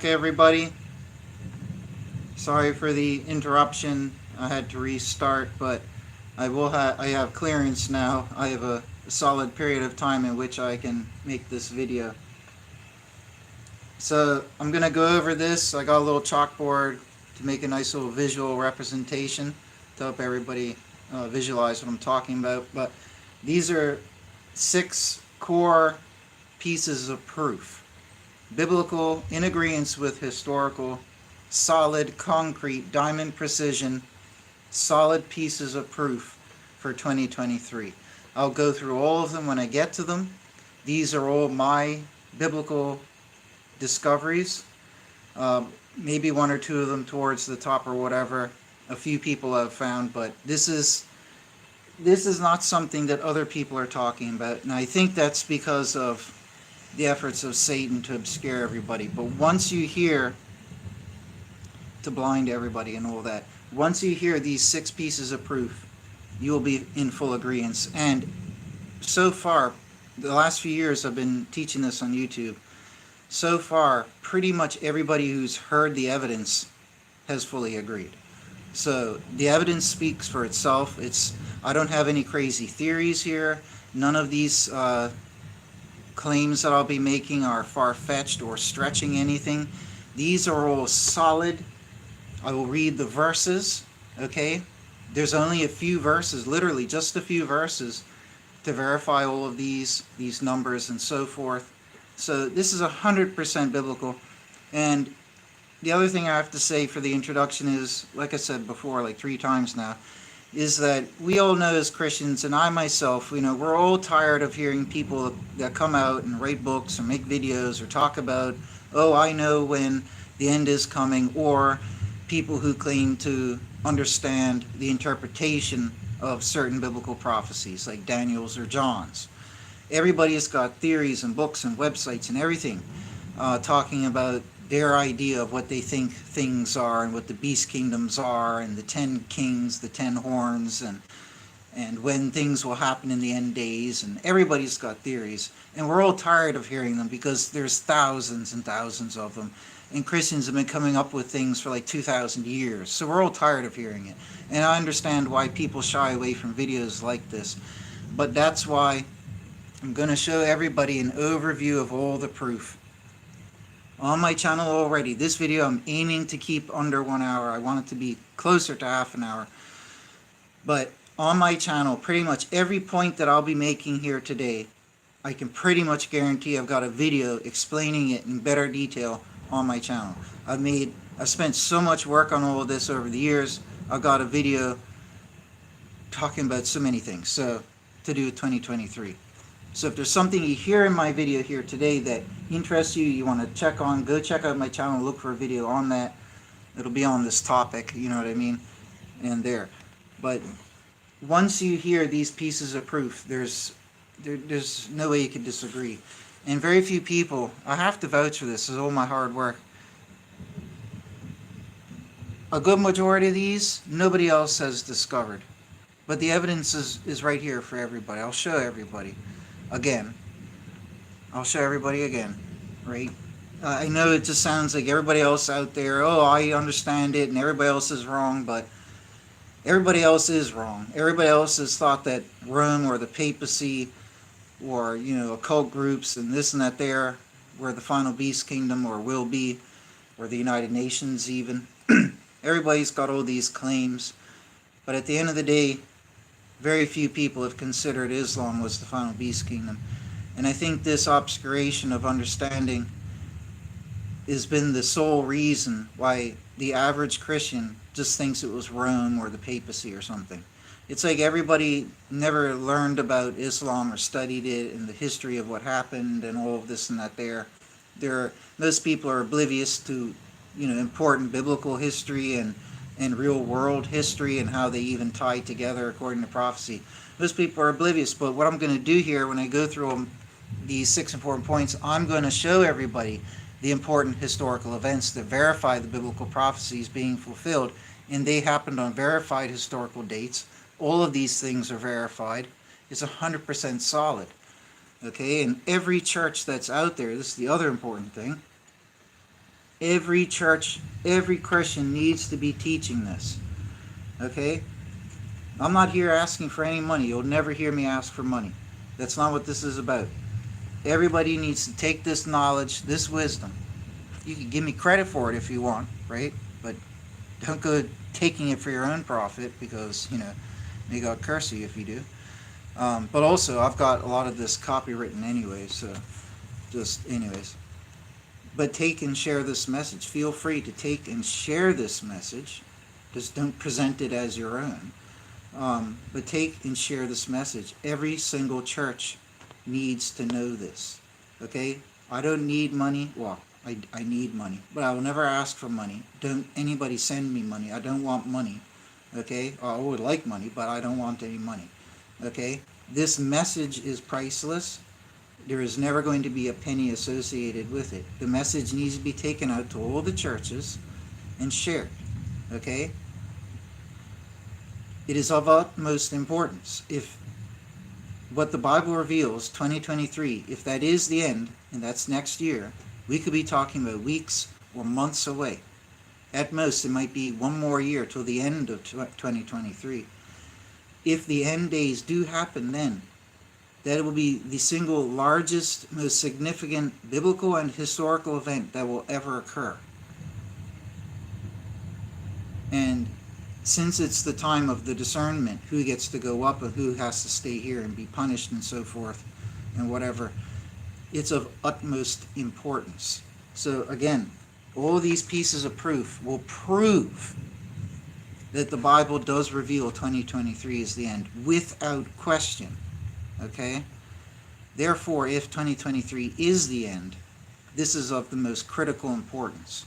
back, everybody. Sorry for the interruption. I had to restart, but I have clearance now. I have a solid period of time in which I can make this video. So I'm gonna go over this. I got a little chalkboard to make a nice little visual representation to help everybody visualize what I'm talking about. But these are 6 core pieces of proof. Biblical in agreement with historical, solid, concrete, diamond precision, solid pieces of proof for 2023. I'll go through all of them when I get to them. These are all my biblical discoveries. Maybe one or two of them towards the top or whatever. A few people have found, but this is not something that other people are talking about, and I think that's because of the efforts of Satan to obscure everybody. But once you hear, to blind everybody and all that, once you hear these 6 pieces of proof, you will be in full agreement. And so far, the last few years I've been teaching this on YouTube, so far pretty much everybody who's heard the evidence has fully agreed. So the evidence speaks for itself. I don't have any crazy theories here. None of these claims that I'll be making are far-fetched or stretching anything. These are all solid. I will read the verses, okay? There's only a few verses, literally just a few verses, to verify all of these numbers and so forth. So this is 100% biblical. And the other thing I have to say for the introduction is, like I said before, like 3 times now, is that we all know as Christians, and I myself, we're all tired of hearing people that come out and write books or make videos or talk about, oh, I know when the end is coming, or people who claim to understand the interpretation of certain biblical prophecies, like Daniel's or John's. Everybody's got theories and books and websites and everything talking about their idea of what they think things are and what the beast kingdoms are and the 10 kings, the 10 horns, and when things will happen in the end days. And everybody's got theories, and we're all tired of hearing them because there's thousands and thousands of them, and Christians have been coming up with things for like 2,000 years, so we're all tired of hearing it. And I understand why people shy away from videos like this, but that's why I'm going to show everybody an overview of all the proof on my channel already. This video I'm aiming to keep under 1 hour. I want it to be closer to half an hour. But on my channel, pretty much every point that I'll be making here today, I can pretty much guarantee I've got a video explaining it in better detail on my channel. I've spent so much work on all of this over the years. I've got a video talking about so many things to do with 2023. So if there's something you hear in my video here today that interests you, you want to check on, go check out my channel, look for a video on that. It'll be on this topic, you know what I mean, and there. But once you hear these pieces of proof, there's no way you can disagree. And very few people, I have to vouch for this is all my hard work. A good majority of these, nobody else has discovered. But the evidence is right here for everybody. I'll show everybody. Again, I'll show everybody again, right? I know it just sounds like everybody else out there, oh, I understand it, and everybody else is wrong, but everybody else is wrong. Everybody else has thought that Rome or the papacy or, occult groups and this and that there were the final beast kingdom or will be, or the United Nations even. Everybody's got all these claims, but at the end of the day, very few people have considered Islam was the final beast kingdom. And I think this obscuration of understanding has been the sole reason why the average Christian just thinks it was Rome or the papacy or something. It's like everybody never learned about Islam or studied it and the history of what happened and all of this and that there. Most people are oblivious to, important biblical history and real world history and how they even tie together according to prophecy. Most people are oblivious, but what I'm going to do here when I go through these 6 important points, I'm going to show everybody the important historical events that verify the biblical prophecies being fulfilled, and they happened on verified historical dates. All of these things are verified. It's 100% solid. Okay, and every church that's out there, this is the other important thing, Every church, every Christian needs to be teaching this. Okay? I'm not here asking for any money. You'll never hear me ask for money. That's not what this is about. Everybody needs to take this knowledge, this wisdom. You can give me credit for it if you want, right? But don't go taking it for your own profit, because, may God curse you if you do. But also, I've got a lot of this copywritten anyway, so just anyways. But take and share this message. Feel free to take and share this message. Just don't present it as your own. But take and share this message. Every single church needs to know this. Okay? I don't need money. Well, I need money, but I will never ask for money. Don't anybody send me money. I don't want money. Okay? I would like money, but I don't want any money. Okay? This message is priceless. There is never going to be a penny associated with it. The message needs to be taken out to all the churches and shared. Okay? It is of utmost importance. If what the Bible reveals, 2023, if that is the end, and that's next year, we could be talking about weeks or months away. At most, it might be one more year till the end of 2023. If the end days do happen then, that will be the single largest, most significant biblical and historical event that will ever occur. And since it's the time of the discernment, who gets to go up and who has to stay here and be punished and so forth and whatever, it's of utmost importance. So again, all these pieces of proof will prove that the Bible does reveal 2023 is the end, without question. Okay? Therefore, if 2023 is the end, this is of the most critical importance.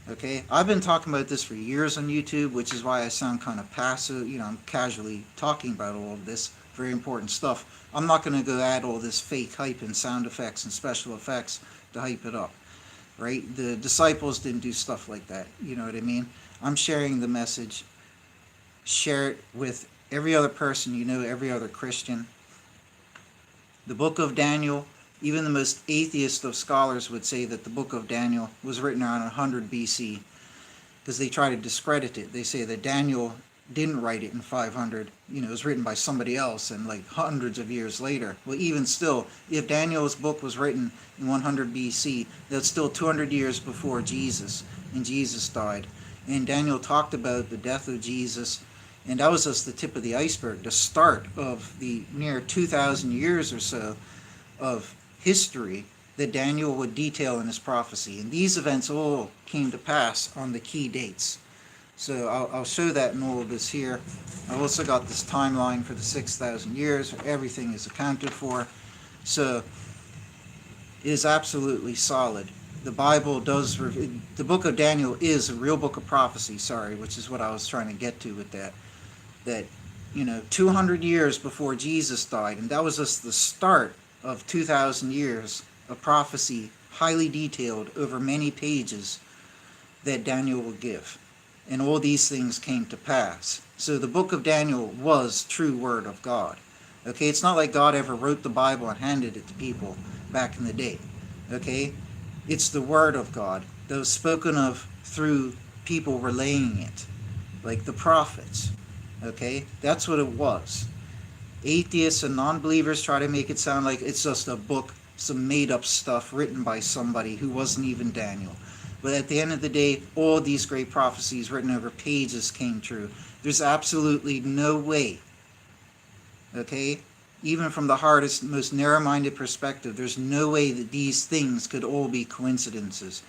Okay? I've been talking about this for years on YouTube, which is why I sound kind of passive. I'm casually talking about all of this very important stuff. I'm not going to go add all this fake hype and sound effects and special effects to hype it up. Right? The disciples didn't do stuff like that. You know what I mean? I'm sharing the message. Share it with every other person you know, every other Christian. The book of Daniel, even the most atheist of scholars would say that the book of Daniel was written around 100 BC, because they try to discredit it. They say that Daniel didn't write it in 500. It was written by somebody else and like hundreds of years later. Well, even still, if Daniel's book was written in 100 BC, that's still 200 years before Jesus, and Jesus died. And Daniel talked about the death of Jesus, and that was just the tip of the iceberg, the start of the near 2,000 years or so of history that Daniel would detail in his prophecy. And these events all came to pass on the key dates. So I'll show that in all of this here. I've also got this timeline for the 6,000 years where everything is accounted for. So it is absolutely solid. The Bible does, the book of Daniel is a real book of prophecy, which is what I was trying to get to with that. That, 200 years before Jesus died, and that was just the start of 2,000 years of prophecy, highly detailed over many pages, that Daniel will give. And all these things came to pass. So the book of Daniel was true word of God. Okay, it's not like God ever wrote the Bible and handed it to people back in the day. Okay, it's the word of God that was spoken of through people relaying it, like the prophets. Okay, that's what it was. Atheists and non-believers try to make it sound like it's just a book, some made-up stuff written by somebody who wasn't even Daniel. But at the end of the day, all these great prophecies written over pages came true. There's absolutely no way, okay, even from the hardest, most narrow-minded perspective, there's no way that these things could all be coincidences.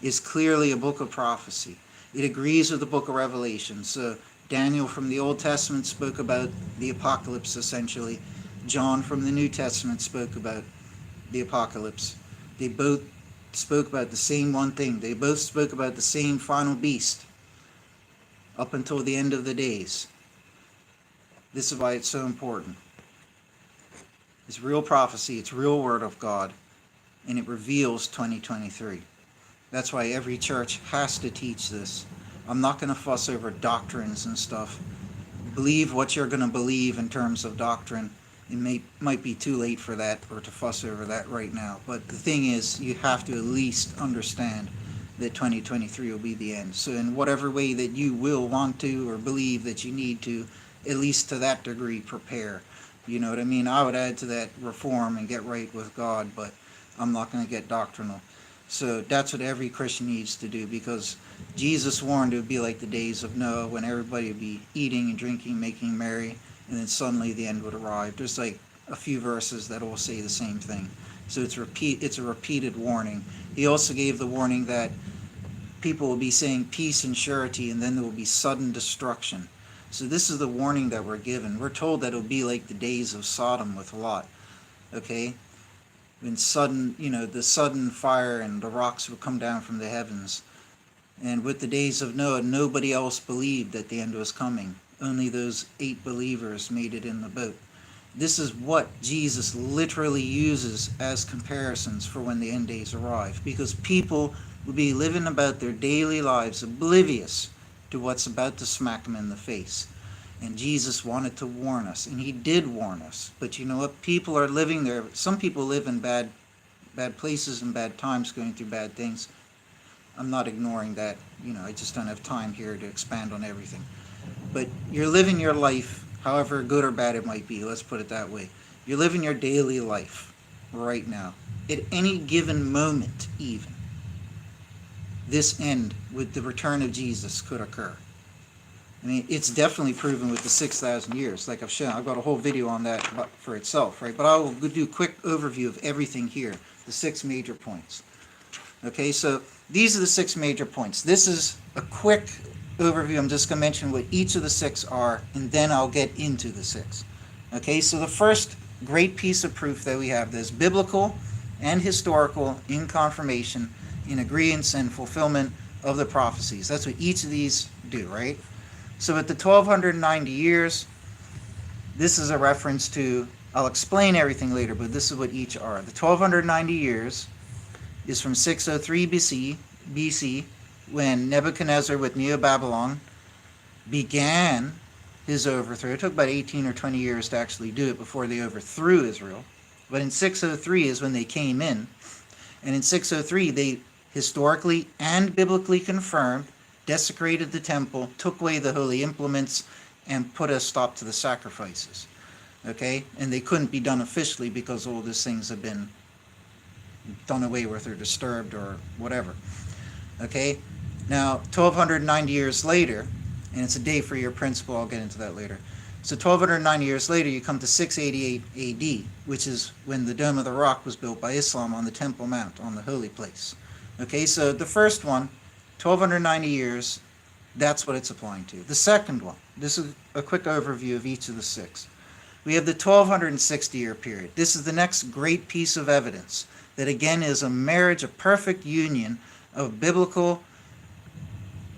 It's clearly a book of prophecy. It agrees with the book of Revelation. So Daniel from the Old Testament spoke about the apocalypse, essentially. John from the New Testament spoke about the apocalypse. They both spoke about the same one thing. They both spoke about the same final beast up until the end of the days. This is why it's so important. It's real prophecy, it's real word of God, and it reveals 2023. That's why every church has to teach this. I'm not going to fuss over doctrines and stuff. Believe what you're going to believe in terms of doctrine. It might be too late for that or to fuss over that right now. But the thing is, you have to at least understand that 2023 will be the end. So in whatever way that you will want to or believe that you need to, at least to that degree, prepare. You know what I mean? I would add to that reform and get right with God, but I'm not going to get doctrinal. So that's what every Christian needs to do, because Jesus warned it would be like the days of Noah, when everybody would be eating and drinking, making merry, and then suddenly the end would arrive. There's like a few verses that all say the same thing. So it's a repeated warning. He also gave the warning that people will be saying peace and surety, and then there will be sudden destruction. So this is the warning that we're given. We're told that it'll be like the days of Sodom with Lot. Okay? When sudden, the sudden fire and the rocks would come down from the heavens. And with the days of Noah, nobody else believed that the end was coming. Only those 8 believers made it in the boat. This is what Jesus literally uses as comparisons for when the end days arrive, because people will be living about their daily lives oblivious to what's about to smack them in the face. And Jesus wanted to warn us, and he did warn us. But you know what? People are living there. Some people live in bad places and bad times, going through bad things. I'm not ignoring that. I just don't have time here to expand on everything. But you're living your life, however good or bad it might be. Let's put it that way. You're living your daily life right now. At any given moment, even, this end with the return of Jesus could occur. I mean, it's definitely proven with the 6,000 years, like I've shown. I've got a whole video on that for itself, right? But I will do a quick overview of everything here, the 6 major points. Okay, so these are the 6 major points. This is a quick overview. I'm just going to mention what each of the 6 are, and then I'll get into the 6. Okay, so the first great piece of proof that we have is biblical and historical in confirmation, in agreement and fulfillment of the prophecies. That's what each of these do, right? So at the 1290 years, this is a reference to, I'll explain everything later, but this is what each are. The 1290 years is from 603 BC, when Nebuchadnezzar with Neo-Babylon began his overthrow. It took about 18 or 20 years to actually do it before they overthrew Israel. But in 603 is when they came in. And in 603, they historically and biblically confirmed, desecrated the temple, took away the holy implements, and put a stop to the sacrifices. Okay? And they couldn't be done officially because all these things have been done away with or disturbed or whatever. Okay? Now, 1290 years later, and it's a day for your principle, I'll get into that later. So 1290 years later, you come to 688 AD, which is when the Dome of the Rock was built by Islam on the Temple Mount, on the holy place. Okay, so the first one, 1290 years, that's what it's applying to. The second one, this is a quick overview of each of the 6. We have the 1260-year period. This is the next great piece of evidence that, again, is a marriage, a perfect union of biblical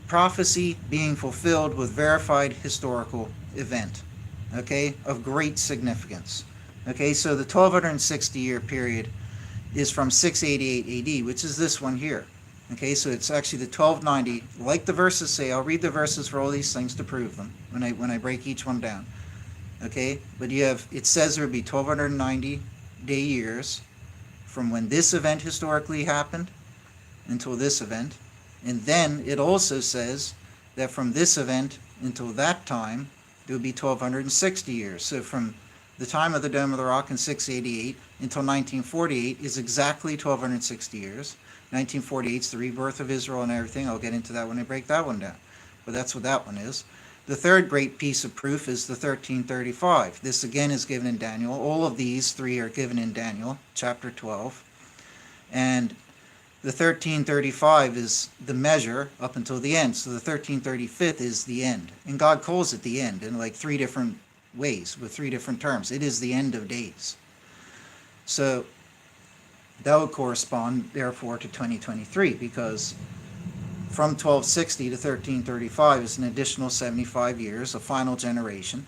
prophecy being fulfilled with verified historical event, okay, of great significance. Okay, so the 1260-year period is from 688 AD, which is this one here. Okay, so it's actually the 1290, like the verses say. I'll read the verses for all these things to prove them when I break each one down. Okay, but it says there would be 1290 day years from when this event historically happened until this event. And then it also says that from this event until that time, there would be 1260 years. So from the time of the Dome of the Rock in 688 until 1948 is exactly 1260 years. 1948 is the rebirth of Israel and everything. I'll get into that when I break that one down. But that's what that one is. The third great piece of proof is the 1335. This again is given in Daniel. All of these 3 are given in Daniel, chapter 12. And the 1335 is the measure up until the end. So the 1335th is the end. And God calls it the end in like 3 different ways with 3 different terms. It is the end of days. So that would correspond, therefore, to 2023, because from 1260 to 1335 is an additional 75 years, a final generation.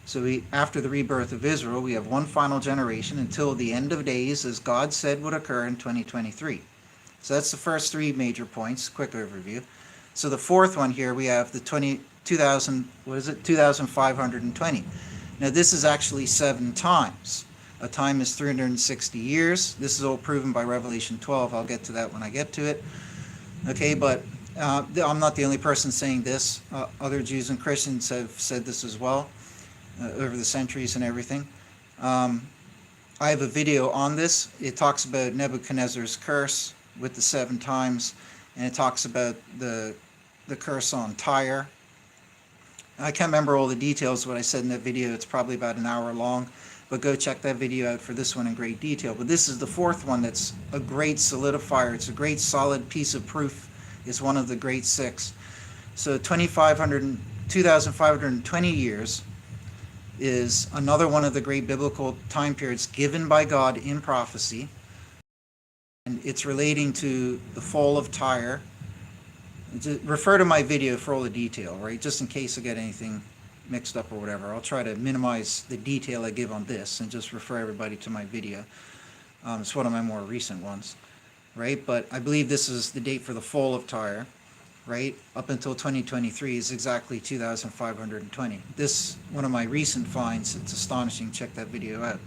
So after the rebirth of Israel, we have one final generation until the end of days, as God said would occur in 2023. So that's the first 3 major points, quick overview. So the fourth one here, we have the 2,520. Now this is actually 7 times. A time is 360 years. This is all proven by Revelation 12. I'll get to that when I get to it. Okay, but I'm not the only person saying this. Other Jews and Christians have said this as well over the centuries and everything. Um, I have a video on this. It talks about Nebuchadnezzar's curse with the 7 times, and it talks about the curse on Tyre. I can't remember all the details of what I said in that video. It's probably about an hour long, but go check that video out for this one in great detail. But this is the 4th one that's a great solidifier. It's a great solid piece of proof. It's one of the great 6. So 2,520 years is another one of the great biblical time periods given by God in prophecy. And it's relating to the fall of Tyre. Refer to my video for all the detail, right? Just in case I get anything mixed up or whatever. I'll try to minimize the detail I give on this and just refer everybody to my video. It's one of my more recent ones, right? But I believe this is the date for the fall of Tyre, right? Up until 2023 is exactly 2,520. This, one of my recent finds, it's astonishing. Check that video out.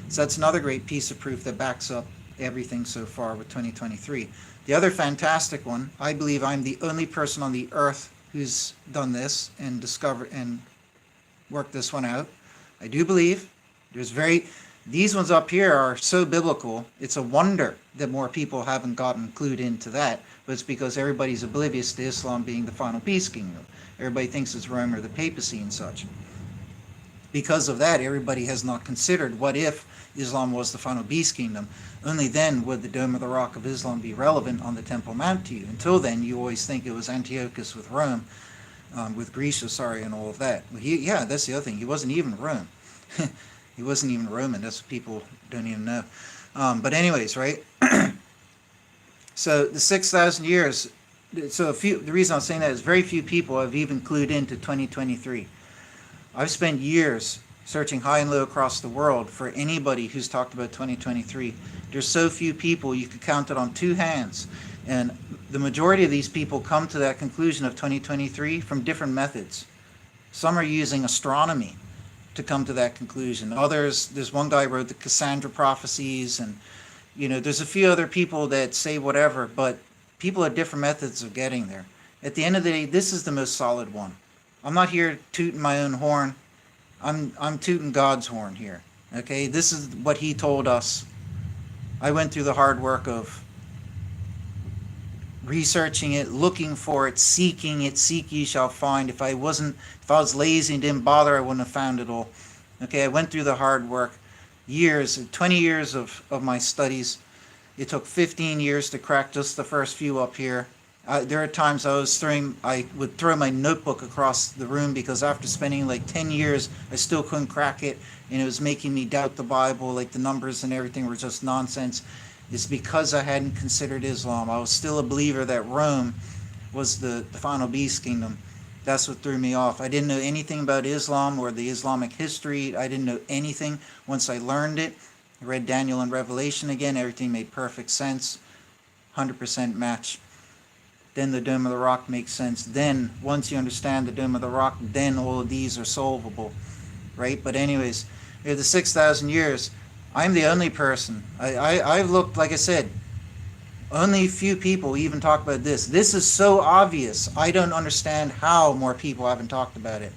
So that's another great piece of proof that backs up everything so far with 2023. The other fantastic one, I believe I'm the only person on the earth who's done this and discovered and worked this one out. I do believe these ones up here are so biblical. It's a wonder that more people haven't gotten clued into that, but it's because everybody's oblivious to Islam being the final peace kingdom. Everybody thinks it's Rome or the papacy and such. Because of that, everybody has not considered what if Islam was the final beast kingdom. Only then would the Dome of the Rock of Islam be relevant on the Temple Mount to you. Until then, you always think it was Antiochus with Rome, with Grecia, and all of that. Yeah, that's the other thing. He wasn't even Rome. He wasn't even Roman. That's what people don't even know. But anyways, right? So the 6,000 years. So the reason I'm saying that is very few people have even clued into 2023. I've spent years searching high and low across the world for anybody who's talked about 2023. There's so few people, you could count it on 2 hands. And the majority of these people come to that conclusion of 2023 from different methods. Some are using astronomy to come to that conclusion. Others, there's one guy who wrote the Cassandra prophecies, and there's a few other people that say whatever, but people have different methods of getting there. At the end of the day, this is the most solid one. I'm not here tooting my own horn. I'm tooting God's horn here. Okay, this is what He told us. I went through the hard work of researching it, looking for it, seeking it. Seek ye shall find. If I was lazy and didn't bother, I wouldn't have found it all. Okay, I went through the hard work. 20 years of my studies. It took 15 years to crack just the first few up here. There are times I would throw my notebook across the room because after spending like 10 years, I still couldn't crack it, and it was making me doubt the Bible, like the numbers and everything were just nonsense. It's because I hadn't considered Islam. I was still a believer that Rome was the final beast kingdom. That's what threw me off. I didn't know anything about Islam or the Islamic history. I didn't know anything. Once I learned it, I read Daniel and Revelation again. Everything made perfect sense. 100% match. Then the Dome of the Rock makes sense. Then, once you understand the Dome of the Rock, then all of these are solvable, right? But anyways, the 6,000 years, I'm the only person. I've looked, like I said, only a few people even talk about this. This is so obvious. I don't understand how more people haven't talked about it.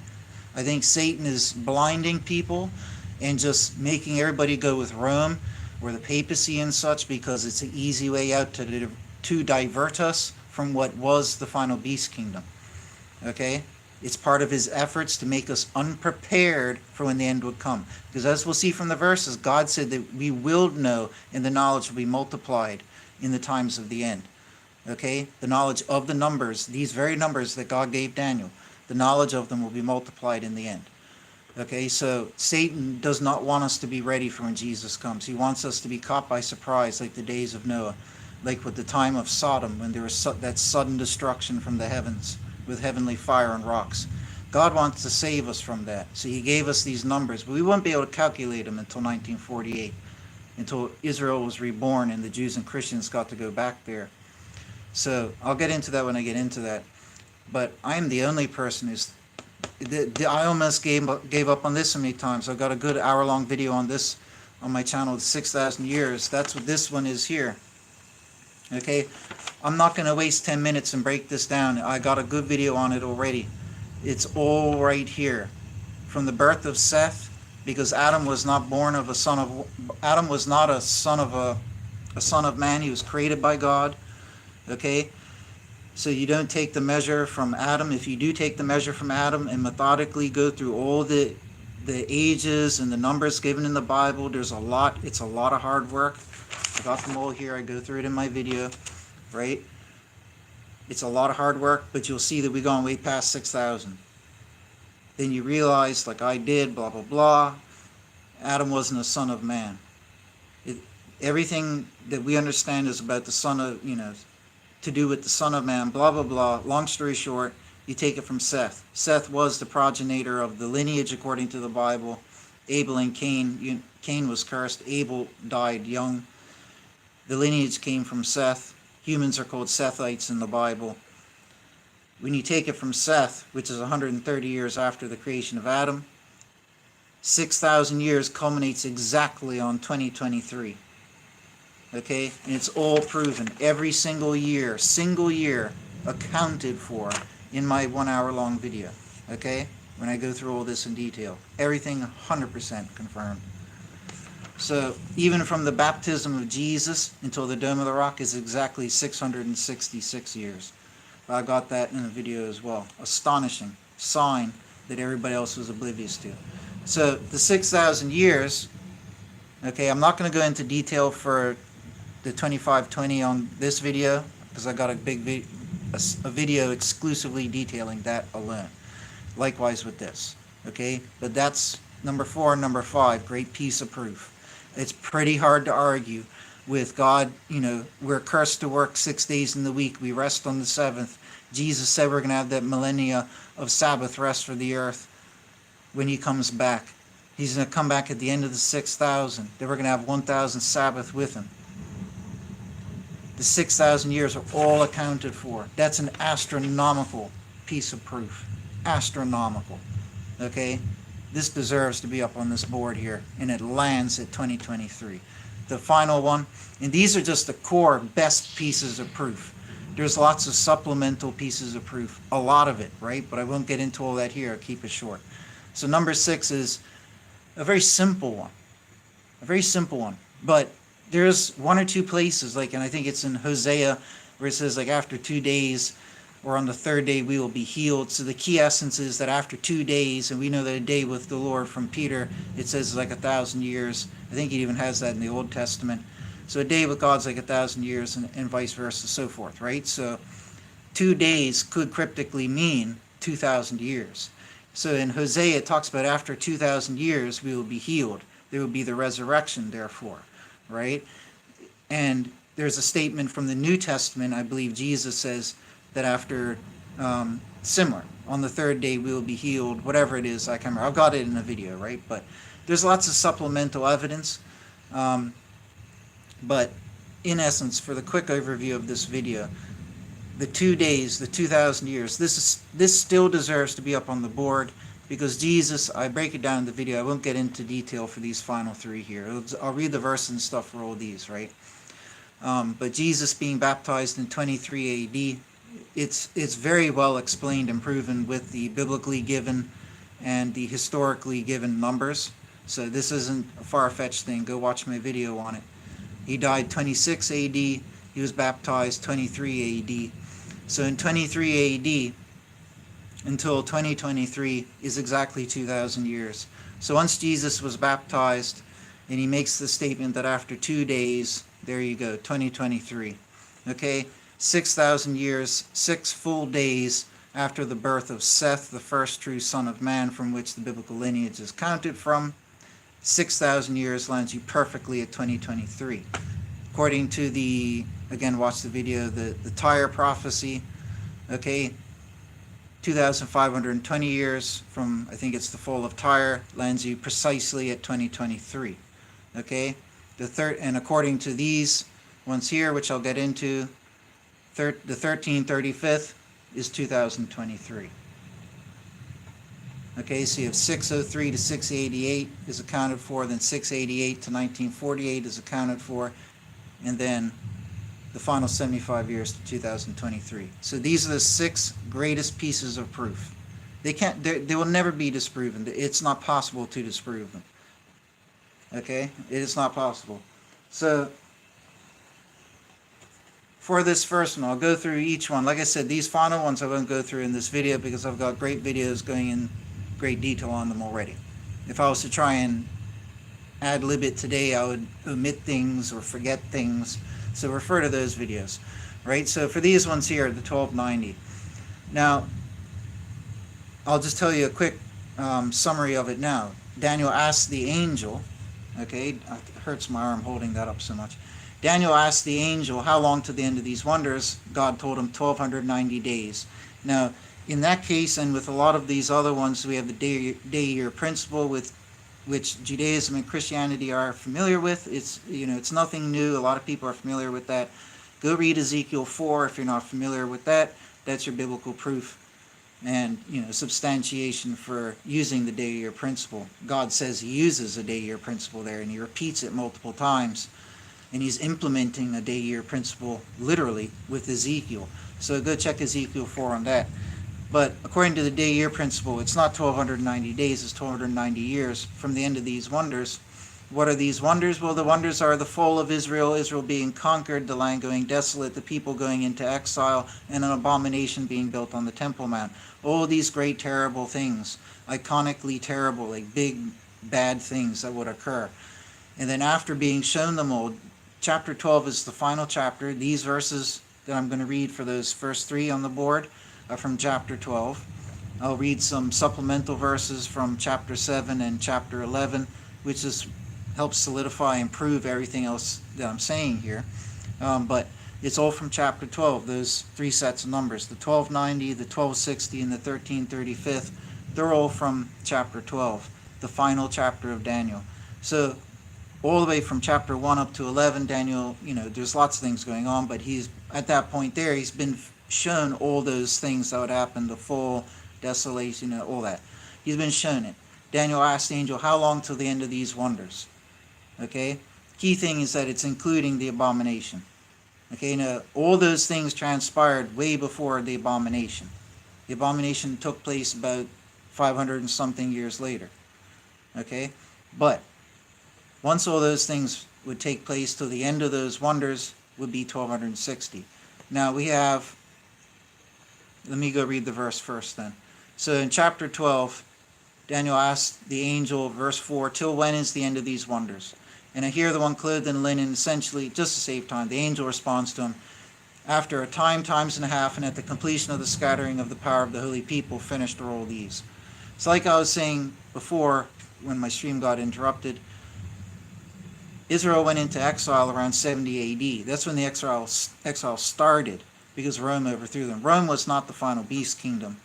I think Satan is blinding people and just making everybody go with Rome or the papacy and such because it's an easy way out to divert us from what was the final beast kingdom. Okay? It's part of his efforts to make us unprepared for when the end would come. Because as we'll see from the verses, God said that we will know and the knowledge will be multiplied in the times of the end. Okay? The knowledge of the numbers, these very numbers that God gave Daniel, the knowledge of them will be multiplied in the end. Okay, so Satan does not want us to be ready for when Jesus comes. He wants us to be caught by surprise like the days of Noah, like with the time of Sodom when there was that sudden destruction from the heavens with heavenly fire and rocks. God wants to save us from that. So he gave us these numbers, but we wouldn't be able to calculate them until 1948, until Israel was reborn and the Jews and Christians got to go back there. So I'll get into that when I get into that. But I'm the only person who's... I almost gave up on this so many times. I've got a good hour-long video on this on my channel, 6,000 years. That's what this one is here. Okay, I'm not going to waste 10 minutes and break this down. I got a good video on it already. It's all right here. From the birth of Seth, because Adam was not born of a son of Adam was not a son of man. He was created by God. Okay, so you don't take the measure from Adam. If you do take the measure from Adam and methodically go through all the ages and the numbers given in the Bible, there's a lot. It's a lot of hard work. I got them all here. I go through it in my video, right? It's a lot of hard work, but you'll see that we've gone way past 6,000. Then you realize, like I did, blah, blah, blah, Adam wasn't a son of man. Everything that we understand is about the son of, to do with the son of man, blah, blah, blah. Long story short, you take it from Seth. Seth was the progenitor of the lineage according to the Bible. Abel and Cain. Cain was cursed. Abel died young. The lineage came from Seth. Humans are called Sethites in the Bible. When you take it from Seth, which is 130 years after the creation of Adam, 6,000 years culminates exactly on 2023. Okay? And it's all proven. Every single year accounted for in my 1 hour long video. Okay? When I go through all this in detail. Everything 100% confirmed. So even from the baptism of Jesus until the Dome of the Rock is exactly 666 years. I got that in a video as well. Astonishing sign that everybody else was oblivious to. So the 6,000 years, okay, I'm not going to go into detail for the 2520 on this video because I got a big a video exclusively detailing that alone. Likewise with this, okay? But that's number 4 and number 5, great piece of proof. It's pretty hard to argue with God. We're cursed to work 6 days in the week. We rest on the 7th. Jesus said we're going to have that millennia of Sabbath rest for the earth when he comes back. He's going to come back at the end of the 6,000. Then we're going to have 1,000 Sabbath with him. The 6,000 years are all accounted for. That's an astronomical piece of proof. Astronomical. Okay? This deserves to be up on this board here, and it lands at 2023. The final one, and these are just the core best pieces of proof. There's lots of supplemental pieces of proof, a lot of it, right? But I won't get into all that here. I'll keep it short. So number 6 is a very simple one. A very simple one. But there's 1 or 2 places, and I think it's in Hosea, where it says, after 2 days, or on the 3rd day we will be healed. So the key essence is that after 2 days, and we know that a day with the Lord from Peter, it says 1,000 years. I think it even has that in the Old Testament. So a day with God's 1,000 years, and vice versa, so forth, right? So 2 days could cryptically mean 2,000 years. So in Hosea, it talks about after 2,000 years we will be healed. There will be the resurrection, therefore, right? And there's a statement from the New Testament, I believe Jesus says, that after, similar, on the 3rd day we will be healed, whatever it is, I can't remember. I've got it in a video, right? But there's lots of supplemental evidence. But in essence, for the quick overview of this video, the 2 days, the 2,000 years, this still deserves to be up on the board because Jesus, I break it down in the video. I won't get into detail for these final 3 here. I'll read the verse and stuff for all these, right? But Jesus being baptized in 23 AD, it's very well explained and proven with the biblically given and the historically given numbers. So this isn't a far-fetched thing. Go watch my video on it. He died 26 AD. He was baptized 23 AD. So in 23 AD until 2023 is exactly 2,000 years. So once Jesus was baptized and he makes the statement that after 2 days, there you go, 2023. Okay? 6,000 years, 6 full days after the birth of Seth, the first true son of man from which the biblical lineage is counted from. 6,000 years lands you perfectly at 2023. According to the, again, watch the video, the Tyre prophecy, okay, 2,520 years from, I think it's the fall of Tyre, lands you precisely at 2023. Okay, and according to these ones here, which I'll get into, the 1335th is 2023. Okay, so you have 603 to 688 is accounted for, then 688 to 1948 is accounted for, and then the final 75 years to 2023. So these are the 6 greatest pieces of proof. They will never be disproven. It's not possible to disprove them. Okay? It is not possible. So for this first one, I'll go through each one. Like I said, these final ones I won't go through in this video because I've got great videos going in great detail on them already. If I was to try and ad-lib it today, I would omit things or forget things. So refer to those videos. Right? So for these ones here, the 1290. Now, I'll just tell you a quick summary of it now. Daniel asked the angel, okay, it hurts my arm holding that up so much. Daniel asked the angel, how long to the end of these wonders? God told him 1290 days. Now, in that case, and with a lot of these other ones, we have the day-year principle, with which Judaism and Christianity are familiar with. It's nothing new. A lot of people are familiar with that. Go read Ezekiel 4 if you're not familiar with that. That's your biblical proof and substantiation for using the day-year principle. God says he uses a day-year principle there, and he repeats it multiple times. And he's implementing a day-year principle literally with Ezekiel. So go check Ezekiel 4 on that. But according to the day-year principle, it's not 1290 days, it's 1290 years from the end of these wonders. What are these wonders? Well, the wonders are the fall of Israel, Israel being conquered, the land going desolate, the people going into exile, and an abomination being built on the Temple Mount. All these great, terrible things, iconically terrible, like big, bad things that would occur. And then after being shown them all, chapter 12 is the final chapter. These verses that I'm going to read for those first 3 on the board are from chapter 12. I'll read some supplemental verses from chapter 7 and chapter 11, which helps solidify and prove everything else that I'm saying here. But it's all from chapter 12, those 3 sets of numbers. The 1290, the 1260, and the 1335. They're all from chapter 12, the final chapter of Daniel. So all the way from chapter 1 up to 11, Daniel, there's lots of things going on, but he's, at that point there, he's been shown all those things that would happen, the fall, desolation, all that. He's been shown it. Daniel asked the angel, how long till the end of these wonders? Okay? Key thing is that it's including the abomination. Okay, now all those things transpired way before the abomination. The abomination took place about 500 and something years later. Okay? But once all those things would take place till the end of those wonders would be 1260. Now we have, let me go read the verse first then. So in chapter 12, Daniel asked the angel, verse 4, till when is the end of these wonders? And I hear the one clothed in linen, essentially, just to save time, the angel responds to him, after a time, times and a half, and at the completion of the scattering of the power of the holy people, finished are all these. So like I was saying before, when my stream got interrupted, Israel went into exile around 70 AD. That's when the exile started, because Rome overthrew them. Rome was not the final beast kingdom.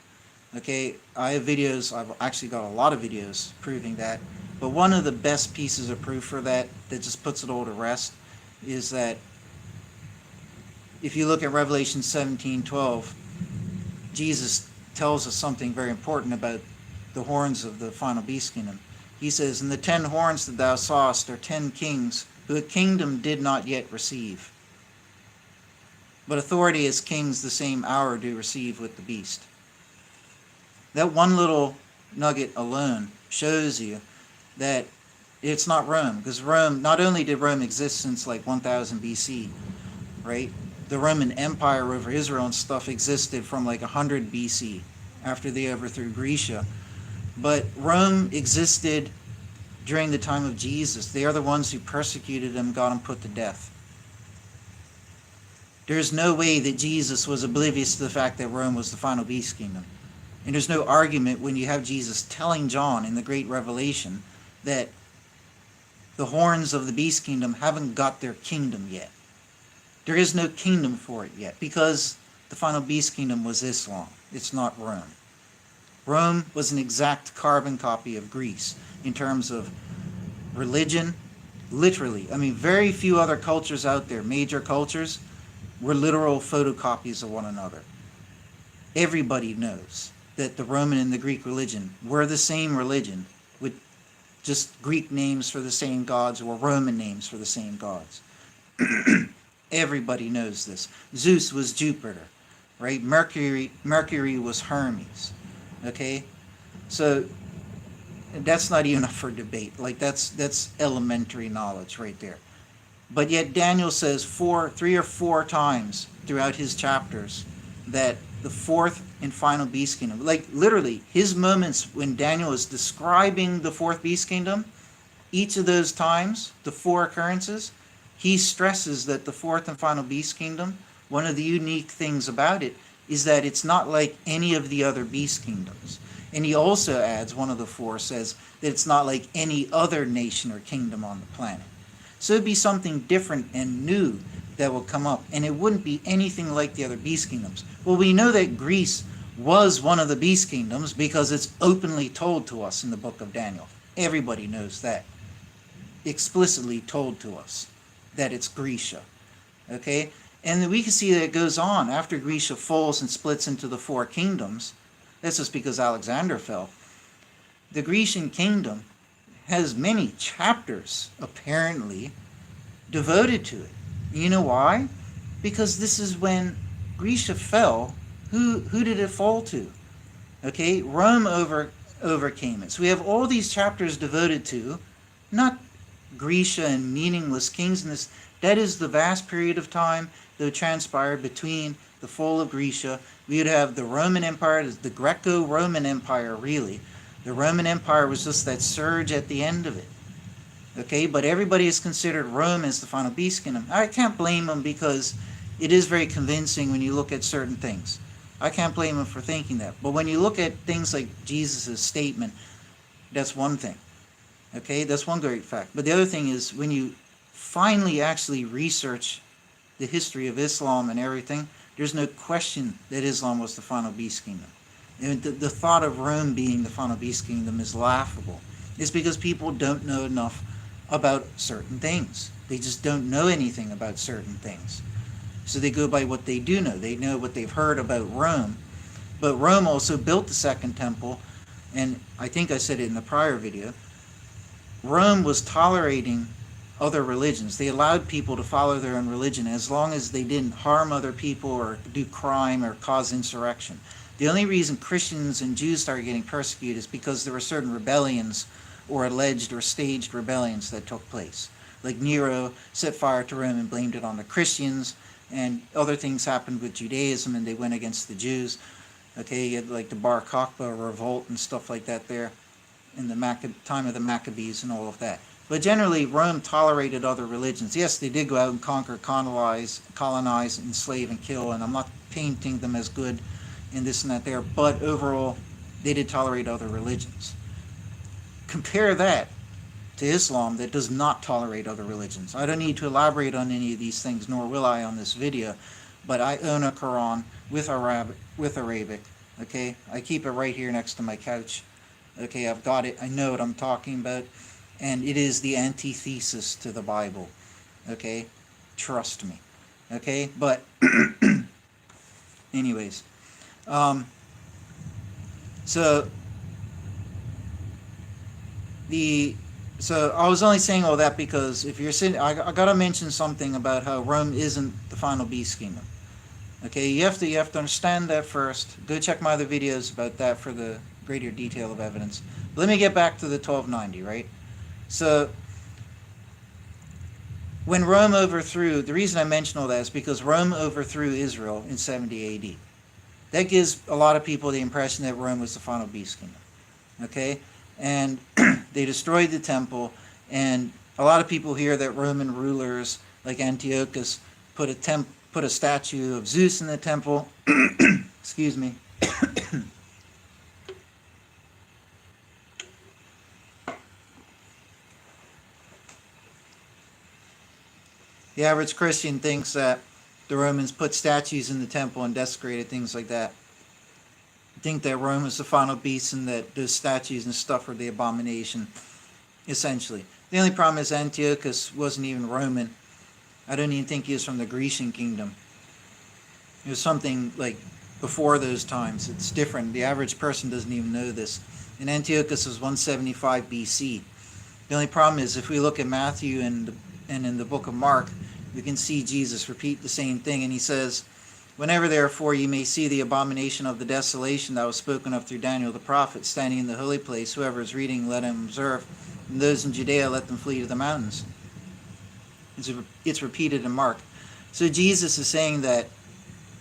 Okay, I have videos, I've actually got a lot of videos proving that. But one of the best pieces of proof for that just puts it all to rest, is that if you look at Revelation 17:12, Jesus tells us something very important about the horns of the final beast kingdom. He says, and the 10 horns that thou sawest are 10 kings, who a kingdom did not yet receive. But authority as kings the same hour do receive with the beast. That one little nugget alone shows you that it's not Rome, because Rome, not only did Rome exist since like 1000 BC, right? The Roman Empire over Israel and stuff existed from like 100 BC, after they overthrew Grecia. But Rome existed during the time of Jesus. They are the ones who persecuted him, got him put to death. There's no way that Jesus was oblivious to the fact that Rome was the final beast kingdom. And there's no argument when you have Jesus telling John in the Great Revelation that the horns of the beast kingdom haven't got their kingdom yet. There is no kingdom for it yet, because the final beast kingdom was Islam. It's not Rome. Rome was an exact carbon copy of Greece in terms of religion, literally. I mean, very few other cultures out there, major cultures, were literal photocopies of one another. Everybody knows that the Roman and the Greek religion were the same religion, with just Greek names for the same gods or Roman names for the same gods. Everybody knows this. Zeus was Jupiter, right? Mercury was Hermes. Okay? So that's not even up for debate. Like that's elementary knowledge right there. But yet Daniel says three or four times throughout his chapters that the fourth and final beast kingdom, like literally his moments when Daniel is describing the fourth beast kingdom, each of those times, the four occurrences, he stresses that the fourth and final beast kingdom, one of the unique things about it is that it's not like any of the other beast kingdoms. And he also adds, one of the four says, that it's not like any other nation or kingdom on the planet. So it'd be something different and new that will come up, and it wouldn't be anything like the other beast kingdoms. Well, we know that Greece was one of the beast kingdoms because it's openly told to us in the book of Daniel. Everybody knows that. Explicitly told to us that it's Grecia. Okay? And we can see that it goes on. After Grecia falls and splits into the four kingdoms, that's just because Alexander fell. The Grecian kingdom has many chapters, apparently, devoted to it. You know why? Because this is when Grecia fell. Who did it fall to? Okay, Rome overcame it. So we have all these chapters devoted to, not Grecia and meaningless kings. And that is the vast period of time that transpired between the fall of Grecia. We would have the Roman Empire, the Greco-Roman Empire, really. The Roman Empire was just that surge at the end of it. Okay, but everybody has considered Rome as the final beast kingdom. I can't blame them because it is very convincing when you look at certain things. I can't blame them for thinking that. But when you look at things like Jesus' statement, that's one thing. Okay, that's one great fact. But the other thing is when you finally actually research the history of Islam and everything, there's no question that Islam was the final beast kingdom. And the thought of Rome being the final beast kingdom is laughable. It's because people don't know enough about certain things. They just don't know anything about certain things. So they go by what they do know. They know what they've heard about Rome. But Rome also built the second temple, and I think I said it in the prior video. Rome was tolerating other religions. They allowed people to follow their own religion as long as they didn't harm other people or do crime or cause insurrection. The only reason Christians and Jews started getting persecuted is because there were certain rebellions or alleged or staged rebellions that took place. Like Nero set fire to Rome and blamed it on the Christians, and other things happened with Judaism and they went against the Jews. Okay, you had like the Bar Kokhba revolt and stuff like that there in the time of the Maccabees and all of that. But generally, Rome tolerated other religions. Yes, they did go out and conquer, colonize, enslave, and kill, and I'm not painting them as good in this and that there, but overall, they did tolerate other religions. Compare that to Islam that does not tolerate other religions. I don't need to elaborate on any of these things, nor will I on this video, but I own a Quran with Arabic, okay? I keep it right here next to my couch. Okay, I've got it. I know what I'm talking about. And it is the antithesis to the Bible. Okay? Trust me. Okay? But, anyways. So I was only saying all that because if you're sitting, I gotta mention something about how Rome isn't the final beast kingdom. Okay, you have to understand that first. Go check my other videos about that for the greater detail of evidence. But let me get back to the 1290, right? So when Rome overthrew, the reason I mention all that is because Rome overthrew Israel in 70 AD. That gives a lot of people the impression that Rome was the final beast kingdom. Okay? And they destroyed the temple, and a lot of people hear that Roman rulers like Antiochus put a statue of Zeus in the temple. Excuse me. The average Christian thinks that the Romans put statues in the temple and desecrated things like that. Think that Rome is the final beast and that those statues and stuff are the abomination, essentially. The only problem is Antiochus wasn't even Roman. I don't even think he was from the Grecian kingdom. It was something like before those times. It's different. The average person doesn't even know this. And Antiochus was 175 BC. The only problem is if we look at Matthew and in the book of Mark, we can see Jesus repeat the same thing, and he says, "Whenever therefore ye may see the abomination of the desolation that was spoken of through Daniel the prophet standing in the holy place, whoever is reading, let him observe, and those in Judea, let them flee to the mountains." It's repeated in Mark. So Jesus is saying that,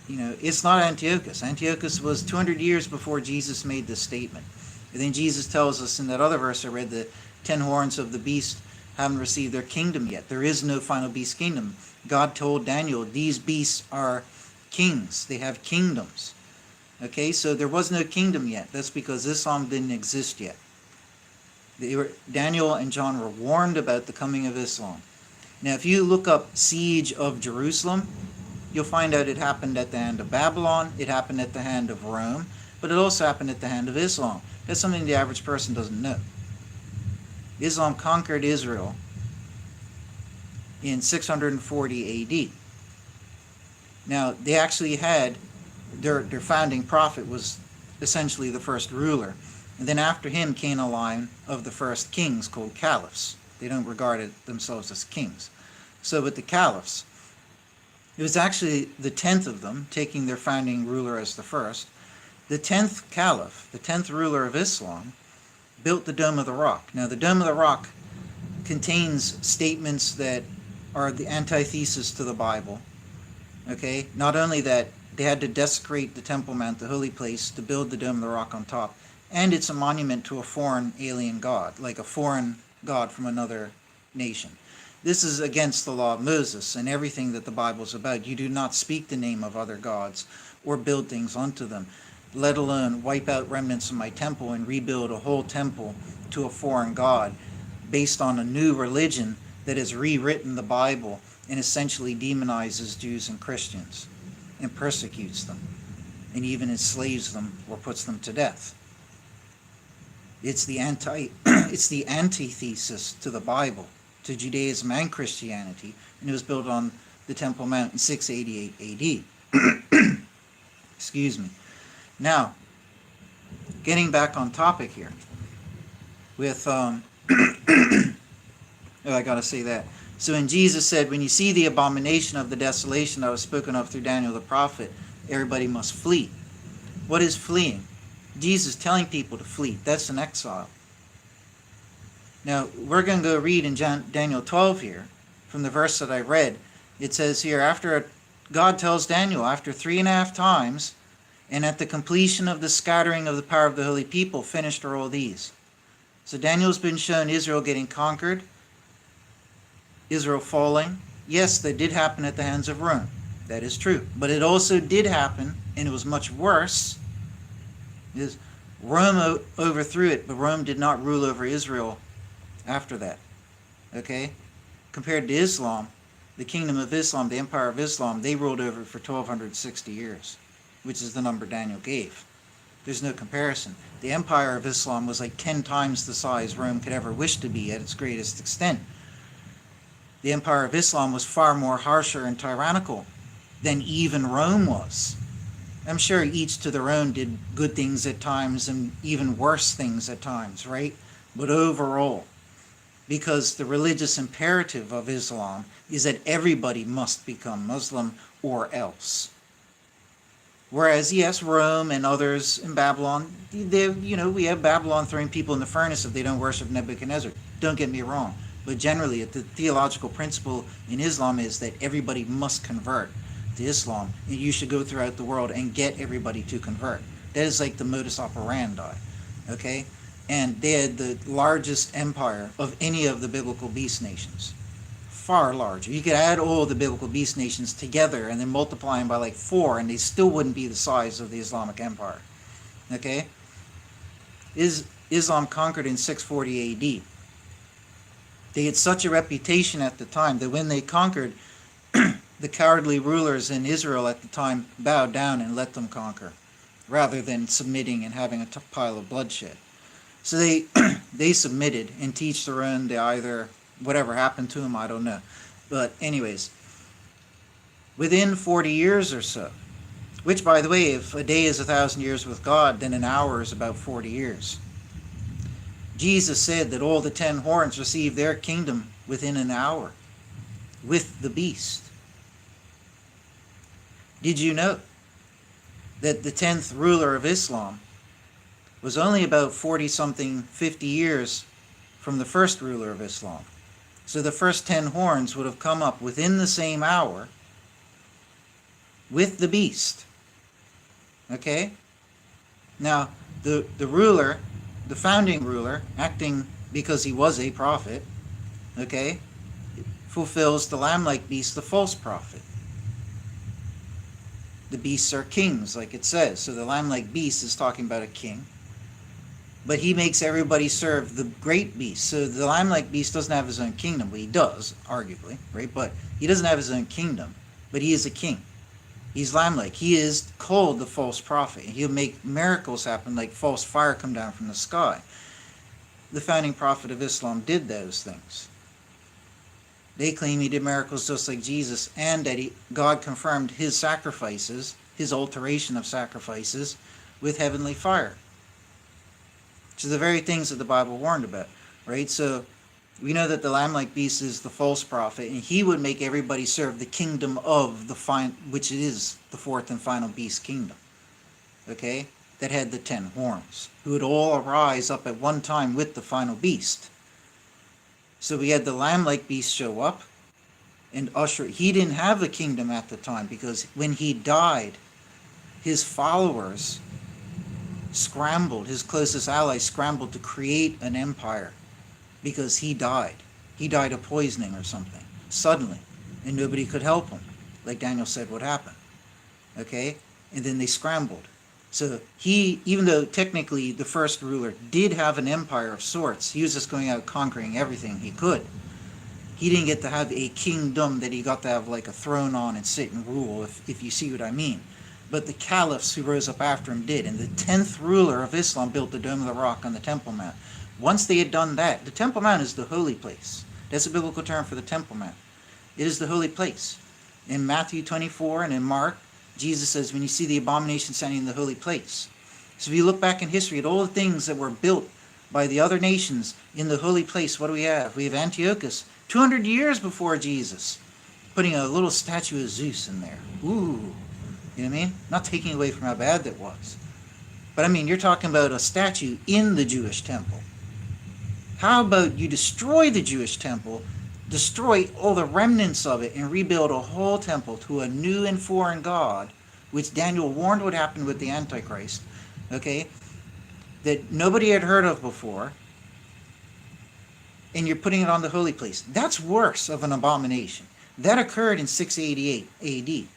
it's not Antiochus. Antiochus was 200 years before Jesus made this statement. And then Jesus tells us in that other verse I read, the 10 horns of the beast haven't received their kingdom yet. There is no final beast kingdom. God told Daniel, these beasts are kings. They have kingdoms. Okay, so there was no kingdom yet. That's because Islam didn't exist yet. Daniel and John were warned about the coming of Islam. Now, if you look up siege of Jerusalem, you'll find out it happened at the hand of Babylon, it happened at the hand of Rome, but it also happened at the hand of Islam. That's something the average person doesn't know. Islam conquered Israel in 640 AD. Now, they actually had, their founding prophet was essentially the first ruler. And then after him came a line of the first kings called caliphs. They don't regard themselves as kings. So with the caliphs, it was actually the 10th of them, taking their founding ruler as the first. The 10th caliph, the 10th ruler of Islam, built the Dome of the Rock. Now, the Dome of the Rock contains statements that are the antithesis to the Bible. Okay? Not only that, they had to desecrate the Temple Mount, the holy place, to build the Dome of the Rock on top. And it's a monument to a foreign alien god, like a foreign god from another nation. This is against the law of Moses and everything that the Bible is about. You do not speak the name of other gods or build things unto them, let alone wipe out remnants of my temple and rebuild a whole temple to a foreign god based on a new religion that has rewritten the Bible and essentially demonizes Jews and Christians and persecutes them and even enslaves them or puts them to death. It's the antithesis to the Bible, to Judaism and Christianity, and it was built on the Temple Mount in 688 AD. Excuse me. Now, getting back on topic here, with, I gotta say that. So when Jesus said, when you see the abomination of the desolation that was spoken of through Daniel the prophet, everybody must flee. What is fleeing? Jesus telling people to flee. That's an exile. Now, we're going to go read in Daniel 12 here, from the verse that I read. It says here, God tells Daniel, after 3.5 times, and at the completion of the scattering of the power of the holy people, finished are all these. So Daniel's been shown Israel getting conquered, Israel falling. Yes, that did happen at the hands of Rome. That is true. But it also did happen, and it was much worse. Rome overthrew it, but Rome did not rule over Israel after that. Okay? Compared to Islam, the kingdom of Islam, the empire of Islam, they ruled over it for 1260 years, which is the number Daniel gave. There's no comparison. The empire of Islam was like 10 times the size Rome could ever wish to be at its greatest extent. The empire of Islam was far more harsher and tyrannical than even Rome was. I'm sure each to their own did good things at times and even worse things at times, right? But overall, because the religious imperative of Islam is that everybody must become Muslim or else. Whereas, yes, Rome and others in Babylon, we have Babylon throwing people in the furnace if they don't worship Nebuchadnezzar. Don't get me wrong. But generally, the theological principle in Islam is that everybody must convert to Islam, and you should go throughout the world and get everybody to convert. That is like the modus operandi, okay? And they had the largest empire of any of the biblical beast nations. Far larger. You could add all the biblical beast nations together and then multiply them by like 4, and they still wouldn't be the size of the Islamic Empire, okay? Islam conquered in 640 AD. They had such a reputation at the time that when they conquered, the cowardly rulers in Israel at the time bowed down and let them conquer, rather than submitting and having a pile of bloodshed. So they submitted and teach their own. They either, whatever happened to them, I don't know. But anyways, within 40 years or so, which, by the way, if a day is 1,000 years with God, then an hour is about 40 years. Jesus said that all the 10 horns received their kingdom within an hour. with the beast. Did you know that the 10th ruler of Islam was only about 40-something, 50 years from the first ruler of Islam? So the first 10 horns would have come up within the same hour with the beast. Okay? Now, the ruler, the founding ruler, acting because he was a prophet, okay, fulfills the lamb-like beast, the false prophet. The beasts are kings, like it says. So the lamb-like beast is talking about a king. But he makes everybody serve the great beast. So the lamb-like beast doesn't have his own kingdom. Well, he does, arguably, right? But he doesn't have his own kingdom. But he is a king. He's lamb-like. He is called the false prophet. He'll make miracles happen, like false fire come down from the sky. The founding prophet of Islam did those things. They claim he did miracles just like Jesus, and that God confirmed his sacrifices, his alteration of sacrifices, with heavenly fire. Which are the very things that the Bible warned about, right? So we know that the lamb-like beast is the false prophet, and he would make everybody serve the kingdom of which is the fourth and final beast kingdom, okay? That had the 10 horns, who would all arise up at one time with the final beast. So we had the lamb-like beast show up and usher. He didn't have a kingdom at the time, because when he died, his followers scrambled, his closest allies scrambled to create an empire, because he died. He died of poisoning or something, suddenly, and nobody could help him, like Daniel said would happen. Okay? And then they scrambled. So he, even though technically the first ruler did have an empire of sorts, he was just going out conquering everything he could. He didn't get to have a kingdom that he got to have like a throne on and sit and rule, if you see what I mean. But the caliphs who rose up after him did. And the 10th ruler of Islam built the Dome of the Rock on the Temple Mount. Once they had done that, the Temple Mount is the holy place. That's a biblical term for the Temple Mount. It is the holy place. In Matthew 24 and in Mark, Jesus says, when you see the abomination standing in the holy place. So if you look back in history at all the things that were built by the other nations in the holy place, what do we have? We have Antiochus, 200 years before Jesus, putting a little statue of Zeus in there. Ooh, you know what I mean? Not taking away from how bad that was. But I mean, you're talking about a statue in the Jewish temple. How about you destroy the Jewish temple, destroy all the remnants of it, and rebuild a whole temple to a new and foreign god, which Daniel warned would happen with the Antichrist, okay, that nobody had heard of before, and you're putting it on the holy place. That's worse of an abomination. That occurred in 688 AD,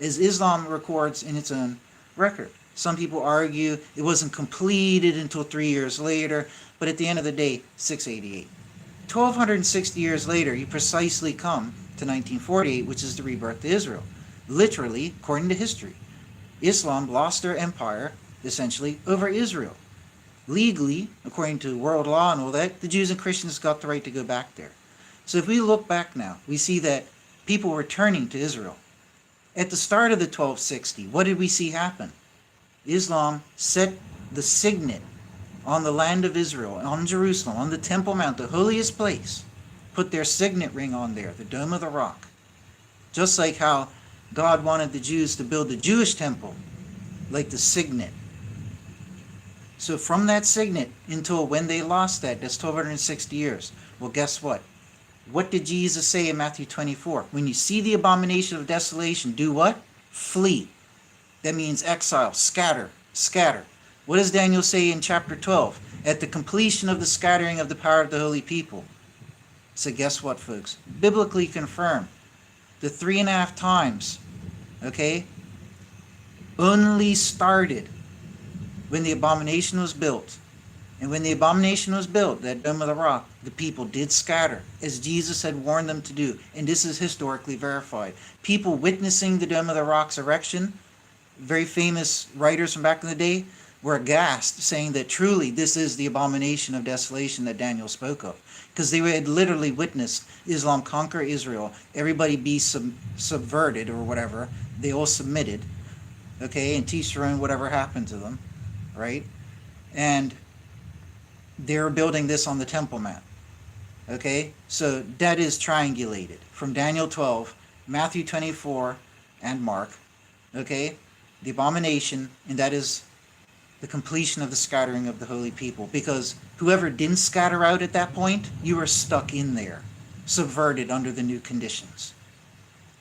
as Islam records in its own record. Some people argue it wasn't completed until 3 years later, but at the end of the day, 688. 1,260 years later, you precisely come to 1948, which is the rebirth of Israel. Literally, according to history, Islam lost their empire, essentially, over Israel. Legally, according to world law and all that, the Jews and Christians got the right to go back there. So if we look back now, we see that people were turning to Israel. At the start of the 1260, what did we see happen? Islam set the signet on the land of Israel, on Jerusalem, on the Temple Mount, the holiest place, put their signet ring on there, the Dome of the Rock. Just like how God wanted the Jews to build the Jewish temple, like the signet. So from that signet until when they lost that, that's 1,260 years. Well, guess what? What did Jesus say in Matthew 24? When you see the abomination of desolation, do what? Flee. That means exile, scatter, scatter. What does Daniel say in chapter 12? At the completion of the scattering of the power of the holy people. So guess what, folks? Biblically confirmed. The 3.5 times, okay, only started when the abomination was built. And when the abomination was built, that Dome of the Rock, the people did scatter, as Jesus had warned them to do. And this is historically verified. People witnessing the Dome of the Rock's erection, very famous writers from back in the day, were aghast, saying that truly this is the abomination of desolation that Daniel spoke of. Because they had literally witnessed Islam conquer Israel, everybody be subverted or whatever, they all submitted, okay, and teach their own whatever happened to them, right? And they were building this on the Temple Mount. Okay, so that is triangulated from Daniel 12, Matthew 24, and Mark. Okay, the abomination, and that is the completion of the scattering of the holy people. Because whoever didn't scatter out at that point, you were stuck in there, subverted under the new conditions.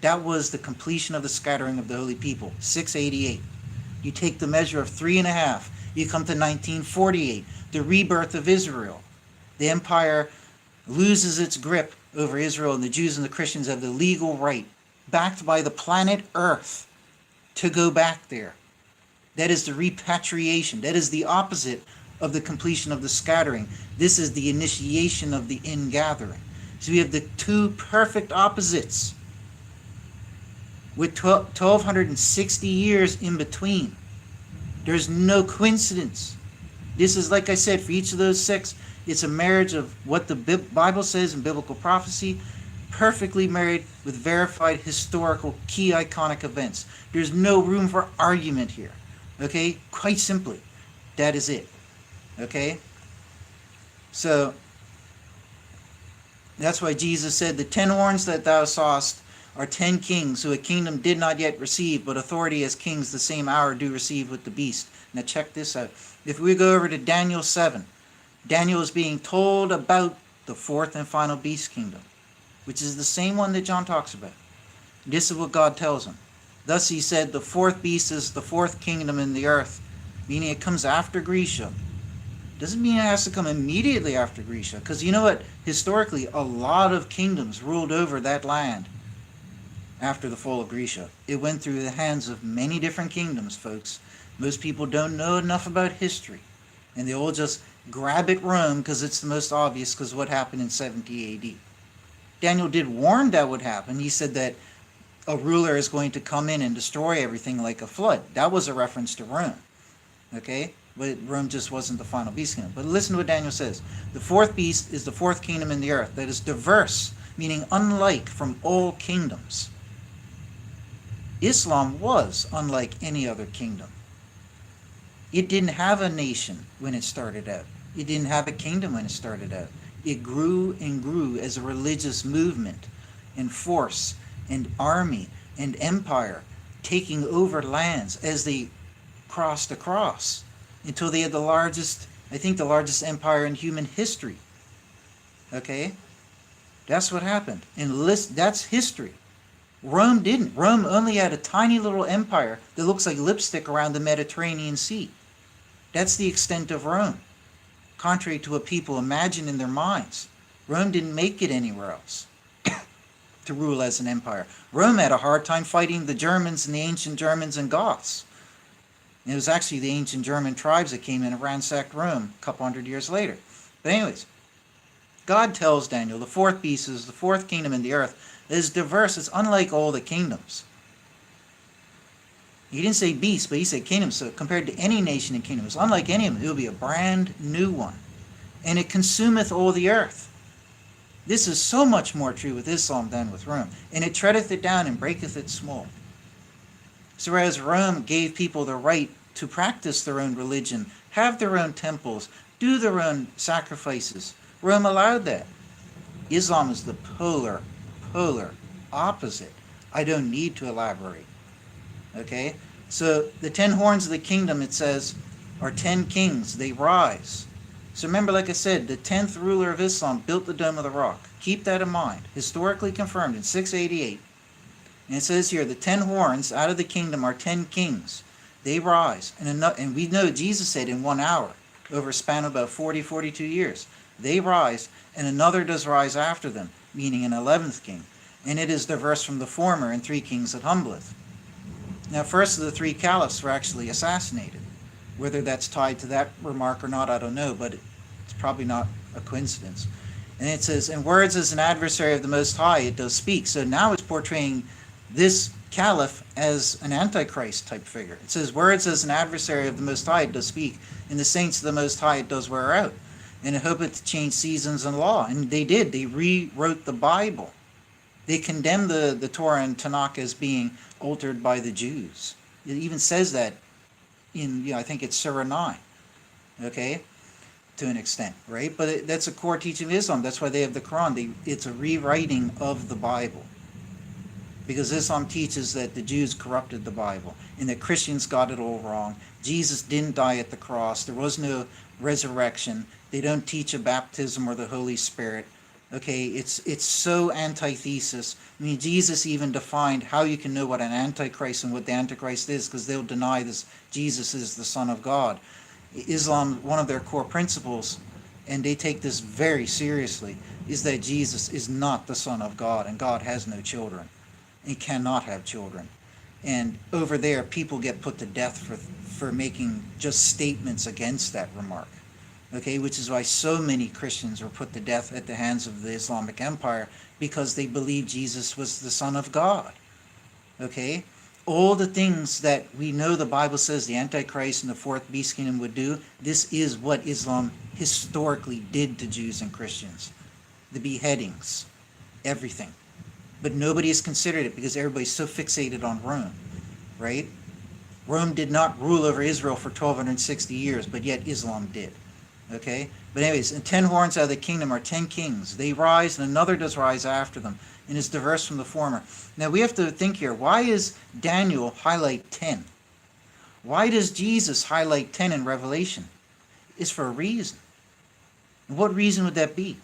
That was the completion of the scattering of the holy people, 688. You take the measure of 3.5, you come to 1948, the rebirth of Israel. The empire loses its grip over Israel, and the Jews and the Christians have the legal right, backed by the planet Earth, to go back there. That is the repatriation. That is the opposite of the completion of the scattering. This is the initiation of the ingathering. So we have the two perfect opposites with 1,260 years in between. There's no coincidence. This is, like I said, for each of those six, it's a marriage of what the Bible says in biblical prophecy, perfectly married with verified historical key iconic events. There's no room for argument here. Okay? Quite simply, that is it. Okay? So, that's why Jesus said, the 10 horns that thou sawest are 10 kings who a kingdom did not yet receive, but authority as kings the same hour do receive with the beast. Now check this out. If we go over to Daniel 7, Daniel is being told about the fourth and final beast kingdom, which is the same one that John talks about. This is what God tells him. Thus he said, the fourth beast is the fourth kingdom in the earth, meaning it comes after Grecia. Doesn't mean it has to come immediately after Grecia, because you know what? Historically, a lot of kingdoms ruled over that land after the fall of Grecia. It went through the hands of many different kingdoms, folks. Most people don't know enough about history, and they all just grab at Rome because it's the most obvious, because what happened in 70 AD. Daniel did warn that would happen. He said that a ruler is going to come in and destroy everything like a flood. That was a reference to Rome. Okay? But Rome just wasn't the final beast kingdom. But listen to what Daniel says. The fourth beast is the fourth kingdom in the earth that is diverse, meaning unlike from all kingdoms. Islam was unlike any other kingdom. It didn't have a nation when it started out. It didn't have a kingdom when it started out. It grew and grew as a religious movement and force and army and empire, taking over lands as they crossed across until they had the largest, I think the largest empire in human history. Okay? That's what happened. And that's history. Rome didn't. Rome only had a tiny little empire that looks like lipstick around the Mediterranean Sea. That's the extent of Rome. Contrary to what people imagine in their minds, Rome didn't make it anywhere else to rule as an empire. Rome had a hard time fighting the Germans and the ancient Germans and Goths. And it was actually the ancient German tribes that came in and ransacked Rome a couple hundred years later. But anyways, God tells Daniel, the fourth beast is the fourth kingdom in the earth. It is diverse. It's unlike all the kingdoms. He didn't say beast, but he said kingdom. So compared to any nation and kingdom, it's unlike any of them. It will be a brand new one. And it consumeth all the earth. This is so much more true with Islam than with Rome. And it treadeth it down and breaketh it small. So whereas Rome gave people the right to practice their own religion, have their own temples, do their own sacrifices, Rome allowed that. Islam is the polar opposite. I don't need to elaborate. Okay? So the 10 horns of the kingdom, it says, are 10 kings. They rise. So remember, like I said, the 10th ruler of Islam built the Dome of the Rock. Keep that in mind. Historically confirmed in 688. And it says here, the 10 horns out of the kingdom are 10 kings. They rise. And we know Jesus said in 1 hour, over a span of about 42 years. They rise, and another does rise after them, meaning an 11th king. And it is diverse from the former, and 3 kings that humbleth. Now, first of the 3 caliphs were actually assassinated. Whether that's tied to that remark or not, I don't know, but it's probably not a coincidence. And it says, in words as an adversary of the Most High, it does speak. So now it's portraying this caliph as an antichrist type figure. It says, words as an adversary of the Most High, it does speak. And the saints of the Most High, it does wear out. And it hopeth to change seasons and law. And they did. They rewrote the Bible. They condemned the Torah and Tanakh as being altered by the Jews. It even says that in, I think it's Surah 9. Okay? to an extent, right? But that's a core teaching of Islam. That's why they have the Quran. It's a rewriting of the Bible. Because Islam teaches that the Jews corrupted the Bible and that Christians got it all wrong. Jesus didn't die at the cross. There was no resurrection. They don't teach a baptism or the Holy Spirit. Okay, it's so antithesis. I mean, Jesus even defined how you can know what an antichrist and what the antichrist is, because they'll deny this Jesus is the Son of God. Islam, one of their core principles, and they take this very seriously, is that Jesus is not the Son of God, and God has no children. He cannot have children. And over there, people get put to death for making just statements against that remark. Okay, which is why so many Christians were put to death at the hands of the Islamic Empire, because they believed Jesus was the Son of God. Okay, all the things that we know the Bible says the Antichrist and the fourth beast kingdom would do, this is what Islam historically did to Jews and Christians. The beheadings, everything. But nobody has considered it because everybody's so fixated on Rome, right? Rome did not rule over Israel for 1260 years, but yet Islam did. Okay? But anyways, and 10 horns out of the kingdom are 10 kings. They rise, and another does rise after them, and is diverse from the former. Now we have to think here, why does Daniel highlight 10? Why does Jesus highlight 10 in Revelation? It's for a reason. And what reason would that be?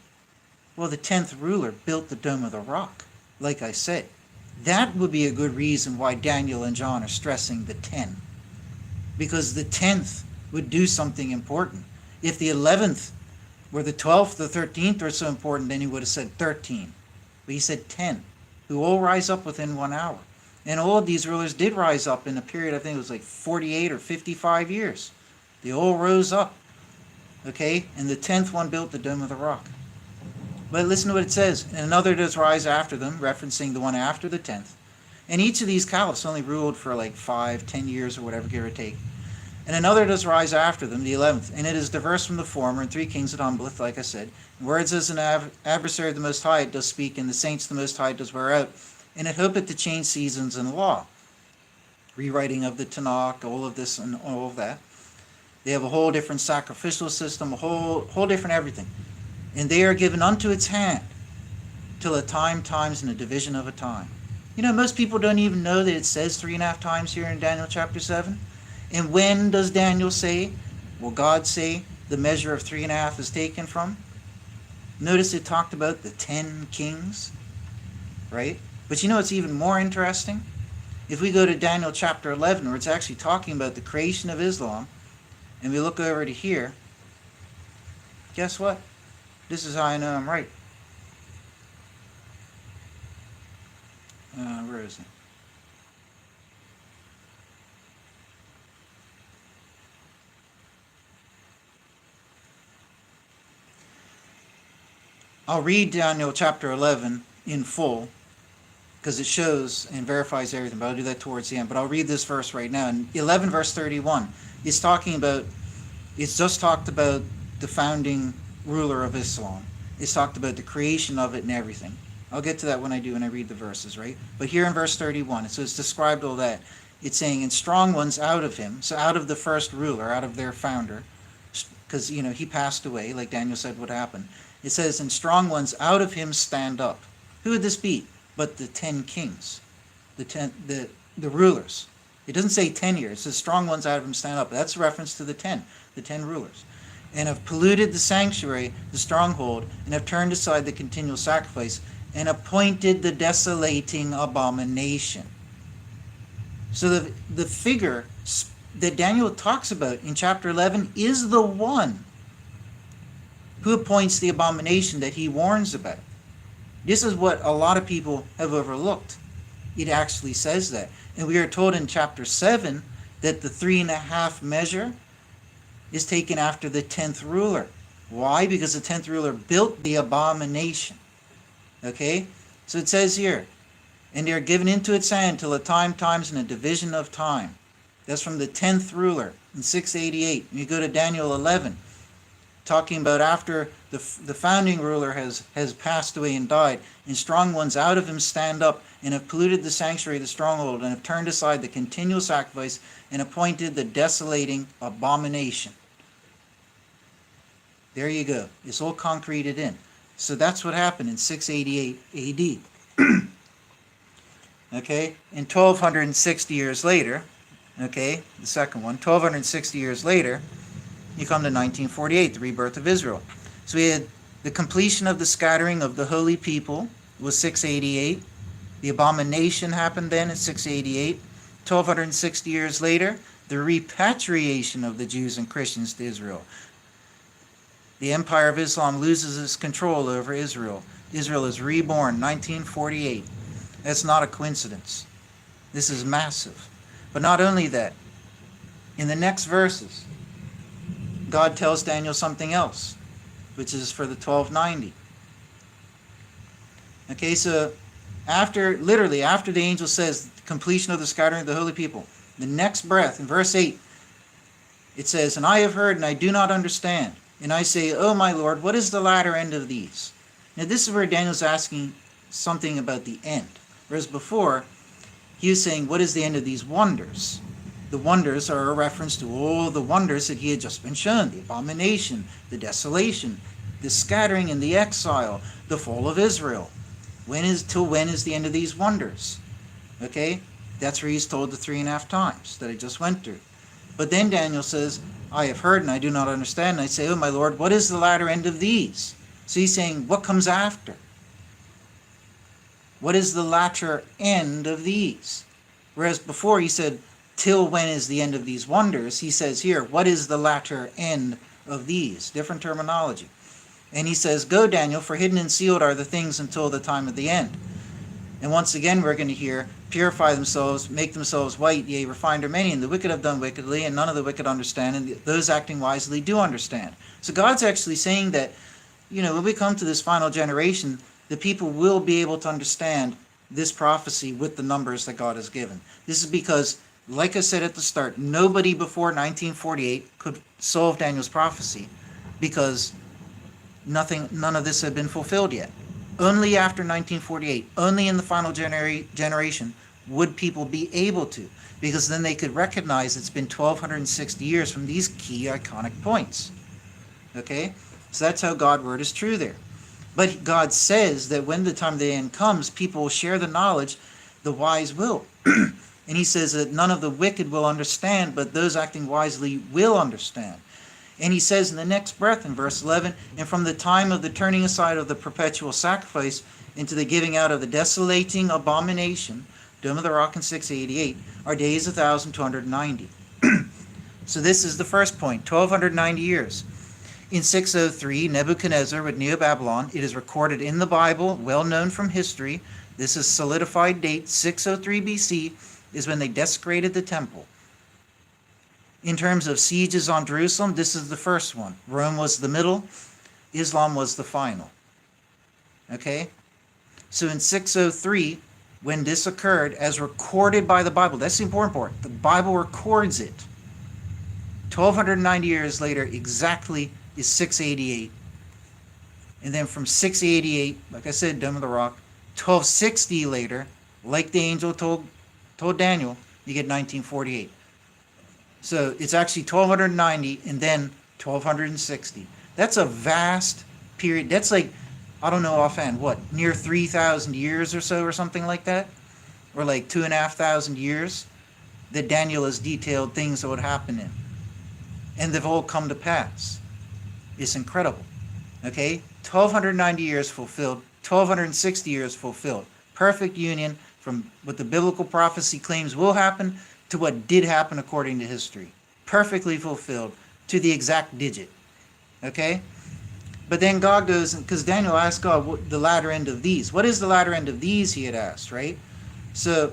Well, the 10th ruler built the Dome of the Rock, like I said. That would be a good reason why Daniel and John are stressing the 10. Because the 10th would do something important. If the 11th were the 12th, the 13th were so important, then he would have said 13. But he said 10, who all rise up within 1 hour. And all of these rulers did rise up in a period, I think it was like 48 or 55 years. They all rose up. Okay? And the 10th one built the Dome of the Rock. But listen to what it says. And another does rise after them, referencing the one after the 10th. And each of these caliphs only ruled for like 5, 10 years or whatever, give or take. And another does rise after them, the 11th. And it is diverse from the former, and 3 kings it humbleth, like I said. And words as an adversary of the Most High it does speak, and the saints the Most High does wear out. And it hopeth to change seasons and law. Rewriting of the Tanakh, all of this and all of that. They have a whole different sacrificial system, a whole different everything. And they are given unto its hand, till a time, times, and a division of a time. You know, most people don't even know that it says 3.5 times here in Daniel chapter 7. And when does Daniel say, will God say, the measure of 3.5 is taken from? Notice it talked about the 10 kings, right? But you know what's even more interesting? If we go to Daniel chapter 11, where it's actually talking about the creation of Islam, and we look over to here, guess what? This is how I know I'm right. Where is it? I'll read Daniel chapter 11 in full, because it shows and verifies everything, but I'll do that towards the end. But I'll read this verse right now. In 11 verse 31, it's just talked about the founding ruler of Islam. It's talked about the creation of it and everything. I'll get to that when I read the verses, right? But here in verse 31, so it's described all that. It's saying, and strong ones out of him, so out of the first ruler, out of their founder, because, you know, he passed away, like Daniel said would happen. It says, and strong ones out of him stand up. Who would this be? But the 10 kings, the rulers. It doesn't say 10 here. It says strong ones out of him stand up. That's a reference to the 10 rulers. And have polluted the sanctuary, the stronghold, and have turned aside the continual sacrifice, and appointed the desolating abomination. So the figure that Daniel talks about in chapter 11 is the one who appoints the abomination that he warns about. This is what a lot of people have overlooked. It actually says that. And we are told in chapter 7 that the 3.5 measure is taken after the 10th ruler. Why? Because the 10th ruler built the abomination. Okay? So it says here, and they are given into its hand till a time, times, and a division of time. That's from the 10th ruler in 688. And you go to Daniel 11, talking about after the founding ruler has passed away and died, and strong ones out of him stand up, and have polluted the sanctuary, the stronghold, and have turned aside the continual sacrifice, and appointed the desolating abomination. There you go. It's all concreted in. So that's what happened in 688 AD. Okay, and 1260 years later, okay, the second one, 1260 years later, you come to 1948, the rebirth of Israel. So we had the completion of the scattering of the holy people was 688. The abomination happened then at 688. 1260 years later, the repatriation of the Jews and Christians to Israel. The Empire of Islam loses its control over Israel. Israel is reborn, 1948. That's not a coincidence. This is massive. But not only that, in the next verses, God tells Daniel something else, which is for the 1290. Okay, so literally after the angel says completion of the scattering of the holy people, the next breath in verse 8, it says, "And I have heard and I do not understand. And I say, O my Lord, what is the latter end of these?" Now this is where Daniel's asking something about the end. Whereas before, he was saying, what is the end of these wonders? The wonders are a reference to all the wonders that he had just been shown. The abomination, the desolation, the scattering and the exile, the fall of Israel. Till when is the end of these wonders? Okay, that's where he's told the 3.5 times that I just went through. But then Daniel says, I have heard and I do not understand. And I say, oh my Lord, what is the latter end of these? So he's saying, what comes after? What is the latter end of these? Whereas before he said, till when is the end of these wonders? He says here, what is the latter end of these? Different terminology. And he says, go Daniel, for hidden and sealed are the things until the time of the end. And once again we're going to hear, purify themselves, make themselves white, yea, refined are many, and the wicked have done wickedly, and none of the wicked understand, and those acting wisely do understand. So God's actually saying that, when we come to this final generation, the people will be able to understand this prophecy with the numbers that God has given. This is because, like I said at the start, nobody before 1948 could solve Daniel's prophecy because none of this had been fulfilled yet. Only after 1948, only in the final generation, would people be able to, because then they could recognize it's been 1260 years from these key iconic points. Okay? So that's how God's word is true there. But God says that when the time of the end comes, people will share the knowledge, the wise will. And he says that none of the wicked will understand, but those acting wisely will understand. And he says in the next breath in verse 11, and from the time of the turning aside of the perpetual sacrifice into the giving out of the desolating abomination, Dome of the Rock in 688, are days 1,290. So this is the first point, 1,290 years. In 603, Nebuchadnezzar with Neo-Babylon, it is recorded in the Bible, well known from history. This is solidified date, 603 BC, is when they desecrated the temple. In terms of sieges on Jerusalem, this is the first one. Rome was the middle, Islam was the final. Okay? So in 603, when this occurred, as recorded by the Bible, that's the important part. The Bible records it. 1,290 years later, exactly, is 688. And then from 688, like I said, Dome of the Rock, 1260 later, like the angel told Daniel, you get 1948. So it's actually 1,290 and then 1,260. That's a vast period. That's like, I don't know offhand, what, near 3,000 years or so or something like that? Or like 2,500 years that Daniel has detailed things that would happen in. And they've all come to pass. It's incredible. Okay? 1,290 years fulfilled, 1,260 years fulfilled. Perfect union from what the biblical prophecy claims will happen to what did happen according to history. Perfectly fulfilled to the exact digit. Okay? But then God goes, because Daniel asked God, what the latter end of these? What is the latter end of these, he had asked, right? So,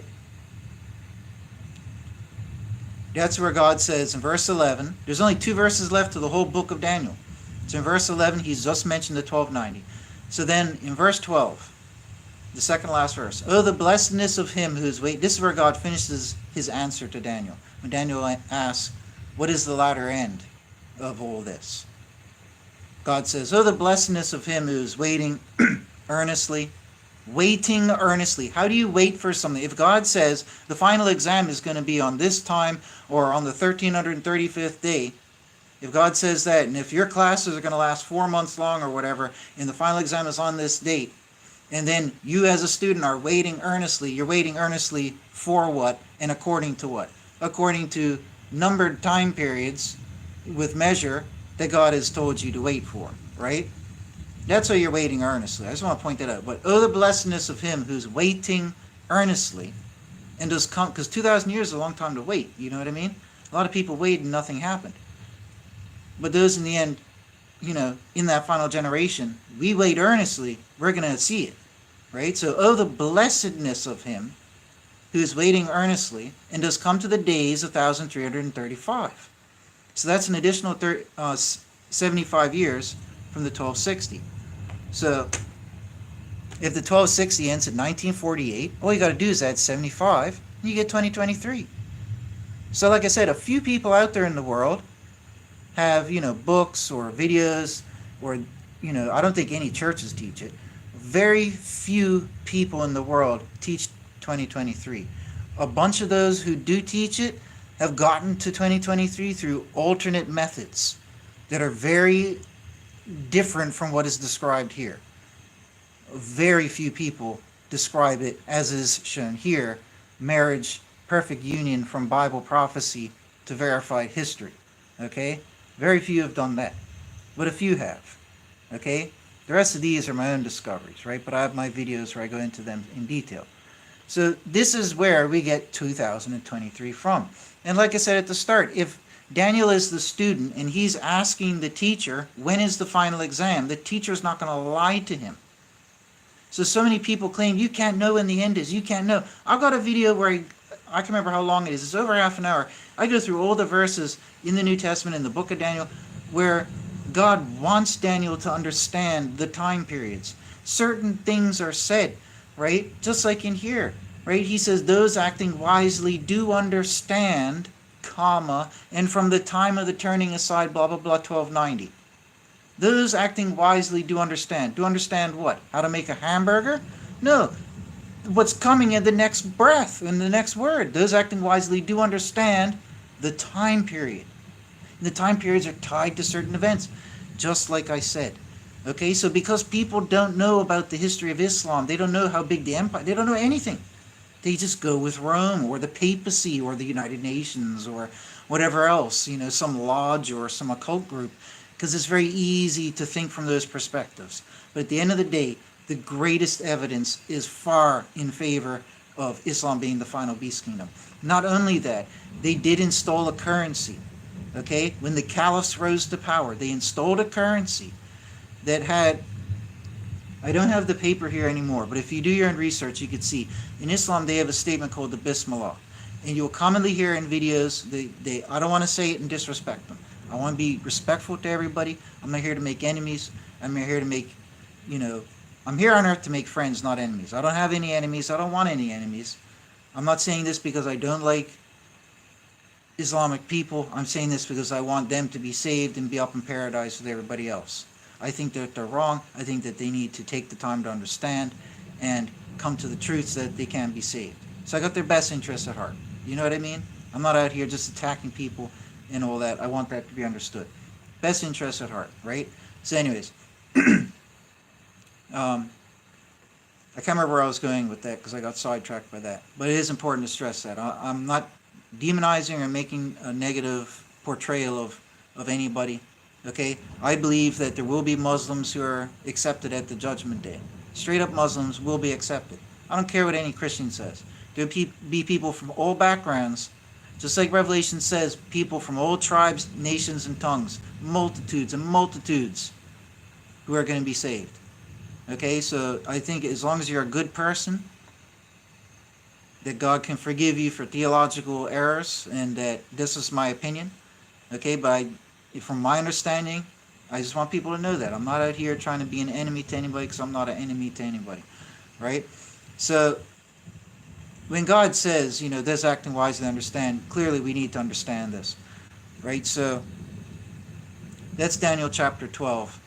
that's where God says in verse 11, there's only 2 verses left to the whole book of Daniel. So in verse 11, he's just mentioned the 1290. So then in verse 12, the second to last verse, oh, the blessedness of him whose way, this is where God finishes his answer to Daniel. When Daniel asks, what is the latter end of all this? God says, oh, the blessedness of him who's waiting earnestly. Waiting earnestly. How do you wait for something? If God says the final exam is going to be on this time or on the 1335th day, If God says that, and if your classes are going to last 4 months long or whatever, and the final exam is on this date, and then you as a student are waiting earnestly, you're waiting earnestly for what and according to what? According to numbered time periods with measure that God has told you to wait for, right? That's why you're waiting earnestly. I just want to point that out. But oh, the blessedness of him who's waiting earnestly and does come, because 2,000 years is a long time to wait, you know what I mean? A lot of people waited and nothing happened. But those in the end, in that final generation, we wait earnestly, we're going to see it, right? So, oh, the blessedness of him who is waiting earnestly and does come to the days of 1,335. So that's an additional 75 years from the 1260. So if the 1260 ends at 1948, all you got to do is add 75, and you get 2023. So like I said, a few people out there in the world have, books or videos, or, I don't think any churches teach it. Very few people in the world teach 2023. A bunch of those who do teach it have gotten to 2023 through alternate methods that are very different from what is described here. Very few people describe it as is shown here: marriage, perfect union from Bible prophecy to verified history. Okay? Very few have done that, but a few have. Okay? The rest of these are my own discoveries, right? But I have my videos where I go into them in detail. So this is where we get 2023 from. And like I said at the start, if Daniel is the student and he's asking the teacher, when is the final exam? The teacher's not going to lie to him. So many people claim, you can't know when the end is. You can't know. I've got a video where I can remember how long it is. It's over half an hour. I go through all the verses in the New Testament, in the book of Daniel, where God wants Daniel to understand the time periods. Certain things are said, right? Just like in here, right? He says, those acting wisely do understand, comma, and from the time of the turning aside, blah, blah, blah, 1290. Those acting wisely do understand. Do understand what? How to make a hamburger? No. What's coming in the next breath, in the next word. Those acting wisely do understand the time period. And the time periods are tied to certain events, just like I said. Okay, so because people don't know about the history of Islam, they don't know how big the empire, they don't know anything. They just go with Rome or the papacy or the United Nations or whatever else, some lodge or some occult group, because it's very easy to think from those perspectives. But at the end of the day, the greatest evidence is far in favor of Islam being the final beast kingdom. Not only that, they did install a currency. Okay, when the caliphs rose to power, they installed a currency that had, I don't have the paper here anymore, but if you do your own research, you could see in Islam they have a statement called the Bismillah, and you'll commonly hear in videos. I don't want to say it and disrespect them. I want to be respectful to everybody. I'm not here to make enemies. I'm here to make, I'm here on earth to make friends, not enemies. I don't have any enemies. I don't want any enemies. I'm not saying this because I don't like Islamic people. I'm saying this because I want them to be saved and be up in paradise with everybody else. I think that they're wrong. I think that they need to take the time to understand and come to the truth so that they can be saved. So I got their best interests at heart. You know what I mean? I'm not out here just attacking people and all that. I want that to be understood. Best interests at heart, right? So anyways, I can't remember where I was going with that because I got sidetracked by that. But it is important to stress that. I'm not demonizing or making a negative portrayal of anybody. Okay? I believe that there will be Muslims who are accepted at the judgment day. Straight up Muslims will be accepted. I don't care what any Christian says. There will be people from all backgrounds, just like Revelation says, people from all tribes, nations, and tongues, multitudes and multitudes who are going to be saved. Okay, so I think as long as you're a good person, that God can forgive you for theological errors, and that this is my opinion. Okay, but from my understanding, I just want people to know that. I'm not out here trying to be an enemy to anybody, because I'm not an enemy to anybody. Right? So when God says, those acting wisely understand, clearly we need to understand this. Right? So that's Daniel chapter 12.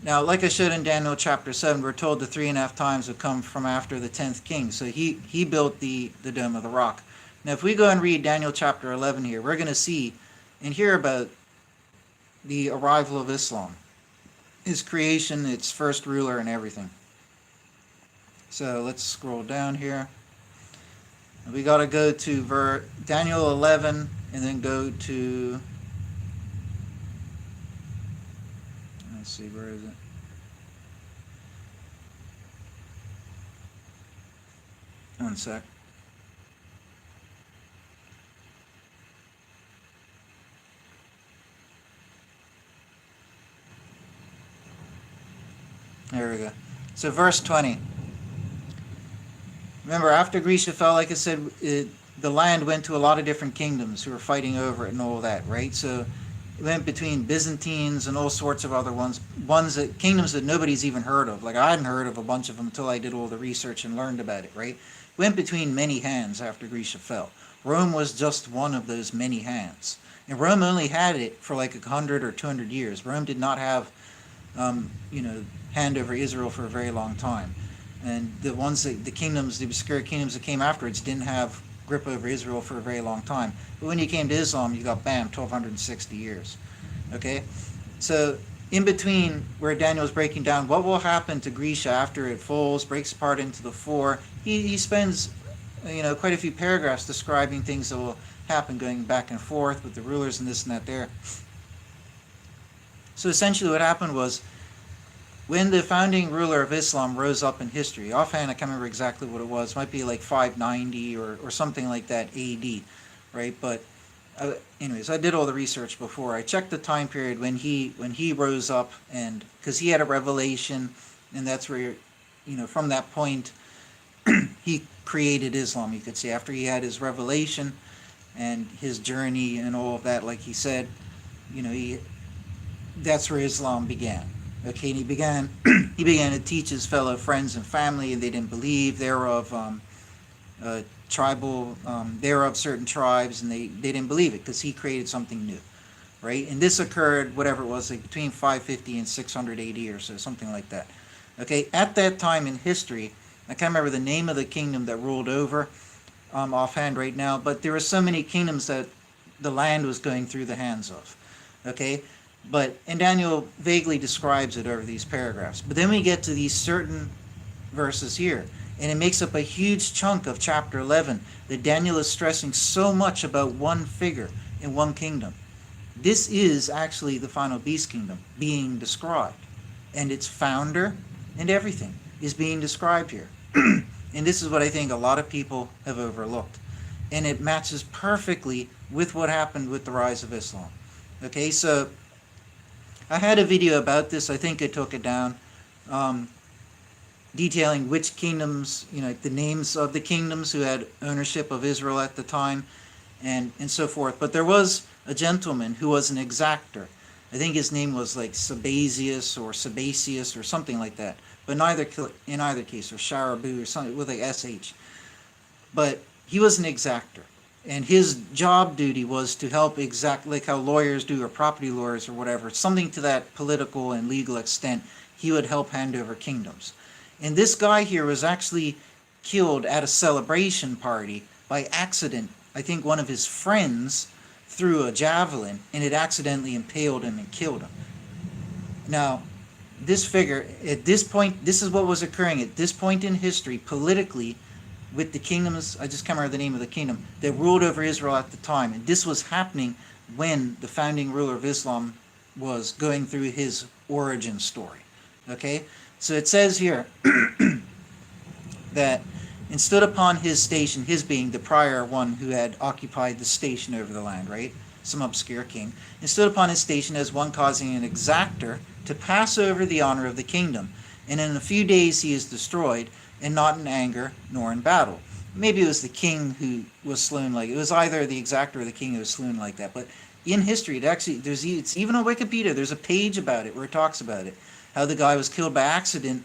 Now, like I showed in Daniel chapter 7, we're told the 3.5 times would come from after the 10th king. So he built the Dome of the Rock. Now, if we go and read Daniel chapter 11 here, we're going to see and hear about the arrival of Islam, his creation, its first ruler, and everything. So let's scroll down here. We got to go to Daniel 11 and then go to, let's see, where is it? One sec. There we go. So verse 20. Remember, after Grecia fell, like I said, the land went to a lot of different kingdoms who were fighting over it and all that, right? So it went between Byzantines and all sorts of other kingdoms that nobody's even heard of. Like, I hadn't heard of a bunch of them until I did all the research and learned about it, right? It went between many hands after Grecia fell. Rome was just one of those many hands. And Rome only had it for like 100 or 200 years. Rome did not have, hand over Israel for a very long time. And the obscure kingdoms that came afterwards didn't have grip over Israel for a very long time. But when you came to Islam, you got, bam, 1260 years. Okay? So in between where Daniel is breaking down what will happen to Grecia after it falls, breaks apart into the four, he spends quite a few paragraphs describing things that will happen, going back and forth with the rulers and this and that there. So essentially what happened was, when the founding ruler of Islam rose up in history, offhand I can't remember exactly what it was, it might be like 590 or something like that AD, right? But anyways, I did all the research before. I checked the time period when he rose up, and because he had a revelation, and that's where, from that point, he created Islam, you could say. After he had his revelation and his journey and all of that, like he said, that's where Islam began. Okay, and he began to teach his fellow friends and family, and they didn't believe. They were of they were of certain tribes, and they didn't believe it because he created something new, right? And this occurred, whatever it was, like between 550 and 600 AD or so, something like that. Okay, at that time in history, I can't remember the name of the kingdom that ruled over offhand right now, but there were so many kingdoms that the land was going through the hands of. Okay. And Daniel vaguely describes it over these paragraphs. But then we get to these certain verses here, and it makes up a huge chunk of chapter 11 that Daniel is stressing so much about one figure in one kingdom. This is actually the final beast kingdom being described, and its founder and everything is being described here. And this is what I think a lot of people have overlooked. And it matches perfectly with what happened with the rise of Islam. Okay, so I had a video about this. I think I took it down, detailing which kingdoms, the names of the kingdoms who had ownership of Israel at the time, and so forth. But there was a gentleman who was an exactor. I think his name was like Sabazius or something like that. But in either case, or Sharabu or something with a SH. But he was an exactor. And his job duty was to help exact, like how lawyers do, or property lawyers or whatever, something to that political and legal extent. He would help hand over kingdoms. And this guy here was actually killed at a celebration party by accident. I think one of his friends threw a javelin, and it accidentally impaled him and killed him. Now, this figure, at this point, this is what was occurring at this point in history, politically, with the kingdoms, I just can't remember the name of the kingdom, that ruled over Israel at the time. And this was happening when the founding ruler of Islam was going through his origin story. Okay? So it says here that, and stood upon his station, his being the prior one who had occupied the station over the land, right? Some obscure king. And stood upon his station as one causing an exactor to pass over the honor of the kingdom. And in a few days he is destroyed, and not in anger nor in battle. Maybe it was the king who was slain like it was either the exactor or the king who was slain like that. But in history, it's even on Wikipedia. There's a page about it where it talks about it, how the guy was killed by accident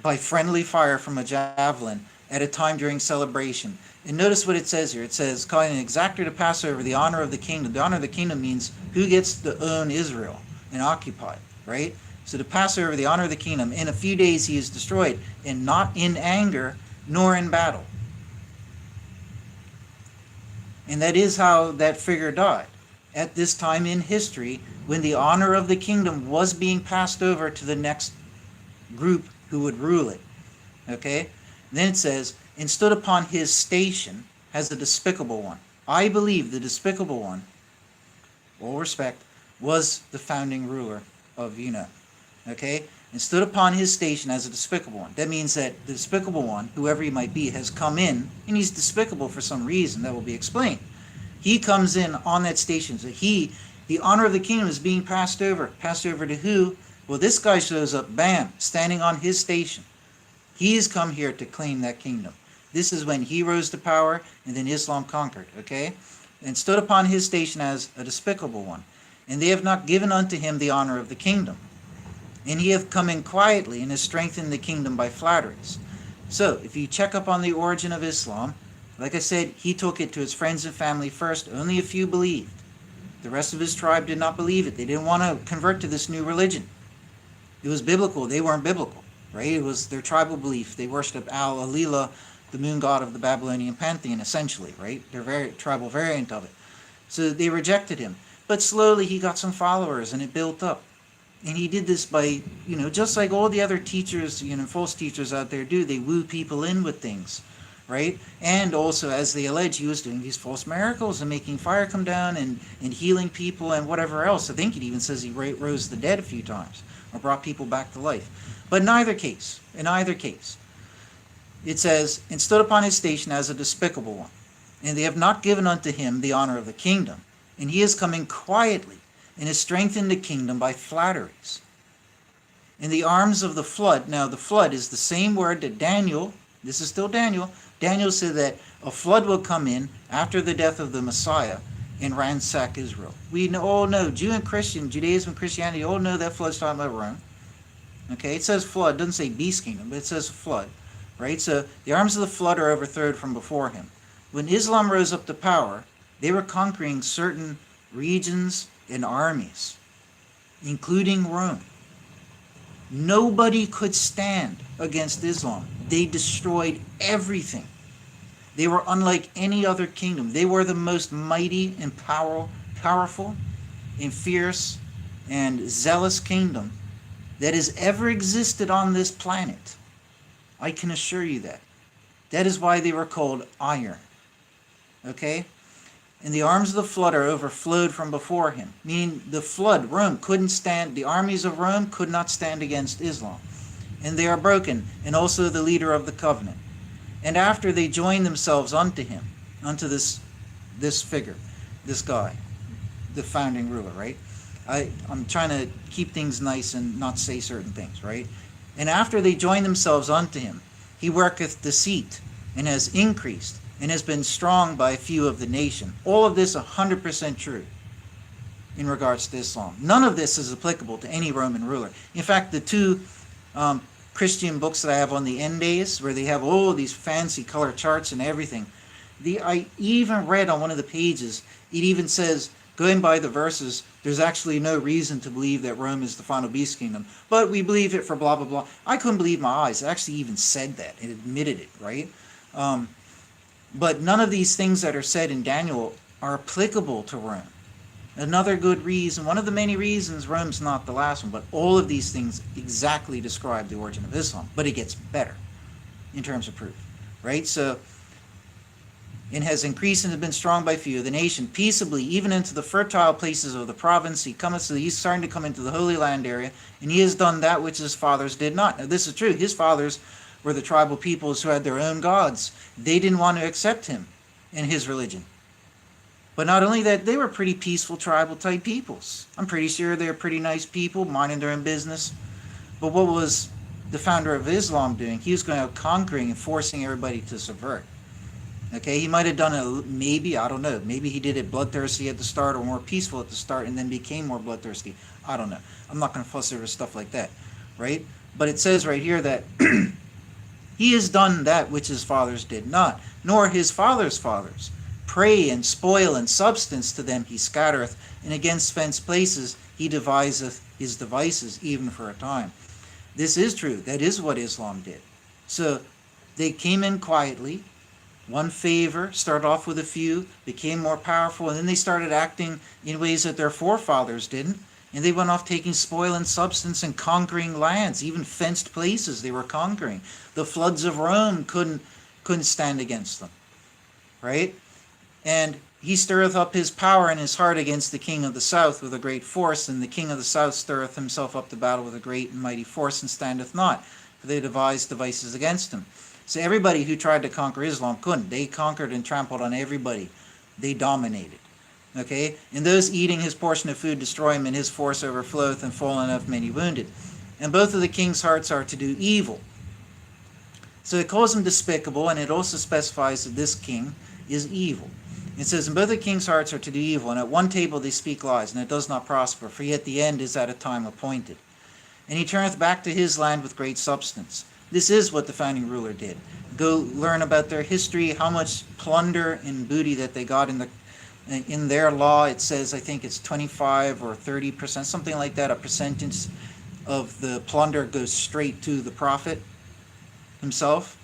by friendly fire from a javelin at a time during celebration. And notice what it says here. It says, calling an exactor to pass over the honor of the kingdom. The honor of the kingdom means who gets to own Israel and occupy, right? So to pass over the honor of the kingdom, in a few days he is destroyed, and not in anger nor in battle. And that is how that figure died. At this time in history, when the honor of the kingdom was being passed over to the next group who would rule it. Okay? And then it says, and stood upon his station as the despicable one. I believe the despicable one, all respect, was the founding ruler of Yunnan. Okay? And stood upon his station as a despicable one. That means that the despicable one, whoever he might be, has come in, and he's despicable for some reason that will be explained. He comes in on that station. So the honor of the kingdom is being passed over. Passed over to who? Well, this guy shows up, bam, standing on his station. He has come here to claim that kingdom. This is when he rose to power, and then Islam conquered, okay? And stood upon his station as a despicable one. And they have not given unto him the honor of the kingdom. And he hath come in quietly, and has strengthened the kingdom by flatteries. So, if you check up on the origin of Islam, like I said, he took it to his friends and family first. Only a few believed. The rest of his tribe did not believe it. They didn't want to convert to this new religion. It was biblical. They weren't biblical, right? It was their tribal belief. They worshipped Al-Alila, the moon god of the Babylonian pantheon, essentially, right? Their very tribal variant of it. So they rejected him. But slowly he got some followers, and it built up. And he did this by, just like all the other teachers, false teachers out there do. They woo people in with things, right? And also, as they allege, he was doing these false miracles and making fire come down and healing people and whatever else. I think it even says he rose the dead a few times or brought people back to life. But in either case, it says, and stood upon his station as a despicable one. And they have not given unto him the honor of the kingdom. And he is coming quietly, and has strengthened the kingdom by flatteries. In the arms of the flood, now the flood is the same word that Daniel, this is still Daniel said that a flood will come in after the death of the Messiah and ransack Israel. We all know, Judaism and Christianity all know that flood's talking about Rome. Okay, it says flood, it doesn't say beast kingdom, but it says flood. Right, so the arms of the flood are overthrown from before him. When Islam rose up to power, they were conquering certain regions and armies, including Rome. Nobody could stand against Islam. They destroyed everything. They were unlike any other kingdom. They were the most mighty and powerful and fierce and zealous kingdom that has ever existed on this planet. I can assure you that. That is why they were called iron. Okay? And the arms of the flood are overflowed from before him. Meaning the flood, Rome couldn't stand, the armies of Rome could not stand against Islam. And they are broken, and also the leader of the covenant. And after they join themselves unto him, unto this figure, this guy, the founding ruler, right? I'm trying to keep things nice and not say certain things, right? And after they join themselves unto him, he worketh deceit, and has increased, and has been strong by a few of the nation. All of this 100% true in regards to Islam. None of this is applicable to any Roman ruler. In fact, the two Christian books that I have on the end days, where they have all these fancy color charts and everything, I even read on one of the pages, it even says, going by the verses, there's actually no reason to believe that Rome is the final beast kingdom, but we believe it for blah, blah, blah. I couldn't believe my eyes. It actually even said that. It admitted it, right? But none of these things that are said in Daniel are applicable to Rome. Another good reason, one of the many reasons Rome's not the last one, but all of these things exactly describe the origin of Islam, but it gets better in terms of proof, right? So, and has increased and has been strong by few of the nation, peaceably, even into the fertile places of the province. He cometh, so he's starting to come into the Holy Land area, and he has done that which his fathers did not. Now, this is true. His fathers were the tribal peoples who had their own gods. They didn't want to accept him and his religion. But not only that, they were pretty peaceful tribal type peoples. I'm pretty sure they were pretty nice people, minding their own business. But what was the founder of Islam doing? He was going out conquering and forcing everybody to subvert. Okay, he might have done it, maybe, I don't know. Maybe he did it bloodthirsty at the start or more peaceful at the start and then became more bloodthirsty. I don't know. I'm not going to fuss over stuff like that, right? But it says right here that he has done that which his fathers did not, nor his fathers' fathers. Prey and spoil and substance to them he scattereth, and against fenced places he deviseth his devices even for a time. This is true. That is what Islam did. So they came in quietly, won favor, started off with a few, became more powerful, and then they started acting in ways that their forefathers didn't. And they went off taking spoil and substance and conquering lands, even fenced places they were conquering. The floods of Rome couldn't stand against them, right? And he stirreth up his power and his heart against the king of the south with a great force, and the king of the south stirreth himself up to battle with a great and mighty force, and standeth not, for they devised devices against him. So everybody who tried to conquer Islam couldn't. They conquered and trampled on everybody. They dominated. Okay? And those eating his portion of food destroy him, and his force overfloweth, and fallen of many wounded. And both of the king's hearts are to do evil. So it calls him despicable, and it also specifies that this king is evil. It says, and both the king's hearts are to do evil, and at one table they speak lies, and it does not prosper, for yet the end is at a time appointed. And he turneth back to his land with great substance. This is what the founding ruler did. Go learn about their history, how much plunder and booty that they got in their law. It says, I think it's 25 or 30%, something like that, a percentage of the plunder goes straight to the prophet himself.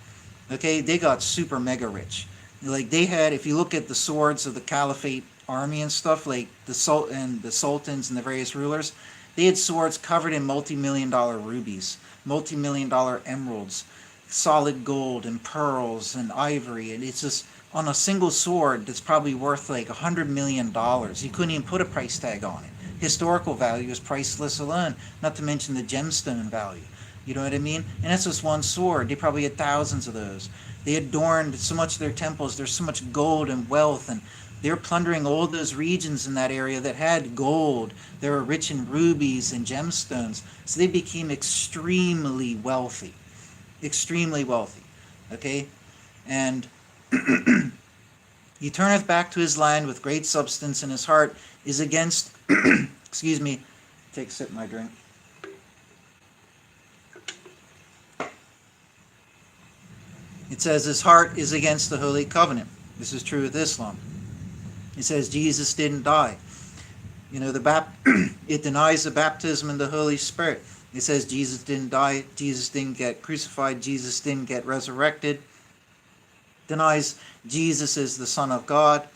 Okay, they got super mega rich. Like they had, if you look at the swords of the caliphate army and stuff, like the sultans and the various rulers, they had swords covered in multi-million-dollar rubies, multi-million-dollar emeralds, solid gold and pearls and ivory, and it's just on a single sword that's probably worth like $100 million. You couldn't even put a price tag on it. Historical value is priceless alone, not to mention the gemstone value. You know what I mean? And that's just one sword. They probably had thousands of those. They adorned so much of their temples. There's so much gold and wealth, and they're plundering all those regions in that area that had gold. They were rich in rubies and gemstones. So they became extremely wealthy. Extremely wealthy. Okay? And he turneth back to his land with great substance, and his heart is against... excuse me. Take a sip of my drink. It says his heart is against the Holy Covenant. This is true with Islam. It says Jesus didn't die. You know, it denies the baptism in the Holy Spirit. It says Jesus didn't die. Jesus didn't get crucified. Jesus didn't get resurrected. Denies Jesus is the Son of God.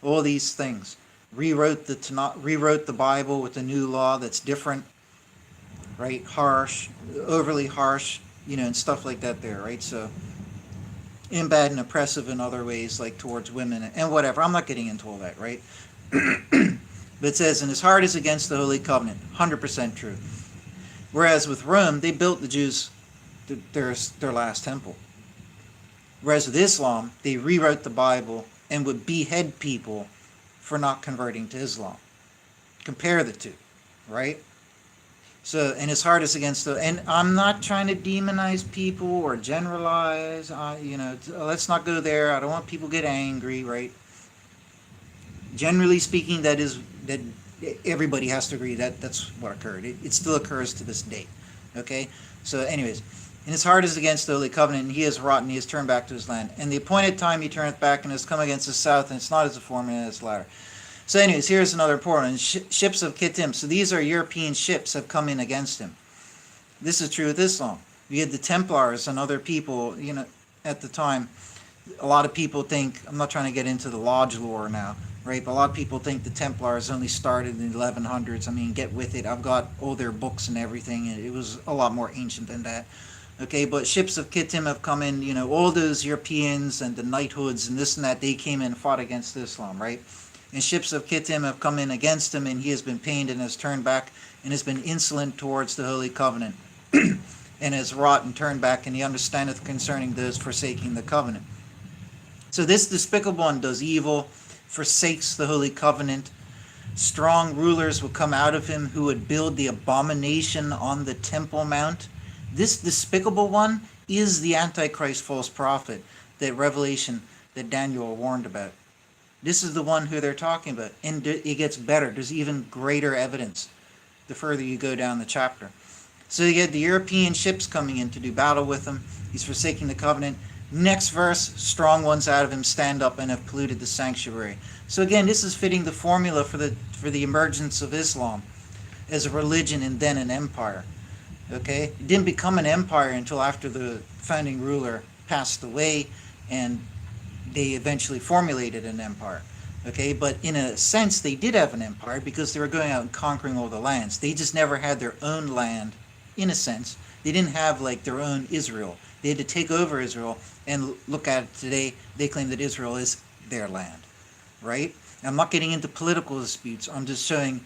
All these things. Rewrote the Bible with a new law that's different, right? Harsh, overly harsh, you know, and stuff like that there, right? So, and bad and oppressive in other ways, like towards women and whatever. I'm not getting into all that, right? But it says, and his heart is against the Holy Covenant. 100% true. Whereas with Rome, they built the Jews their last temple. Whereas with Islam, they rewrote the Bible and would behead people for not converting to Islam. Compare the two, right? So, and his heart is against the, and I'm not trying to demonize people or generalize, you know, let's not go there. I don't want people to get angry, right? Generally speaking, that everybody has to agree that that's what occurred. It still occurs to this day, okay? So anyways, and his heart is against the Holy Covenant, and he is rotten, he is turned back to his land. And the appointed time he turneth back, and has come against the south, and it's not as the former and as the latter. So anyways, here's another important one. Ships of Kittim. So these are European ships have come in against him. This is true with Islam. We had the Templars and other people, you know, at the time. A lot of people think, I'm not trying to get into the lodge lore now, right? But a lot of people think the Templars only started in the 1100s. I mean, get with it. I've got all their books and everything, and it was a lot more ancient than that. Okay, but ships of Kittim have come in, you know, all those Europeans and the knighthoods and this and that, they came in and fought against Islam, right? And ships of Kittim have come in against him, and he has been pained and has turned back and has been insolent towards the Holy Covenant and has wrought and turned back, and he understandeth concerning those forsaking the covenant. So this despicable one does evil, forsakes the Holy Covenant. Strong rulers will come out of him who would build the abomination on the Temple Mount. This despicable one is the Antichrist false prophet that Daniel warned about. This is the one who they're talking about. And it gets better. There's even greater evidence the further you go down the chapter. So you get the European ships coming in to do battle with him. He's forsaking the covenant. Next verse, strong ones out of him stand up and have polluted the sanctuary. So again, this is fitting the formula for the emergence of Islam as a religion and then an empire. Okay? It didn't become an empire until after the founding ruler passed away, and they eventually formulated an empire. Okay, but in a sense, they did have an empire because they were going out and conquering all the lands. They just never had their own land, in a sense. They didn't have like their own Israel. They had to take over Israel, and look at it today, they claim that Israel is their land, right? I'm not getting into political disputes. I'm just showing,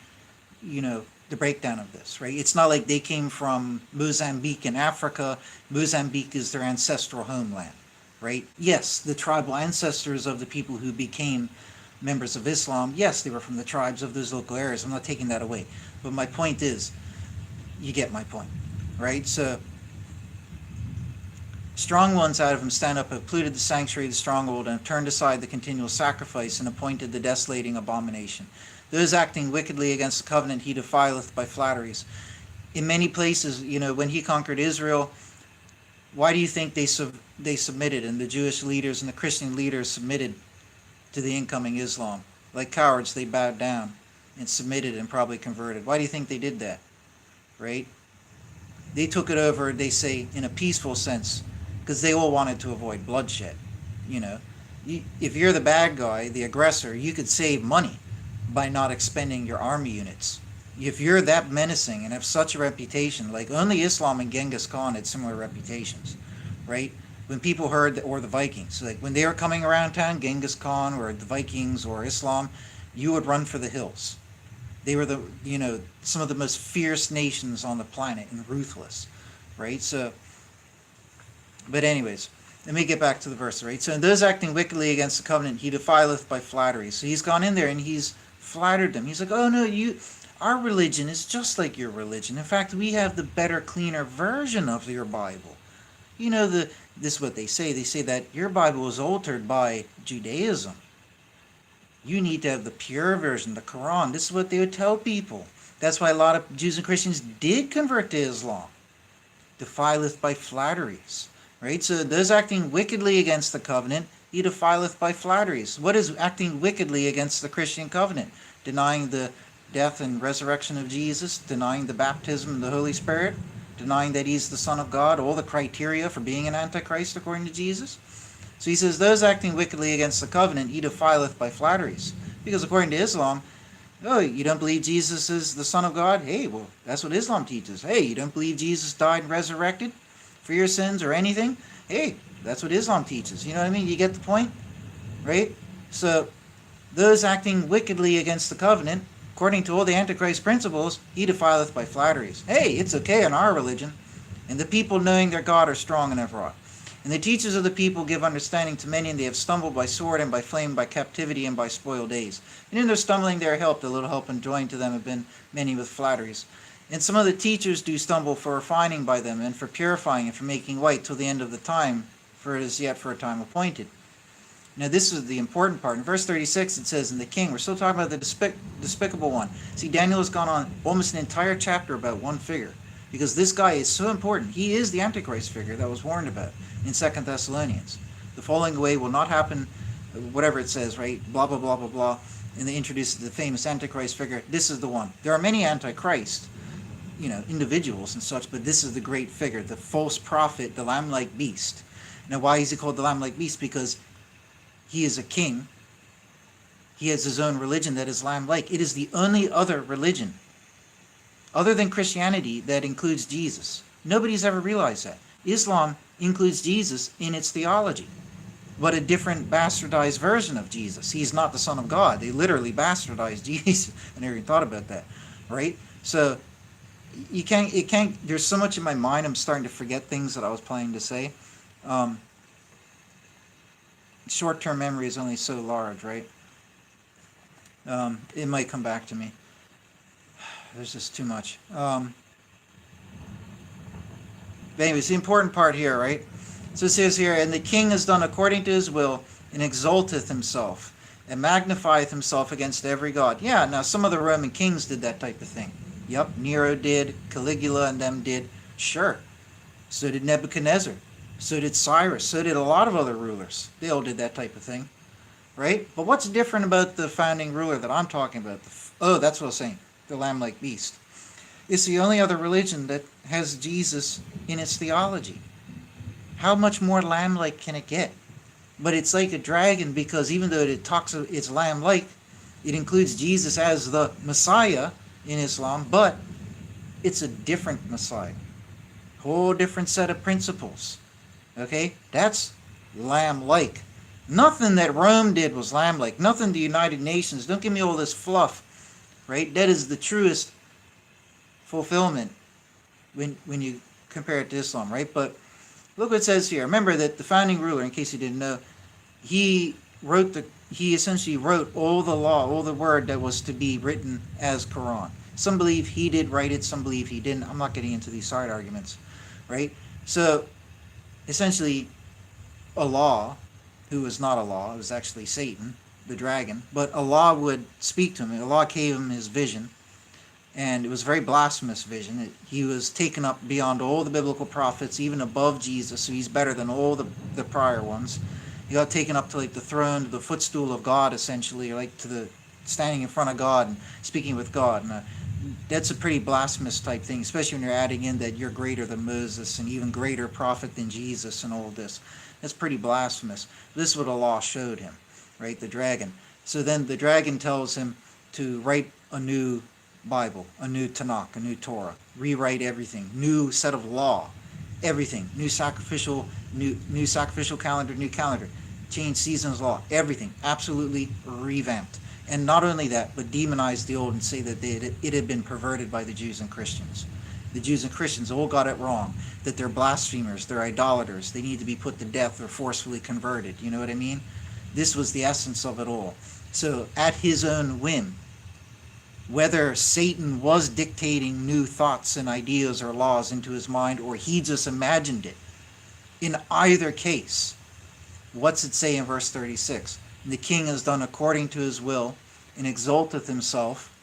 the breakdown of this, right? It's not like they came from Mozambique in Africa. Mozambique is their ancestral homeland, right? Yes, the tribal ancestors of the people who became members of Islam, yes, they were from the tribes of those local areas. I'm not taking that away. But my point is, you get my point, right? So, strong ones out of him stand up, have polluted the sanctuary of the stronghold, and have turned aside the continual sacrifice, and appointed the desolating abomination. Those acting wickedly against the covenant he defileth by flatteries. In many places, when he conquered Israel, why do you think they submitted, and the Jewish leaders and the Christian leaders submitted to the incoming Islam? Like cowards, they bowed down and submitted and probably converted. Why do you think they did that? Right? They took it over, they say, in a peaceful sense, because they all wanted to avoid bloodshed. If you're the bad guy, the aggressor, you could save money by not expending your army units. If you're that menacing and have such a reputation, like only Islam and Genghis Khan had similar reputations, right? When people heard or the Vikings, like when they were coming around town, Genghis Khan or the Vikings or Islam, you would run for the hills. They were some of the most fierce nations on the planet and ruthless, right? So, but anyways, let me get back to the verse, right? So, in those acting wickedly against the covenant, he defileth by flattery. So he's gone in there and he's flattered them. He's like, oh no, our religion is just like your religion. In fact, we have the better, cleaner version of your Bible. This is what they say. They say that your Bible was altered by Judaism. You need to have the pure version, the Quran. This is what they would tell people. That's why a lot of Jews and Christians did convert to Islam. Defileth by flatteries. Right? So those acting wickedly against the covenant, he defileth by flatteries. What is acting wickedly against the Christian covenant? Denying the death and resurrection of Jesus, denying the baptism of the Holy Spirit, denying that he's the Son of God, all the criteria for being an Antichrist according to Jesus. So he says, those acting wickedly against the covenant, he defileth by flatteries. Because according to Islam, oh, you don't believe Jesus is the Son of God? Hey, well, that's what Islam teaches. Hey, you don't believe Jesus died and resurrected for your sins or anything? Hey, that's what Islam teaches. You know what I mean? You get the point? Right? So, those acting wickedly against the covenant, according to all the Antichrist principles, he defileth by flatteries. Hey, it's okay in our religion. And the people knowing their God are strong and have wrought. And the teachers of the people give understanding to many, and they have stumbled by sword and by flame, by captivity and by spoiled days. And in their stumbling they are helped, a little help and joined to them have been many with flatteries. And some of the teachers do stumble for refining by them, and for purifying, and for making white till the end of the time, for it is yet for a time appointed. Now this is the important part. In verse 36 it says, and the king, we're still talking about the despicable one. See, Daniel has gone on almost an entire chapter about one figure, because this guy is so important. He is the Antichrist figure that was warned about in 2 Thessalonians. The falling away will not happen, whatever it says, right? Blah, blah, blah, blah, blah. And they introduce the famous Antichrist figure. This is the one. There are many Antichrist, individuals and such, but this is the great figure, the false prophet, the lamb-like beast. Now, why is he called the lamb-like beast? Because he is a king. He has his own religion that is lamb-like. It is the only other religion, other than Christianity, that includes Jesus. Nobody's ever realized that. Islam includes Jesus in its theology, but a different bastardized version of Jesus. He's not the Son of God. They literally bastardized Jesus. I never even thought about that, right? So there's so much in my mind, I'm starting to forget things that I was planning to say. Short-term memory is only so large, right? It might come back to me. There's just too much. But anyways, the important part here, right? So it says here, and the king has done according to his will, and exalteth himself, and magnifieth himself against every god. Yeah, now some of the Roman kings did that type of thing. Yep, Nero did, Caligula and them did. Sure. So did Nebuchadnezzar. So did Cyrus. So did a lot of other rulers. They all did that type of thing. Right? But what's different about the founding ruler that I'm talking about? That's what I was saying. The lamb-like beast. It's the only other religion that has Jesus in its theology. How much more lamb-like can it get? but it's like a dragon because even though it talks, it's lamb-like, it includes Jesus as the Messiah in Islam, but it's a different Messiah. Whole different set of principles. Okay? That's lamb-like. Nothing that Rome did was lamb-like. Nothing the United Nations. Don't give me all this fluff. Right? That is the truest fulfillment when you compare it to Islam, right? But look what it says here. Remember that the founding ruler, in case you didn't know, he essentially wrote all the law, all the word that was to be written as Quran. Some believe he did write it, some believe he didn't. I'm not getting into these side arguments, right? So essentially, Allah, who was not Allah, it was actually Satan, the dragon, but Allah would speak to him. Allah gave him his vision, and it was a very blasphemous vision. He was taken up beyond all the biblical prophets, even above Jesus, so he's better than all the prior ones. He got taken up to like the throne, to the footstool of God, essentially, like to the standing in front of God and speaking with God. And that's a pretty blasphemous type thing, especially when you're adding in that you're greater than Moses and even greater prophet than Jesus and all this. That's pretty blasphemous. This is what Allah showed him, right? The dragon. So then the dragon tells him to write a new Bible, a new Tanakh, a new Torah, rewrite everything, new set of law, everything, new sacrificial calendar, new calendar, change seasons law, everything, absolutely revamped. And not only that, but demonize the old and say that it had been perverted by the Jews and Christians. The Jews and Christians all got it wrong, that they're blasphemers, they're idolaters, they need to be put to death or forcefully converted. You know what I mean? This was the essence of it all. So at his own whim, whether Satan was dictating new thoughts and ideas or laws into his mind, or he just imagined it, in either case, what's it say in verse 36? The king has done according to his will, and exalteth himself,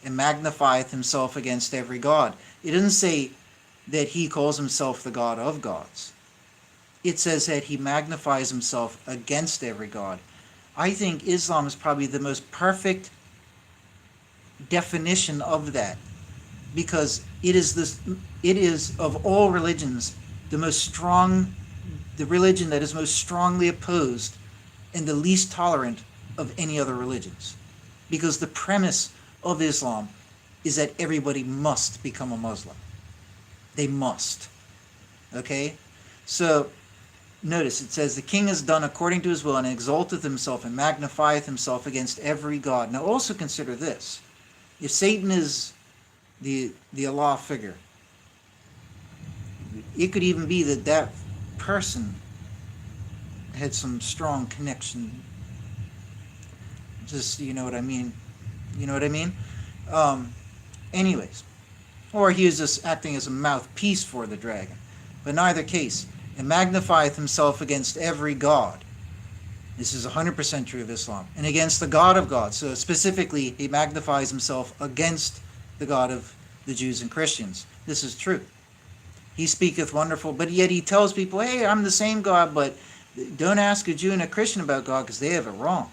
and magnifieth himself against every god. It doesn't say that he calls himself the God of gods. It says that he magnifies himself against every god. I think Islam is probably the most perfect definition of that, because it is of all religions the religion that is most strongly opposed and the least tolerant of any other religions, because the premise of Islam is that everybody must become a Muslim. They must. Okay? So notice it says the king has done according to his will, and exalteth himself and magnifieth himself against every god. Now also consider this. If Satan is the Allah figure, it could even be that person had some strong connection. Just, you know what I mean? You know what I mean? Anyways. Or he is just acting as a mouthpiece for the dragon. But in either case, and magnifieth himself against every god. This is 100% true of Islam. And against the God of gods. So specifically, he magnifies himself against the God of the Jews and Christians. This is true. He speaketh wonderful, but yet he tells people, hey, I'm the same God, but don't ask a Jew and a Christian about God because they have it wrong.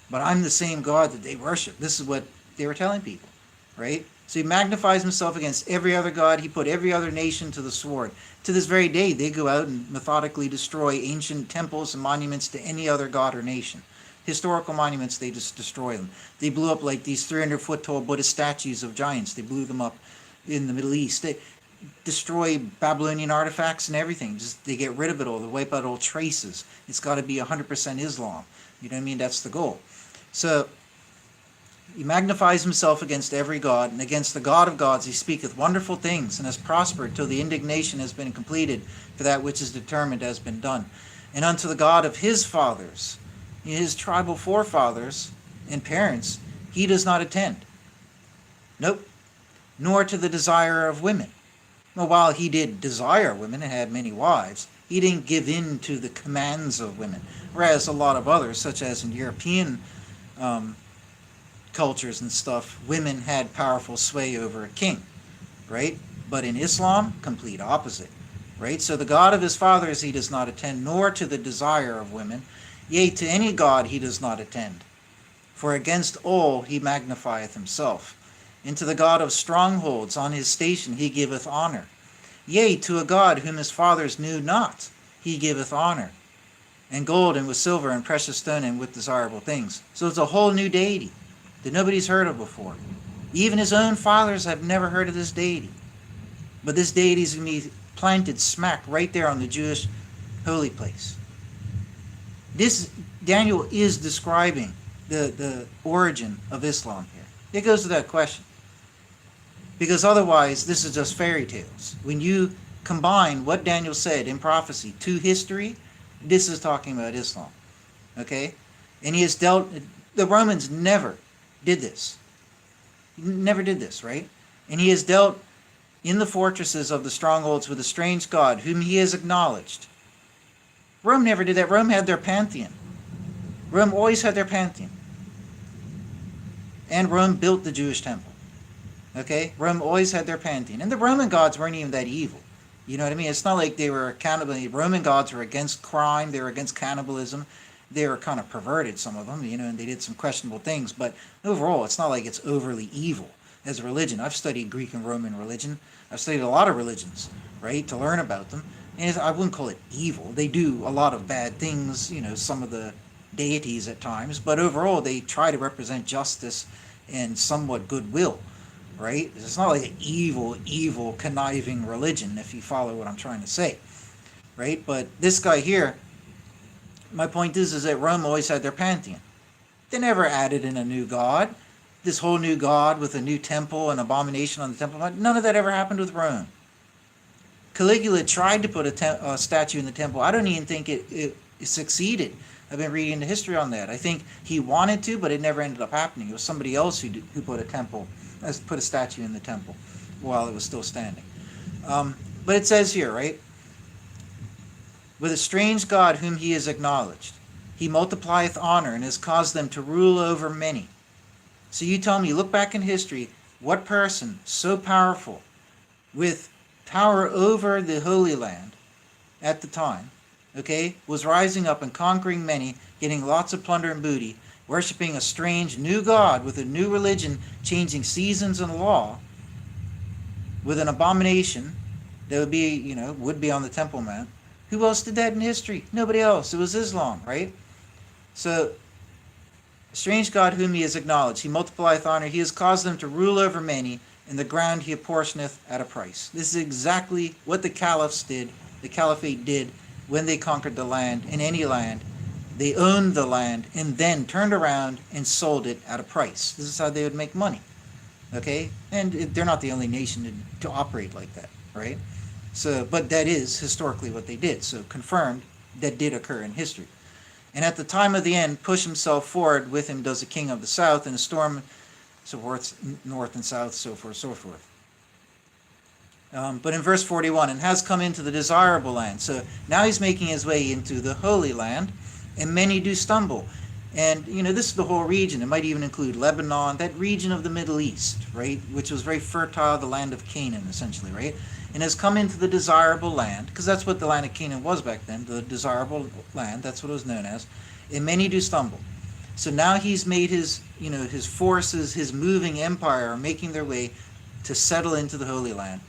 But I'm the same God that they worship. This is what they were telling people, right? So he magnifies himself against every other god. He put every other nation to the sword. To this very day, they go out and methodically destroy ancient temples and monuments to any other god or nation. Historical monuments, they just destroy them. They blew up like these 300-foot tall Buddhist statues of giants. They blew them up in the Middle East. They destroy Babylonian artifacts and everything. Just they get rid of it all. They wipe out all traces. It's got to be 100% Islam. You know what I mean? That's the goal. So he magnifies himself against every god, and against the God of gods he speaketh wonderful things, and has prospered till the indignation has been completed for that which is determined has been done. And unto the God of his fathers, his tribal forefathers and parents, he does not attend. Nope. Nor to the desire of women. Well, while he did desire women and had many wives, he didn't give in to the commands of women. Whereas a lot of others, such as in European cultures and stuff, women had powerful sway over a king, right? But in Islam, complete opposite, right? So the God of his fathers he does not attend, nor to the desire of women, yea, to any god he does not attend. For against all he magnifieth himself. And to the God of strongholds on his station he giveth honor. Yea, to a God whom his fathers knew not he giveth honor. and gold and with silver and precious stone and with desirable things. So it's a whole new deity that nobody's heard of before. Even his own fathers have never heard of this deity. But this deity is going to be planted smack right there on the Jewish holy place. This Daniel is describing the origin of Islam here. It goes to that question. Because otherwise, this is just fairy tales. When you combine what Daniel said in prophecy to history, this is talking about Islam. Okay? And he has dealt, the Romans never did this. Never did this, right? And he has dealt in the fortresses of the strongholds with a strange god whom he has acknowledged. Rome never did that. Rome had their pantheon. Rome always had their pantheon. And Rome built the Jewish temple. Okay? Rome always had their pantheon. And the Roman gods weren't even that evil. You know what I mean? It's not like they were cannibal. Roman gods were against crime. They were against cannibalism. They were kind of perverted, some of them, and they did some questionable things. But overall, it's not like it's overly evil as a religion. I've studied Greek and Roman religion. I've studied a lot of religions, right, to learn about them. And I wouldn't call it evil. They do a lot of bad things, some of the deities at times. But overall, they try to represent justice and somewhat goodwill, right? It's not like an evil, conniving religion, if you follow what I'm trying to say, right? But this guy here, my point is that Rome always had their pantheon. They never added in a new god. This whole new god with a new temple, an abomination on the temple. None of that ever happened with Rome. Caligula tried to put a statue in the temple. I don't even think it succeeded. I've been reading the history on that. I think he wanted to, but it never ended up happening. It was somebody else who put a statue in the temple while it was still standing. But it says here, right? With a strange God whom he has acknowledged, he multiplieth honor and has caused them to rule over many. So you tell me, look back in history, what person so powerful with power over the Holy Land at the time, okay, was rising up and conquering many, getting lots of plunder and booty, worshiping a strange new God with a new religion, changing seasons and law, with an abomination that would be on the Temple Mount. Who else did that in history? Nobody else. It was Islam, right? So, a strange God whom he has acknowledged, he multiplieth honor, he has caused them to rule over many, and the ground he apportioneth at a price. This is exactly what the caliphs did, the caliphate did, when they conquered the land, in any land. They owned the land, and then turned around and sold it at a price. This is how they would make money, okay? And they're not the only nation to operate like that, right? So, but that is historically what they did. So confirmed, that did occur in history. And at the time of the end, push himself forward. With him does the king of the south, and a storm, so forth, north and south, so forth, so forth. But in verse 41, and has come into the desirable land. So now he's making his way into the Holy Land, and many do stumble. And, this is the whole region. It might even include Lebanon, that region of the Middle East, right, which was very fertile, the land of Canaan, essentially, right? And has come into the desirable land, because that's what the land of Canaan was back then, the desirable land, that's what it was known as, and many do stumble. So now he's made his forces, his moving empire, are making their way to settle into the Holy Land.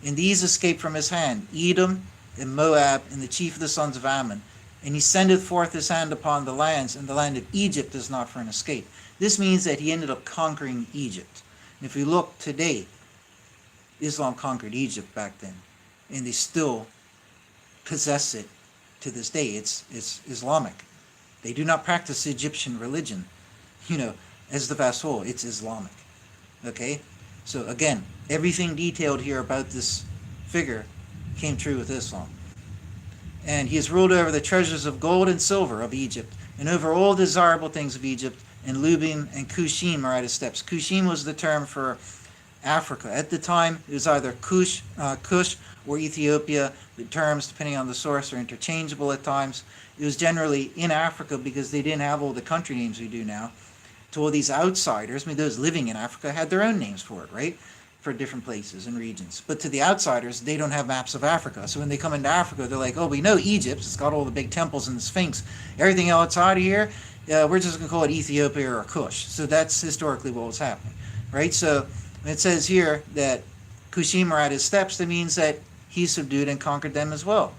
And these escape from his hand, Edom and Moab, and the chief of the sons of Ammon. And he sendeth forth his hand upon the lands, and the land of Egypt is not for an escape. This means that he ended up conquering Egypt. And if we look today, Islam conquered Egypt back then, and they still possess it to this day. It's Islamic. They do not practice Egyptian religion, as the vast whole. It's Islamic. Okay? So again, everything detailed here about this figure came true with Islam. And he has ruled over the treasures of gold and silver of Egypt, and over all desirable things of Egypt, and Lubim and Cushim are at his steps. Cushim was the term for Africa. At the time, it was either Cush or Ethiopia. The terms, depending on the source, are interchangeable at times. It was generally in Africa because they didn't have all the country names we do now. To all these outsiders, those living in Africa had their own names for it, right? For different places and regions. But to the outsiders, they don't have maps of Africa. So when they come into Africa, they're like, oh, we know Egypt. It's got all the big temples and the Sphinx. Everything outside of here, we're just going to call it Ethiopia or Kush. So that's historically what was happening, right? So it says here that Cushim are at his steps. That means that he subdued and conquered them as well.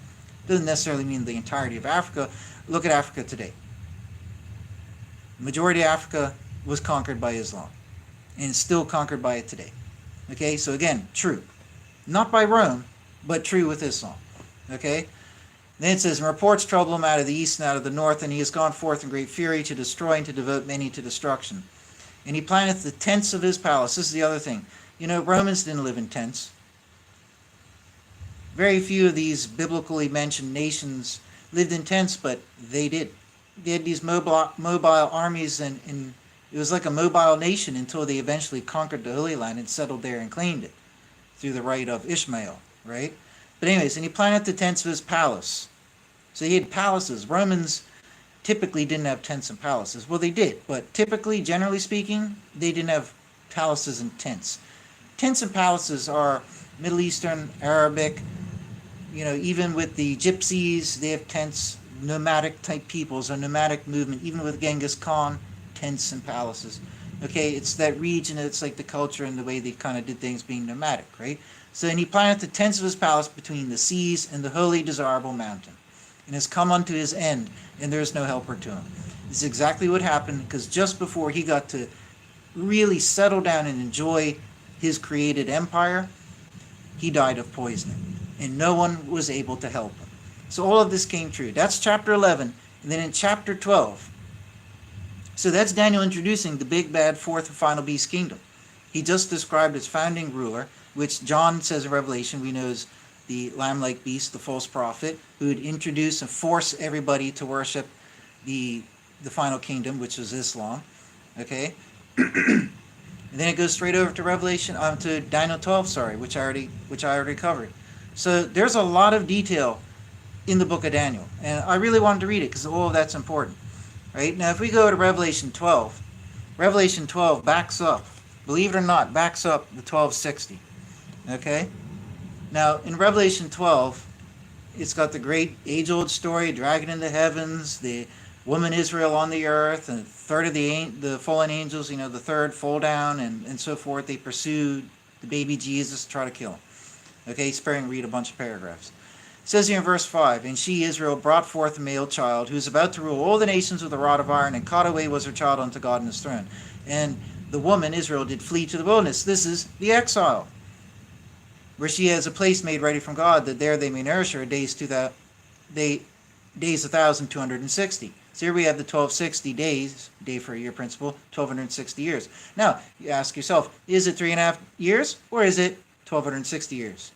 Doesn't necessarily mean the entirety of Africa. Look at Africa today. The majority of Africa was conquered by Islam and is still conquered by it today. Okay, so again, true. Not by Rome, but true with Islam. Okay? Then it says, and reports trouble him out of the east and out of the north, and he has gone forth in great fury to destroy and to devote many to destruction. And he planteth the tents of his palace. This is the other thing. You know, Romans didn't live in tents. Very few of these biblically mentioned nations lived in tents, but they did. They had these mobile armies, and it was like a mobile nation until they eventually conquered the Holy Land and settled there and claimed it through the right of Ishmael, right? But anyways, and he planted the tents of his palace. So he had palaces. Romans typically didn't have tents and palaces. Well, they did, but typically, generally speaking, they didn't have palaces and tents. Tents and palaces are Middle Eastern, Arabic, you know, even with the gypsies, they have tents, nomadic type peoples, a nomadic movement, even with Genghis Khan, tents and palaces. Okay, it's that region, it's like the culture and the way they kind of did things being nomadic, right? So, and he planted the tents of his palace between the seas and the holy desirable mountain, and has come unto his end, and there is no helper to him. This is exactly what happened, because just before he got to really settle down and enjoy his created empire, he died of poisoning, and no one was able to help him. So all of this came true. That's chapter 11. And then in chapter 12, so that's Daniel introducing the big bad fourth and final beast kingdom. He just described its founding ruler, which John says in Revelation we know is the lamb-like beast, the false prophet, who would introduce and force everybody to worship the final kingdom, which is Islam. Okay? And then it goes straight over to Revelation, to Daniel 12, sorry, which I already covered. So there's a lot of detail in the book of Daniel, and I really wanted to read it because all of that's important. Right? Now, if we go to Revelation 12 backs up, believe it or not, backs up the 1260. Okay? Now, in Revelation 12, it's got the great age-old story, dragon in the heavens, the woman Israel on the earth, and a third of the fallen angels, you know, the third fall down, and so forth. They pursued the baby Jesus to try to kill him. Okay, sparing read a bunch of paragraphs. It says here in verse 5, and she, Israel, brought forth a male child, who is about to rule all the nations with a rod of iron, and caught away was her child unto God in his throne. And the woman, Israel, did flee to the wilderness. This is the exile, where she has a place made ready from God, that there they may nourish her days 1,260. So here we have the 1260 days, day for a year principle, 1260 years. Now, you ask yourself, is it 3.5 years, or is it 1260 years?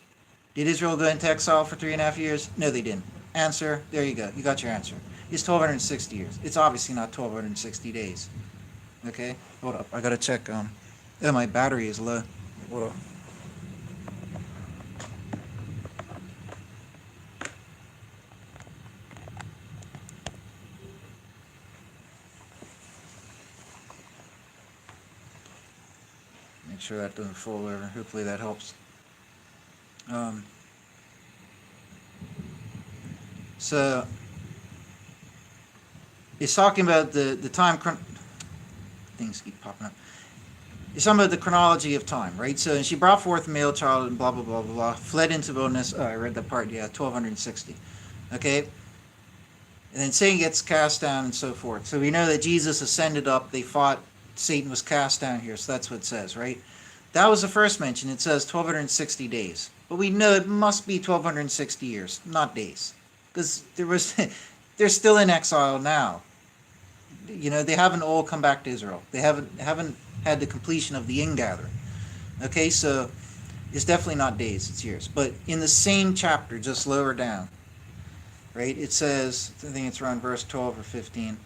Did Israel go into exile for 3.5 years? No, they didn't. Answer, there you go. You got your answer. It's 1260 years. It's obviously not 1260 days. Okay? Hold up. I got to check. Oh, my battery is low. Hold up. Make sure that doesn't fall over. Hopefully that helps. So it's talking about the time things keep popping up. It's talking about the chronology of time, right? So, and she brought forth a male child and blah blah blah blah blah, fled into the wilderness. Oh, I read that part. Yeah, 1260. Okay, and then Satan gets cast down and so forth. So we know that Jesus ascended up. They fought. Satan was cast down here. So that's what it says, right? That was the first mention. It says 1260 days. But we know it must be 1260 years, not days. Because they're still in exile now. You know, they haven't all come back to Israel. They haven't had the completion of the ingathering. Okay, so it's definitely not days, it's years. But in the same chapter, just lower down, right, it says, I think it's around verse 12 or 15.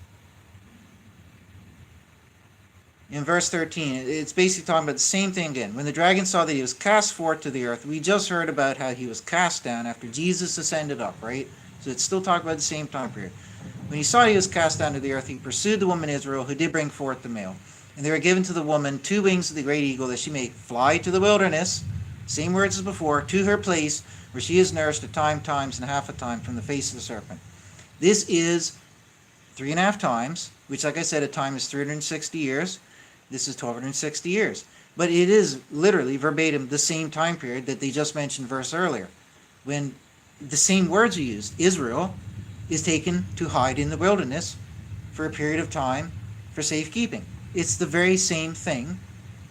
In verse 13, it's basically talking about the same thing again. When the dragon saw that he was cast forth to the earth, we just heard about how he was cast down after Jesus ascended up, right? So it's still talking about the same time period. When he saw he was cast down to the earth, he pursued the woman Israel, who did bring forth the male. And they were given to the woman 2 wings of the great eagle, that she may fly to the wilderness, same words as before, to her place, where she is nourished a time, times, and half a time from the face of the serpent. This is 3.5 times, which, like I said, a time is 360 years. This is 1260 years. But it is literally verbatim the same time period that they just mentioned verse earlier, when the same words are used. Israel is taken to hide in the wilderness for a period of time for safekeeping. It's the very same thing.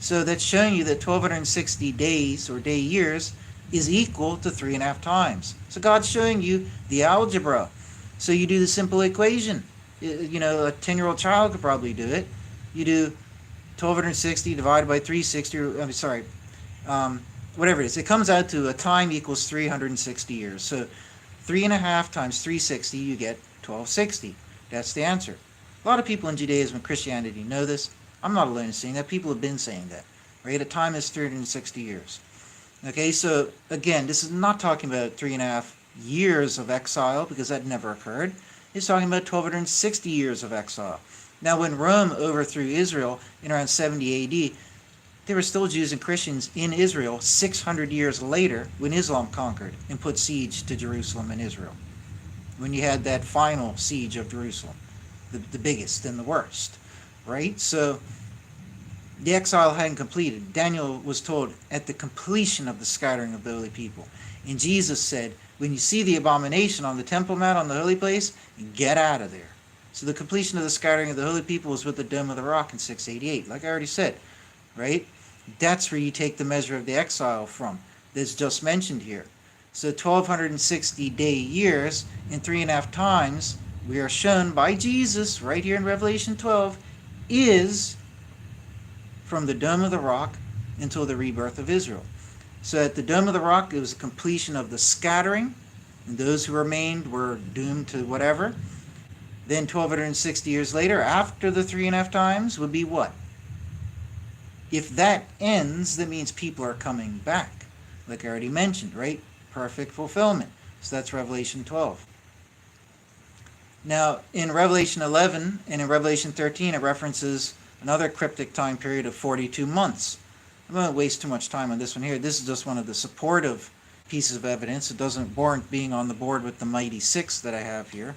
So that's showing you that 1260 days or day years is equal to 3.5 times. So God's showing you the algebra. So you do the simple equation. You know, a 10-year-old child could probably do it. You do 1260 divided by 360, whatever it is. It comes out to a time equals 360 years. So 3.5 times 360, you get 1260. That's the answer. A lot of people in Judaism and Christianity know this. I'm not alone in saying that. People have been saying that. Right? A time is 360 years. Okay, so again, this is not talking about 3.5 years of exile, because that never occurred. It's talking about 1260 years of exile. Now, when Rome overthrew Israel in around 70 AD, there were still Jews and Christians in Israel 600 years later when Islam conquered and put siege to Jerusalem and Israel. When you had that final siege of Jerusalem, the biggest and the worst, right? So the exile hadn't completed. Daniel was told at the completion of the scattering of the holy people. And Jesus said, when you see the abomination on the Temple Mount, on the holy place, get out of there. So the completion of the scattering of the holy people was with the Dome of the Rock in 688, like I already said, right? That's where you take the measure of the exile from, that's just mentioned here. So 1260 day years in 3.5 times, we are shown by Jesus right here in Revelation 12, is from the Dome of the Rock until the rebirth of Israel. So at the Dome of the Rock, it was the completion of the scattering, and those who remained were doomed to whatever. Then 1260 years later, after the 3.5 times, would be what? If that ends, that means people are coming back, like I already mentioned, right? Perfect fulfillment. So that's Revelation 12. Now, in Revelation 11 and in Revelation 13, it references another cryptic time period of 42 months. I'm going to waste too much time on this one here. This is just one of the supportive pieces of evidence. It doesn't warrant being on the board with the mighty 6 that I have here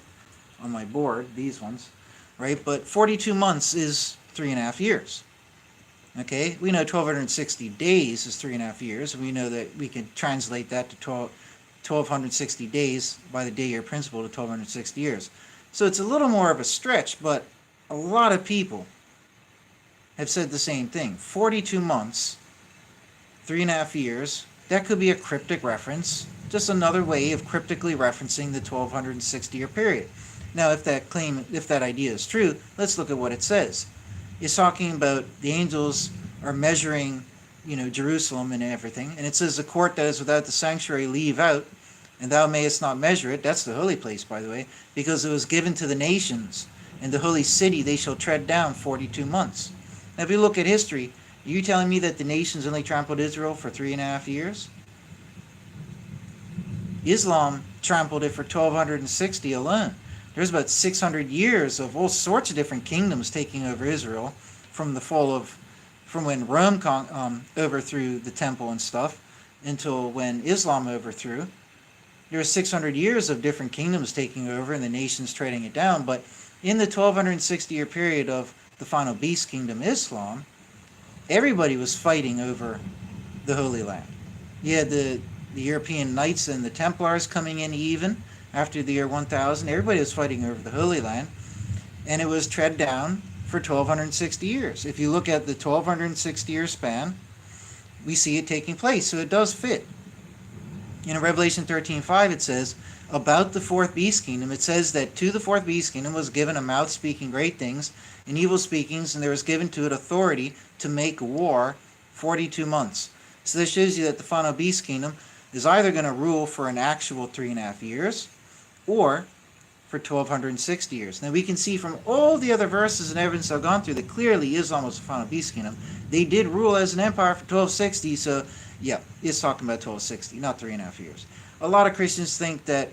on my board, these ones, right? But 42 months is 3.5 years. Okay, we know 1260 days is 3.5 years, and we know that we can translate that to 1260 days by the day-year principle to 1260 years. So it's a little more of a stretch, but a lot of people have said the same thing. 42 months, 3.5 years, that could be a cryptic reference, just another way of cryptically referencing the 1260-year period. Now, if that idea is true, let's look at what it says. It's talking about the angels are measuring, Jerusalem and everything. And it says, the court that is without the sanctuary leave out, and thou mayest not measure it. That's the holy place, by the way, because it was given to the nations, and the holy city they shall tread down 42 months. Now, if you look at history, are you telling me that the nations only trampled Israel for 3.5 years? Islam trampled it for 1260 alone. There's about 600 years of all sorts of different kingdoms taking over Israel from when Rome overthrew the temple and stuff until when Islam overthrew. There were 600 years of different kingdoms taking over and the nations trading it down. But in the 1260-year period of the final beast kingdom, Islam, everybody was fighting over the Holy Land. You had the European Knights and the Templars coming in even after the year 1000. Everybody was fighting over the Holy Land, and it was tread down for 1260 years. If you look at the 1260-year span, we see it taking place, so it does fit. In Revelation 13:5, it says, about the fourth beast kingdom, it says that to the fourth beast kingdom was given a mouth speaking great things and evil speakings, and there was given to it authority to make war 42 months. So this shows you that the final beast kingdom is either going to rule for an actual 3.5 years or for 1260 years. Now we can see from all the other verses and evidence I've gone through that clearly Islam was the final beast kingdom. They did rule as an empire for 1260, so yeah, it's talking about 1260, not 3.5 years. A lot of Christians think that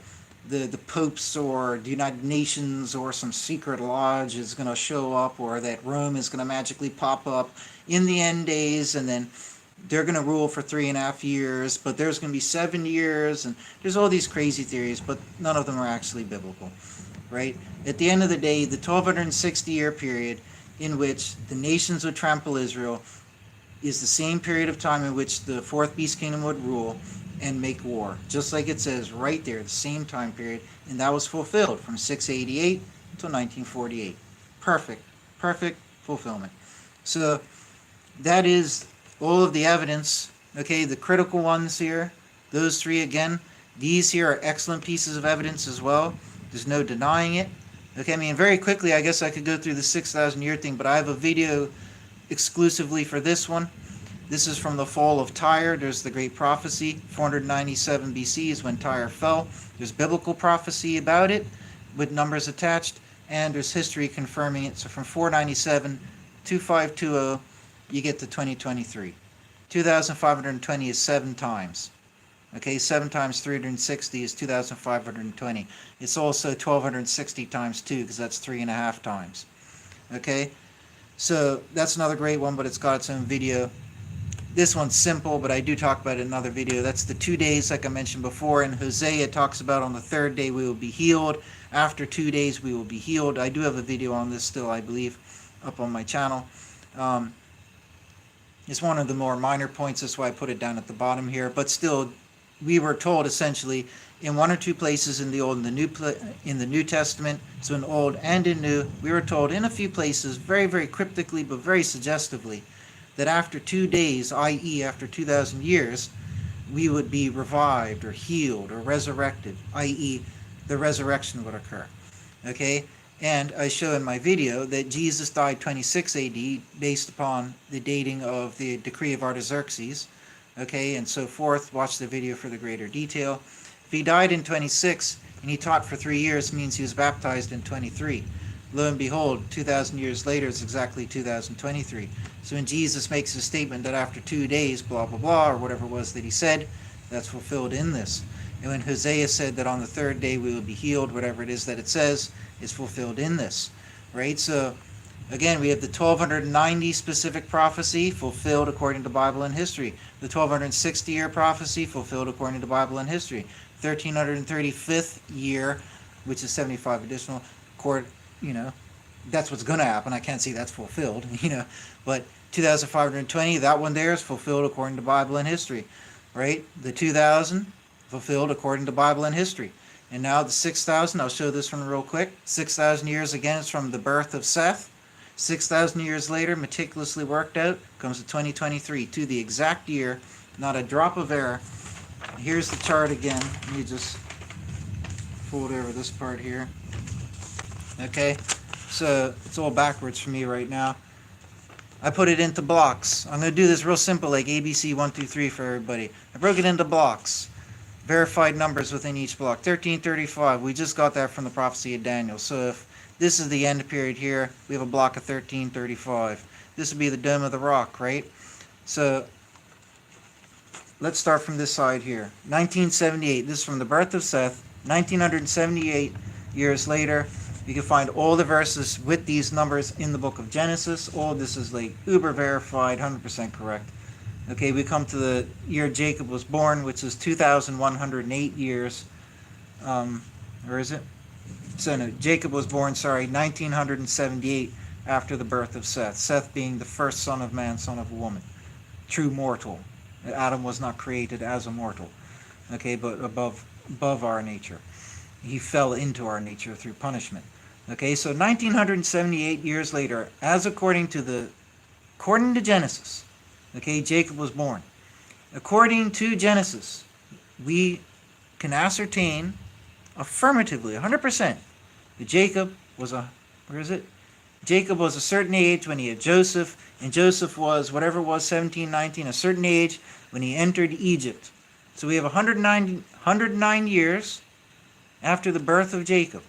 the popes or the United Nations or some secret lodge is going to show up, or that Rome is going to magically pop up in the end days, and then they're going to rule for 3.5 years, but there's going to be 7 years, and there's all these crazy theories, but none of them are actually biblical, right? At the end of the day, the 1260-year period in which the nations would trample Israel is the same period of time in which the fourth beast kingdom would rule, and make war, just like it says right there, the same time period, and that was fulfilled from 688 until 1948. Perfect, perfect fulfillment. So that is all of the evidence. Okay, the critical ones here, those three again, these here are excellent pieces of evidence as well. There's no denying it. Okay, I mean, very quickly, I guess I could go through the 6,000 year thing, but I have a video exclusively for this one. This is from the fall of Tyre. There's the great prophecy. 497 BC is when Tyre fell. There's biblical prophecy about it with numbers attached, and there's history confirming it. So from 497 to 520, you get to 2023. 2,520 is 7 times. Okay, 7 times 360 is 2,520. It's also 1,260 times 2, because that's 3.5 times. Okay, so that's another great one, but it's got its own video. This one's simple, but I do talk about it in another video. That's the 2 days, like I mentioned before. In Hosea, it talks about on the 3rd day we will be healed. After 2 days we will be healed. I do have a video on this still, I believe, up on my channel. It's one of the more minor points. That's why I put it down at the bottom here. But still, we were told essentially in 1 or 2 places in the Old and the New Testament, so in Old and in New, we were told in a few places, very, very cryptically, but very suggestively, that after 2 days, i.e. after 2,000 years, we would be revived or healed or resurrected, i.e. the resurrection would occur. Okay? And I show in my video that Jesus died 26 AD based upon the dating of the decree of Artaxerxes, okay, and so forth. Watch the video for the greater detail. If he died in 26 and he taught for 3 years, means he was baptized in 23. Lo and behold, 2,000 years later, it's exactly 2023. So when Jesus makes a statement that after 2 days, blah, blah, blah, or whatever it was that he said, that's fulfilled in this. And when Hosea said that on the 3rd day we will be healed, whatever it is that it says, is fulfilled in this. Right? So, again, we have the 1290 specific prophecy fulfilled according to Bible and history. The 1260-year prophecy fulfilled according to Bible and history. 1335th year, which is 75 additional, that's what's going to happen. I can't say that's fulfilled, but 2,520, that one there is fulfilled according to Bible and history, right? The 2,000, fulfilled according to Bible and history. And now the 6,000, I'll show this one real quick. 6,000 years, again, is from the birth of Seth. 6,000 years later, meticulously worked out, comes to 2023, to the exact year, not a drop of error. Here's the chart again. Let me just fold over this part here. Okay, so it's all backwards for me right now. I put it into blocks. I'm going to do this real simple, like ABC 1, 2, 3 for everybody. I broke it into blocks. Verified numbers within each block. 1335, we just got that from the prophecy of Daniel. So if this is the end period here, we have a block of 1335. This would be the Dome of the Rock, right? So let's start from this side here. 1978, this is from the birth of Seth. 1978 years later, you can find all the verses with these numbers in the book of Genesis. All this is like uber verified, 100% correct. Okay, we come to the year Jacob was born, which is 2,108 years. Or is it? So no, Jacob was born, 1978 after the birth of Seth. Seth being the first son of man, son of a woman. True mortal. Adam was not created as a mortal. Okay, but above our nature. He fell into our nature through punishment. Okay, so 1978 years later, as according to Genesis, okay, Jacob was born. According to Genesis, we can ascertain affirmatively, 100%, that Jacob was Jacob was a certain age when he had Joseph, and Joseph was, whatever it was, 17, 19, a certain age when he entered Egypt. So we have 109 years after the birth of Jacob.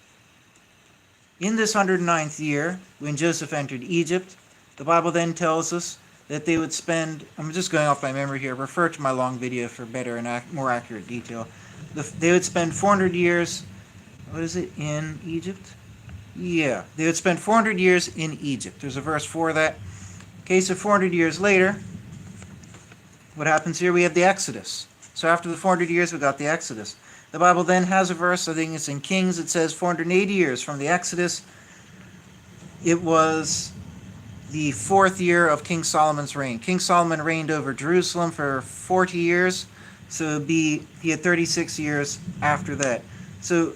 In this 109th year, when Joseph entered Egypt, the Bible then tells us that they would spend, I'm just going off my memory here, refer to my long video for better and more accurate detail. They would spend 400 years, in Egypt? Yeah, they would spend 400 years in Egypt. There's a verse for that. Okay, so 400 years later, what happens here? We have the Exodus. So after the 400 years, we got the Exodus. The Bible then has a verse, I think it's in Kings, it says 480 years from the Exodus. It was the 4th year of King Solomon's reign. King Solomon reigned over Jerusalem for 40 years. So he had 36 years after that. So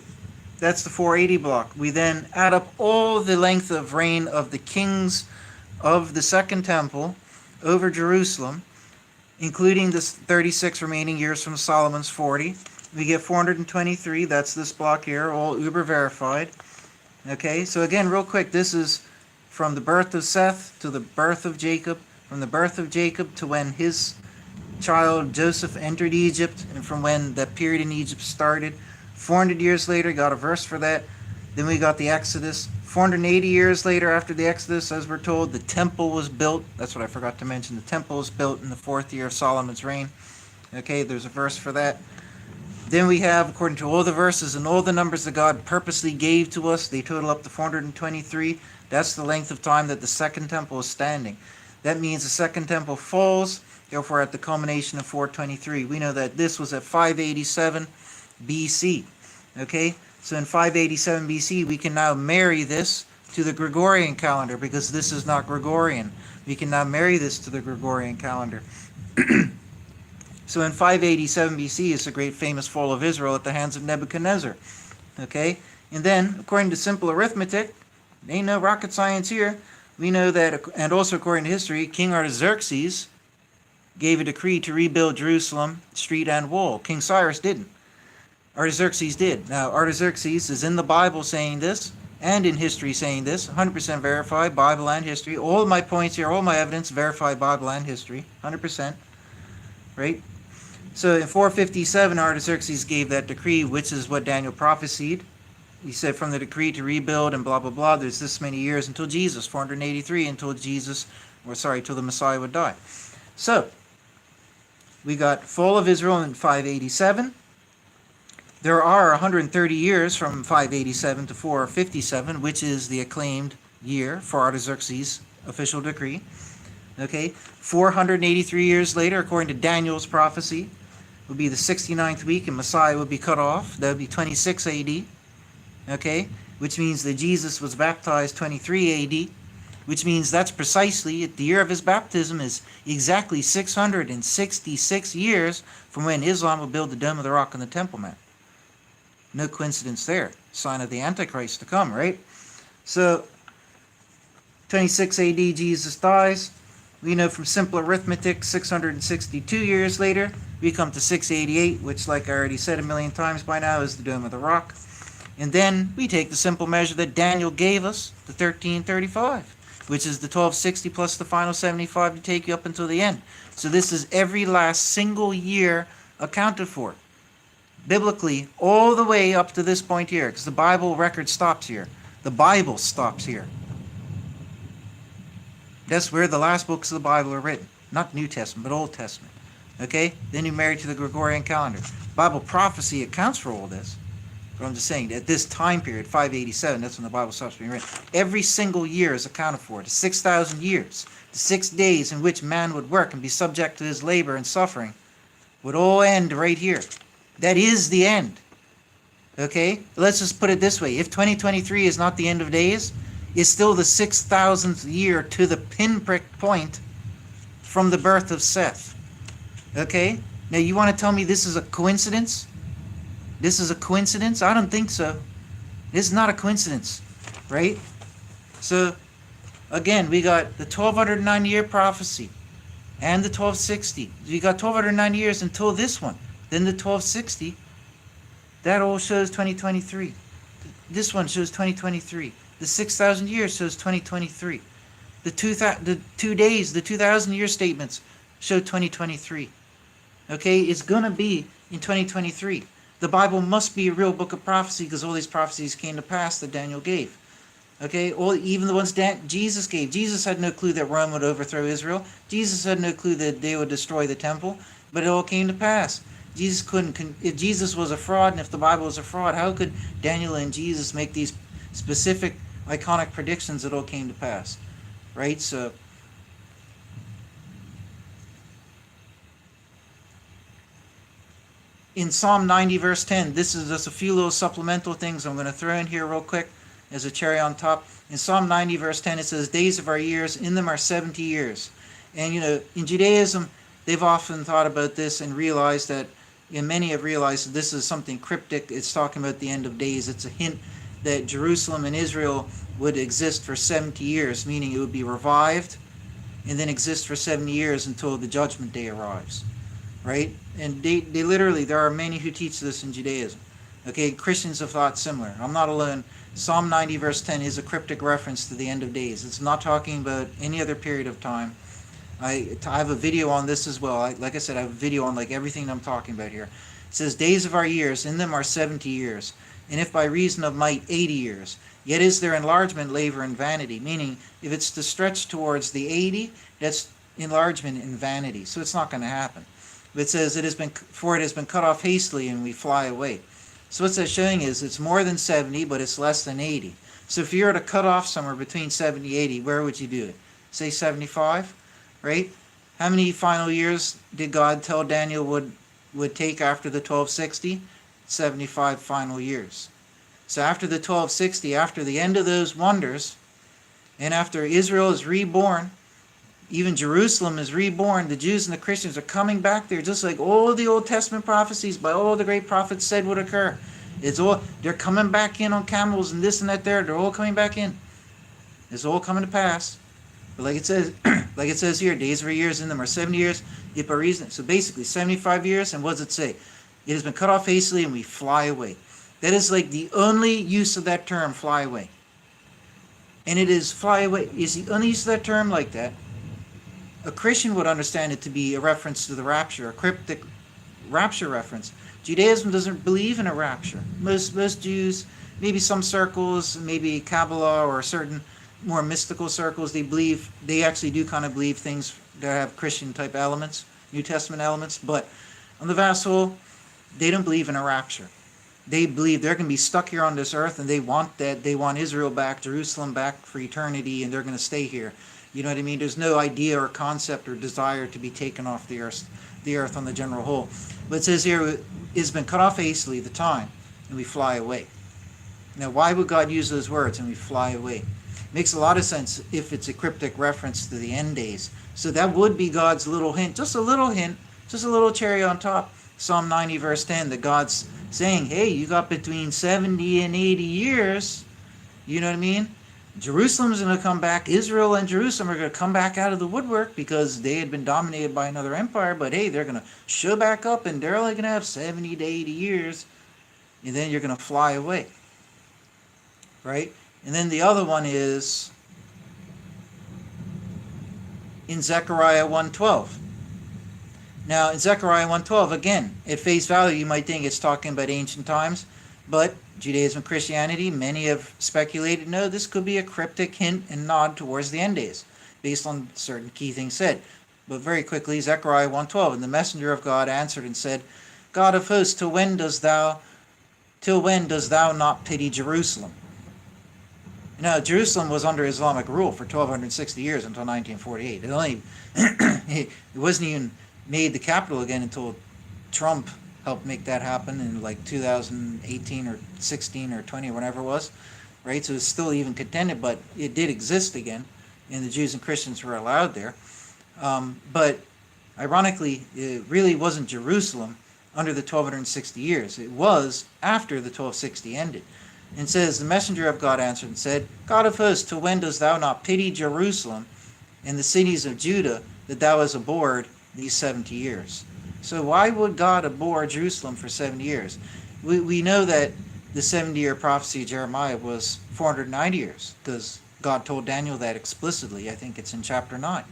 that's the 480 block. We then add up all the length of reign of the kings of the Second Temple over Jerusalem, including the 36 remaining years from Solomon's 40. We get 423. That's this block here, all uber verified. Okay, so again, real quick, this is from the birth of Seth to the birth of Jacob, from the birth of Jacob to when his child Joseph entered Egypt, and from when that period in Egypt started. 400 years later, got a verse for that. Then we got the Exodus. 480 years later, after the Exodus, as we're told, the temple was built. That's what I forgot to mention. The temple was built in the 4th year of Solomon's reign. Okay, there's a verse for that. Then we have, according to all the verses and all the numbers that God purposely gave to us, they total up to 423. That's the length of time that the Second Temple is standing. That means the Second Temple falls, therefore at the culmination of 423. We know that this was at 587 BC. Okay, so in 587 BC, we can now marry this to the Gregorian calendar, because this is not Gregorian. We can now marry this to the Gregorian calendar. So in 587 BC is the great famous fall of Israel at the hands of Nebuchadnezzar. Okay, and then according to simple arithmetic, ain't no rocket science here. We know that, and also according to history, King Artaxerxes gave a decree to rebuild Jerusalem, street and wall. King Cyrus didn't. Artaxerxes did. Now, Artaxerxes is in the Bible saying this, and in history saying this, 100% verified, Bible and history. All of my points here, all my evidence, verified Bible and history, 100%. Right? So in 457, Artaxerxes gave that decree, which is what Daniel prophesied. He said from the decree to rebuild and blah, blah, blah, there's this many years until Jesus, 483 until till the Messiah would die. So, we got fall of Israel in 587. There are 130 years from 587 to 457, which is the acclaimed year for Artaxerxes' official decree. Okay, 483 years later, according to Daniel's prophecy, would be the 69th week and Messiah would be cut off. That would be 26 AD. Okay, which means that Jesus was baptized 23 AD, which means that's precisely, the year of his baptism is exactly 666 years from when Islam would build the Dome of the Rock on the Temple Mount. No coincidence there. Sign of the Antichrist to come, right? So, 26 AD, Jesus dies. We know from simple arithmetic, 662 years later, we come to 688, which, like I already said a million times by now, is the Dome of the Rock. And then we take the simple measure that Daniel gave us, the 1335, which is the 1260 plus the final 75 to take you up until the end. So this is every last single year accounted for, biblically, all the way up to this point here, because the Bible record stops here. The Bible stops here. That's where the last books of the Bible are written. Not New Testament, but Old Testament. Okay? Then you're married to the Gregorian calendar. Bible prophecy accounts for all this. But I'm just saying, at this time period, 587, that's when the Bible stops being written. Every single year is accounted for. The 6,000 years, the 6 days in which man would work and be subject to his labor and suffering, would all end right here. That is the end. Okay? Let's just put it this way. If 2023 is not the end of days, it's still the 6,000th year to the pinprick point from the birth of Seth. Okay? Now you want to tell me this is a coincidence? This is a coincidence? I don't think so. This is not a coincidence. Right? So, again, we got the 1290-year prophecy and the 1260. We got 1290 years until this one. Then the 1260. That all shows 2023. This one shows 2023. The 6,000 years shows 2023. The 2 days, the 2,000-year statements show 2023. Okay, it's going to be in 2023. The Bible must be a real book of prophecy because all these prophecies came to pass that Daniel gave. Okay, even the ones Jesus gave. Jesus had no clue that Rome would overthrow Israel. Jesus had no clue that they would destroy the temple, but it all came to pass. Jesus couldn't, if Jesus was a fraud and if the Bible was a fraud, how could Daniel and Jesus make these specific iconic predictions that all came to pass? Right? So, in Psalm 90 verse 10, this is just a few little supplemental things I'm going to throw in here real quick as a cherry on top. In Psalm 90 verse 10 it says, days of our years, in them are 70 years. And in Judaism, they've often thought about this and realized that, and many have realized that this is something cryptic. It's talking about the end of days. It's a hint that Jerusalem and Israel would exist for 70 years, meaning it would be revived and then exist for 70 years until the judgment day arrives, right? And they literally, there are many who teach this in Judaism. Okay, Christians have thought similar. I'm not alone. Psalm 90 verse 10 is a cryptic reference to the end of days. It's not talking about any other period of time. I have a video on this as well. Like I said, I have a video on like everything I'm talking about here. It says, days of our years, in them are 70 years, and if by reason of might 80 years. Yet is there enlargement, labor, and vanity. Meaning, if it's to stretch towards the 80, that's enlargement and vanity. So it's not going to happen. But it says, it has been cut off hastily, and we fly away. So what's that showing is it's more than 70, but it's less than 80. So if you were to cut off somewhere between 70 and 80, where would you do it? Say 75, right? How many final years did God tell Daniel would take after the 1260? 75 final years. So after the 1260, after the end of those wonders, and after Israel is reborn, even Jerusalem is reborn, the Jews and the Christians are coming back there, just like all the Old Testament prophecies by all the great prophets said would occur. They're coming back in on camels and this and that there. They're all coming back in. It's all coming to pass. But like it says here, days of our years in them are 70 years, if by reason. So basically 75 years, and what does it say? It has been cut off hastily and we fly away. That is like the only use of that term, fly away. And it is fly away. Is the only use of that term like that? A Christian would understand it to be a reference to the rapture, a cryptic rapture reference. Judaism doesn't believe in a rapture. Most Jews, maybe some circles, maybe Kabbalah or certain more mystical circles, they actually do kind of believe things that have Christian type elements, New Testament elements, but on the vast whole, they don't believe in a rapture. They believe they're going to be stuck here on this earth, and they want that. They want Israel back, Jerusalem back for eternity, and they're going to stay here. You know what I mean? There's no idea or concept or desire to be taken off the earth on the general whole. But it says here, it has been cut off hastily, the time, and we fly away. Now, why would God use those words, and we fly away? It makes a lot of sense if it's a cryptic reference to the end days. So that would be God's little hint, just a little cherry on top. Psalm 90 verse 10, that God's saying, hey, you got between 70 and 80 years. You know what I mean? Jerusalem's going to come back. Israel and Jerusalem are going to come back out of the woodwork because they had been dominated by another empire. But hey, they're going to show back up, and they're only going to have 70 to 80 years. And then you're going to fly away. Right? And then the other one is in Zechariah 1:12. Now, in Zechariah 1:12, again, at face value, you might think it's talking about ancient times, but Judaism and Christianity, many have speculated, no, this could be a cryptic hint and nod towards the end days, based on certain key things said. But very quickly, Zechariah 1:12, and the messenger of God answered and said, God of hosts, till when dost thou not pity Jerusalem? Now, Jerusalem was under Islamic rule for 1260 years until 1948. It wasn't even made the capital again until Trump helped make that happen in like 2018 or 16 or 20 or whatever it was, right? So it's still even contended, but it did exist again, and the Jews and Christians were allowed there. But ironically, it really wasn't Jerusalem under the 1260 years. It was after the 1260 ended. And it says, the messenger of God answered and said, God of hosts, till when dost thou not pity Jerusalem and the cities of Judah, that thou hast abhorred these 70 years? So why would God abhor Jerusalem for 70 years? We know that the 70-year prophecy of Jeremiah was 490 years, because God told Daniel that explicitly. I think it's in chapter 9.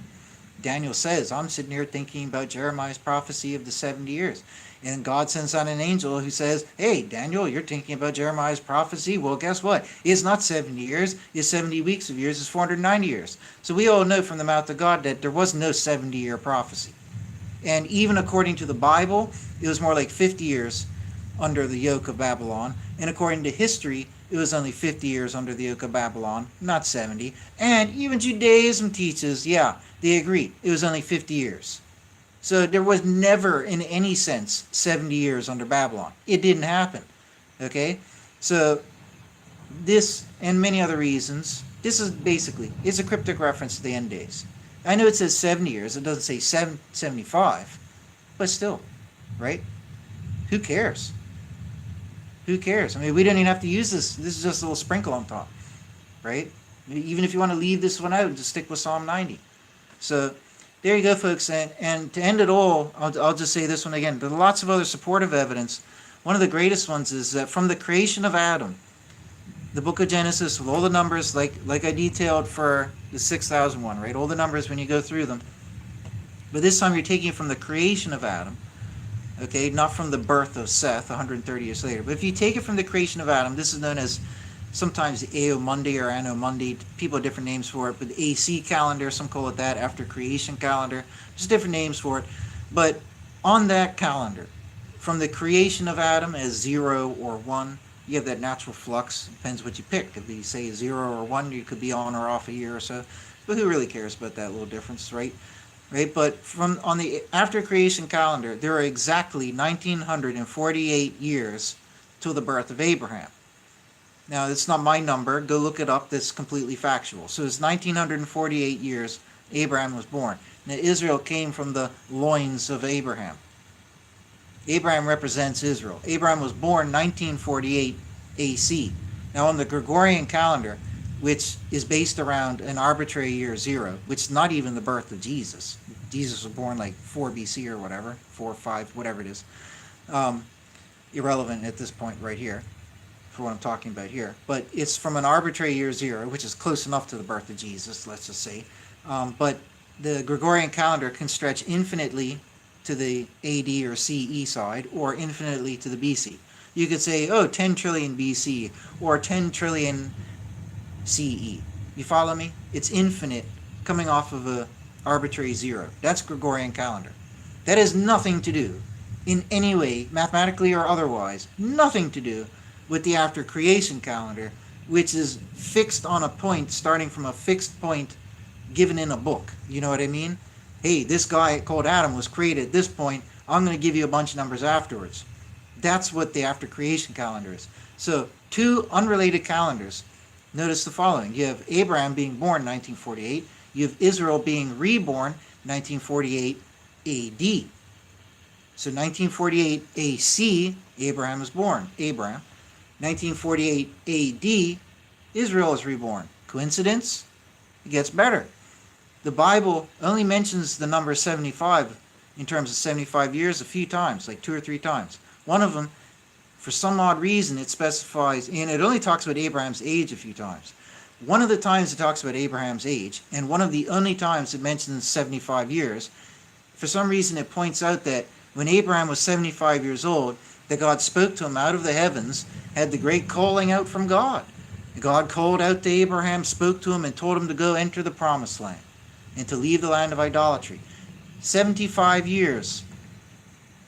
Daniel says, I'm sitting here thinking about Jeremiah's prophecy of the 70 years. And God sends out an angel who says, hey, Daniel, you're thinking about Jeremiah's prophecy? Well, guess what? It's not 70 years. It's 70 weeks of years. It's 490 years. So we all know from the mouth of God that there was no 70-year prophecy. And even according to the Bible, it was more like 50 years under the yoke of Babylon. And according to history, it was only 50 years under the yoke of Babylon, not 70. And even Judaism teaches, yeah, they agree, it was only 50 years. So there was never, in any sense, 70 years under Babylon. It didn't happen. Okay? So this and many other reasons, this is basically, it's a cryptic reference to the end days. I know it says 70 years. It doesn't say 75. But still, right? Who cares? Who cares? I mean, we don't even have to use this. This is just a little sprinkle on top, right? Even if you want to leave this one out and just stick with Psalm 90. So there you go, folks. And to end it all, I'll just say this one again. There are lots of other supportive evidence. One of the greatest ones is that from the creation of Adam, the book of Genesis, with all the numbers, like I detailed for the 6,000 one, right? All the numbers when you go through them. But this time you're taking it from the creation of Adam, okay? Not from the birth of Seth 130 years later. But if you take it from the creation of Adam, this is known as sometimes Eo Mundi or Anno Mundi. People have different names for it. But the AC calendar, some call it that, after creation calendar. There's different names for it. But on that calendar, from the creation of Adam as 0 or 1, you have that natural flux. Depends what you pick. If you say 0 or 1, you could be on or off a year or so. But who really cares about that little difference, right? Right? But from on the after creation calendar, there are exactly 1948 years till the birth of Abraham. Now, it's not my number. Go look it up. That's completely factual. So it's 1948 years Abraham was born. Now, Israel came from the loins of Abraham. Abraham represents Israel. Abraham was born 1948 AC. Now, on the Gregorian calendar, which is based around an arbitrary year 0, which is not even the birth of Jesus. Jesus was born like 4 BC or whatever, 4 or 5, whatever it is. Irrelevant at this point right here for what I'm talking about here. But it's from an arbitrary year 0, which is close enough to the birth of Jesus, let's just say. But the Gregorian calendar can stretch infinitely to the AD or CE side, or infinitely to the BC. You could say, 10 trillion BC, or 10 trillion CE. You follow me? It's infinite, coming off of a arbitrary 0. That's Gregorian calendar. That has nothing to do, in any way, mathematically or otherwise, nothing to do with the after creation calendar, which is fixed on a point, starting from a fixed point given in a book. You know what I mean? Hey, this guy called Adam was created at this point. I'm going to give you a bunch of numbers afterwards. That's what the after creation calendar is. So, two unrelated calendars. Notice the following. You have Abraham being born 1948. You have Israel being reborn 1948 AD. So 1948 AC, Abraham is born. Abraham. 1948 AD, Israel is reborn. Coincidence? It gets better. The Bible only mentions the number 75 in terms of 75 years a few times, like 2 or 3 times. One of them, for some odd reason, it specifies, and it only talks about Abraham's age a few times. One of the times it talks about Abraham's age, and one of the only times it mentions 75 years, for some reason it points out that when Abraham was 75 years old, that God spoke to him out of the heavens, had the great calling out from God. God called out to Abraham, spoke to him, and told him to go enter the promised land and to leave the land of idolatry. 75 years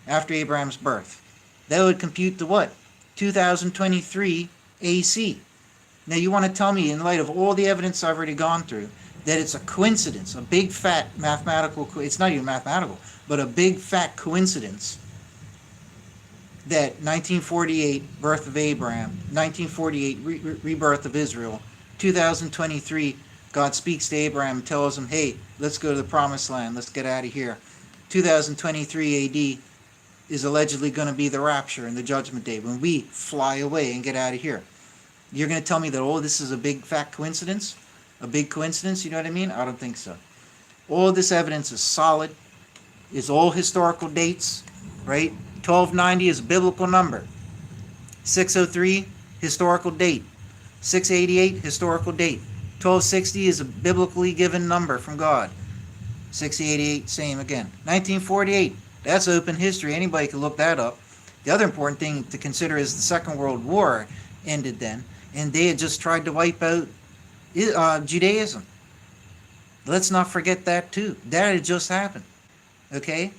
after Abraham's birth. That would compute to what? 2023 AC. Now you want to tell me, in light of all the evidence I've already gone through, that it's a coincidence, a big fat mathematical, it's not even mathematical, but a big fat coincidence that 1948 birth of Abraham, 1948 rebirth of Israel, 2023 God speaks to Abraham and tells him, hey, let's go to the promised land, let's get out of here. 2023 AD is allegedly going to be the rapture and the judgment day when we fly away and get out of here. You're going to tell me that, this is a big fat coincidence? A big coincidence, you know what I mean? I don't think so. All this evidence is solid. It's all historical dates, right? 1290 is a biblical number. 603, historical date. 688, historical date. 1260 is a biblically given number from God. 688, same again. 1948, that's open history. Anybody can look that up. The other important thing to consider is the Second World War ended then, and they had just tried to wipe out Judaism. Let's not forget that too. That had just happened. Okay?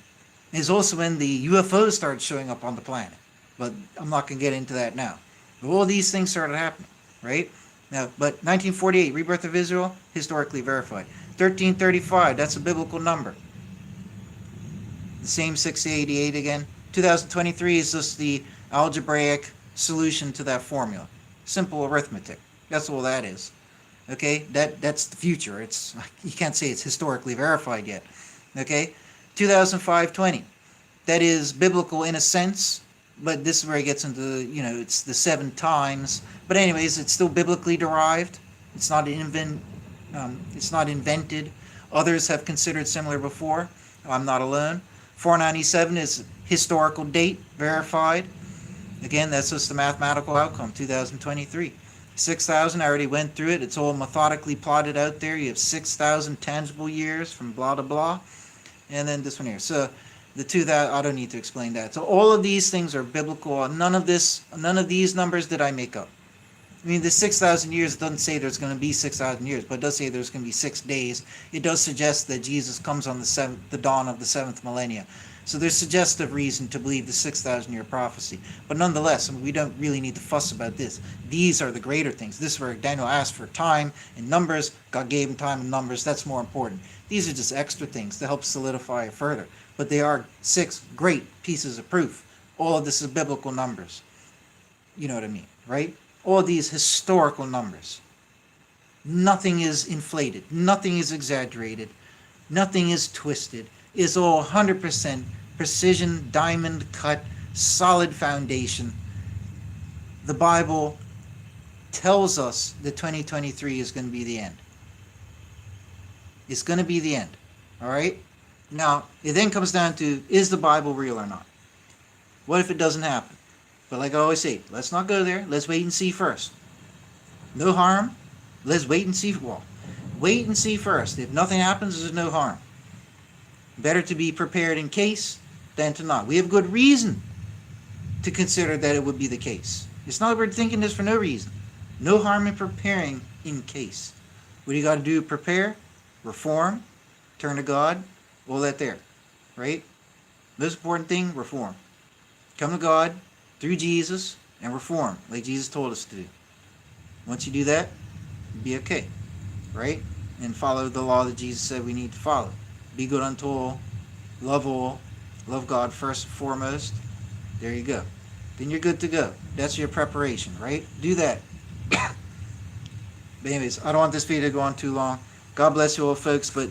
It's also when the UFOs started showing up on the planet. But I'm not going to get into that now. But all these things started happening, right? Now, but 1948, rebirth of Israel, historically verified. 1335, that's a biblical number. The same 688 again. 2023 is just the algebraic solution to that formula. Simple arithmetic. That's all that is. Okay, that's the future. It's, you can't say it's historically verified yet. Okay, 2005-20. That is biblical in a sense, but this is where it gets into, it's the 7 times. But anyways, it's still biblically derived. It's not it's not invented. Others have considered similar before. I'm not alone. 497 is historical date, verified. Again, that's just the mathematical outcome, 2023. 6,000, I already went through it. It's all methodically plotted out there. You have 6,000 tangible years from blah, blah, blah. And then this one here. So the 2,000, I don't need to explain that. So all of these things are biblical. None of these numbers did I make up. I mean, the 6,000 years doesn't say there's going to be 6,000 years, but it does say there's going to be 6 days. It does suggest that Jesus comes on the dawn of the 7th millennia. So there's suggestive reason to believe the 6,000-year prophecy. But nonetheless, I mean, we don't really need to fuss about this. These are the greater things. This is where Daniel asked for time and numbers. God gave him time and numbers. That's more important. These are just extra things to help solidify it further. But they are 6 great pieces of proof. All of this is biblical numbers. You know what I mean, right? All these historical numbers. Nothing is inflated. Nothing is exaggerated. Nothing is twisted. It's all 100% precision, diamond cut, solid foundation. The Bible tells us that 2023 is going to be the end. It's going to be the end. All right? Now, it then comes down to, is the Bible real or not? What if it doesn't happen? But like I always say, let's not go there. Let's wait and see first. No harm. Let's wait and see. Well, wait and see first. If nothing happens, there's no harm. Better to be prepared in case than to not. We have good reason to consider that it would be the case. It's not that we're thinking this for no reason. No harm in preparing in case. What do you got to do to prepare? Reform. Turn to God. All that there. Right? Most important thing, reform. Come to God through Jesus and reform like Jesus told us to do. Once you do that, you'll be okay. Right? And follow the law that Jesus said we need to follow. Be good unto all. Love God first and foremost. There you go. Then you're good to go. That's your preparation, right? Do that. But anyways, I don't want this video to go on too long. God bless you all, folks, but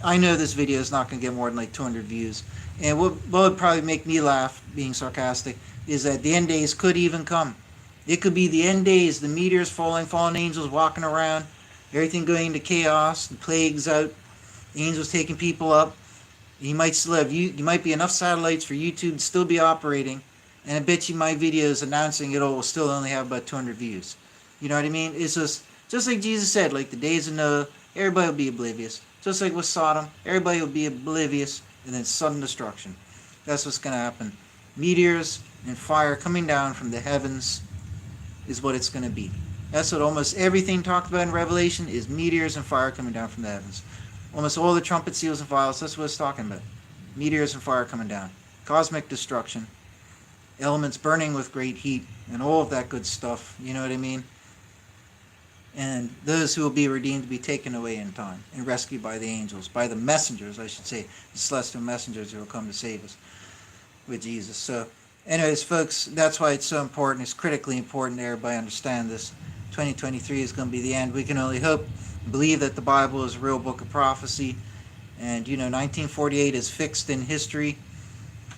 I know this video is not going to get more than like 200 views. And what would probably make me laugh, being sarcastic, is that the end days could even come. It could be the end days, the meteors falling, fallen angels walking around, everything going into chaos, the plagues out, angels taking people up. You might still have, you might be enough satellites for YouTube to still be operating, and I bet you my videos announcing it will still only have about 200 views. You know what I mean? It's just like Jesus said, like the days of Noah, everybody will be oblivious. Just like with Sodom, everybody will be oblivious, and then sudden destruction. That's what's going to happen. Meteors and fire coming down from the heavens is what it's going to be. That's what almost everything talked about in Revelation is meteors and fire coming down from the heavens. Almost all the trumpet, seals, and vials, that's what it's talking about. Meteors and fire coming down. Cosmic destruction. Elements burning with great heat, and all of that good stuff. You know what I mean? And those who will be redeemed to be taken away in time and rescued by the angels, by the messengers, I should say, the celestial messengers who will come to save us with Jesus. So, anyways, folks, that's why it's so important. It's critically important that everybody understand this. 2023 is going to be the end. We can only hope, believe that the Bible is a real book of prophecy. And, 1948 is fixed in history.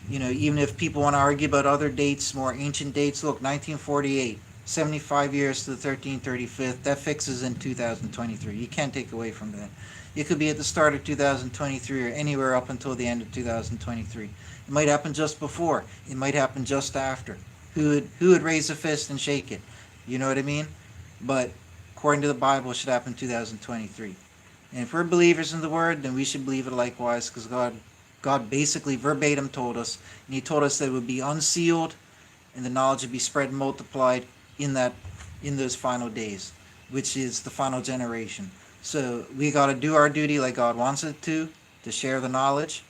Even if people want to argue about other dates, more ancient dates, look, 1948. 75 years to the 1335th, that fixes in 2023. You can't take away from that. It could be at the start of 2023 or anywhere up until the end of 2023. It might happen just before. It might happen just after. Who would raise a fist and shake it? You know what I mean? But according to the Bible, it should happen in 2023. And if we're believers in the Word, then we should believe it likewise, because God basically verbatim told us, and He told us that it would be unsealed and the knowledge would be spread and multiplied in those final days, which is the final generation. So we got to do our duty like God wants it to share the knowledge.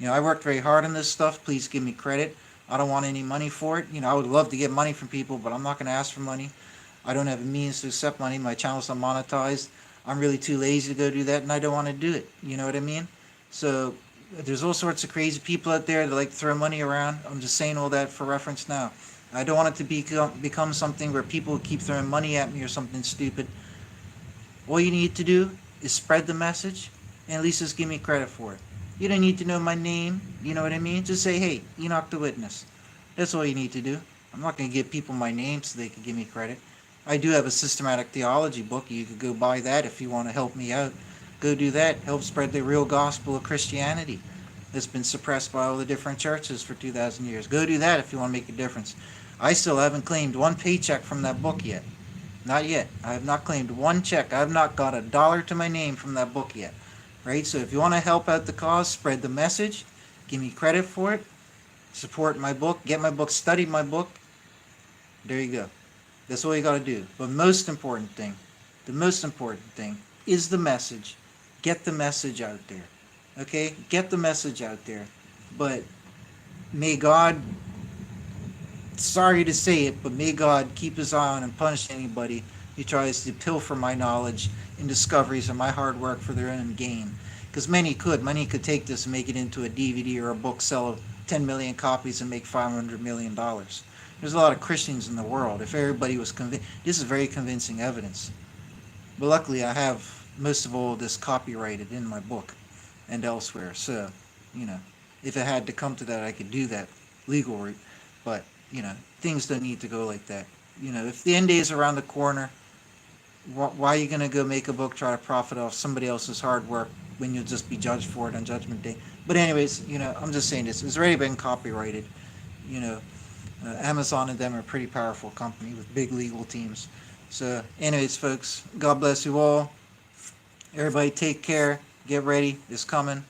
I worked very hard on this stuff. Please give me credit. I don't want any money for it. I would love to get money from people, but I'm not going to ask for money. I don't have a means to accept money. My channel's not monetized. I'm really too lazy to go do that, and I don't want to do it. You know what I mean? So there's all sorts of crazy people out there that like to throw money around. I'm just saying all that for reference now. I don't want it to become something where people keep throwing money at me or something stupid. All you need to do is spread the message and at least just give me credit for it. You don't need to know my name, you know what I mean? Just say, hey, Enoch the Witness. That's all you need to do. I'm not going to give people my name so they can give me credit. I do have a systematic theology book. You could go buy that if you want to help me out. Go do that. Help spread the real gospel of Christianity that's been suppressed by all the different churches for 2,000 years. Go do that if you want to make a difference. I still haven't claimed one paycheck from that book yet. Not yet. I have not claimed one check. I have not got $1 to my name from that book yet. Right? So if you want to help out the cause, spread the message, give me credit for it, support my book, get my book, study my book. There you go. That's all you got to do. But the most important thing is the message. Get the message out there. Okay? Get the message out there. But may God, sorry to say it, but may God keep his eye on and punish anybody who tries to pilfer my knowledge and discoveries and my hard work for their own gain. Because many could take this and make it into a DVD or a book, sell 10 million copies and make $500 million. There's a lot of Christians in the world. If everybody was convinced, this is very convincing evidence. But luckily I have most of all this copyrighted in my book and elsewhere. So, if it had to come to that, I could do that legal route. But, things don't need to go like that. If the end day is around the corner, why are you going to go make a book, try to profit off somebody else's hard work when you'll just be judged for it on Judgment Day? But anyways, I'm just saying this. It's already been copyrighted. Amazon and them are a pretty powerful company with big legal teams. So anyways, folks, God bless you all. Everybody take care. Get ready. It's coming.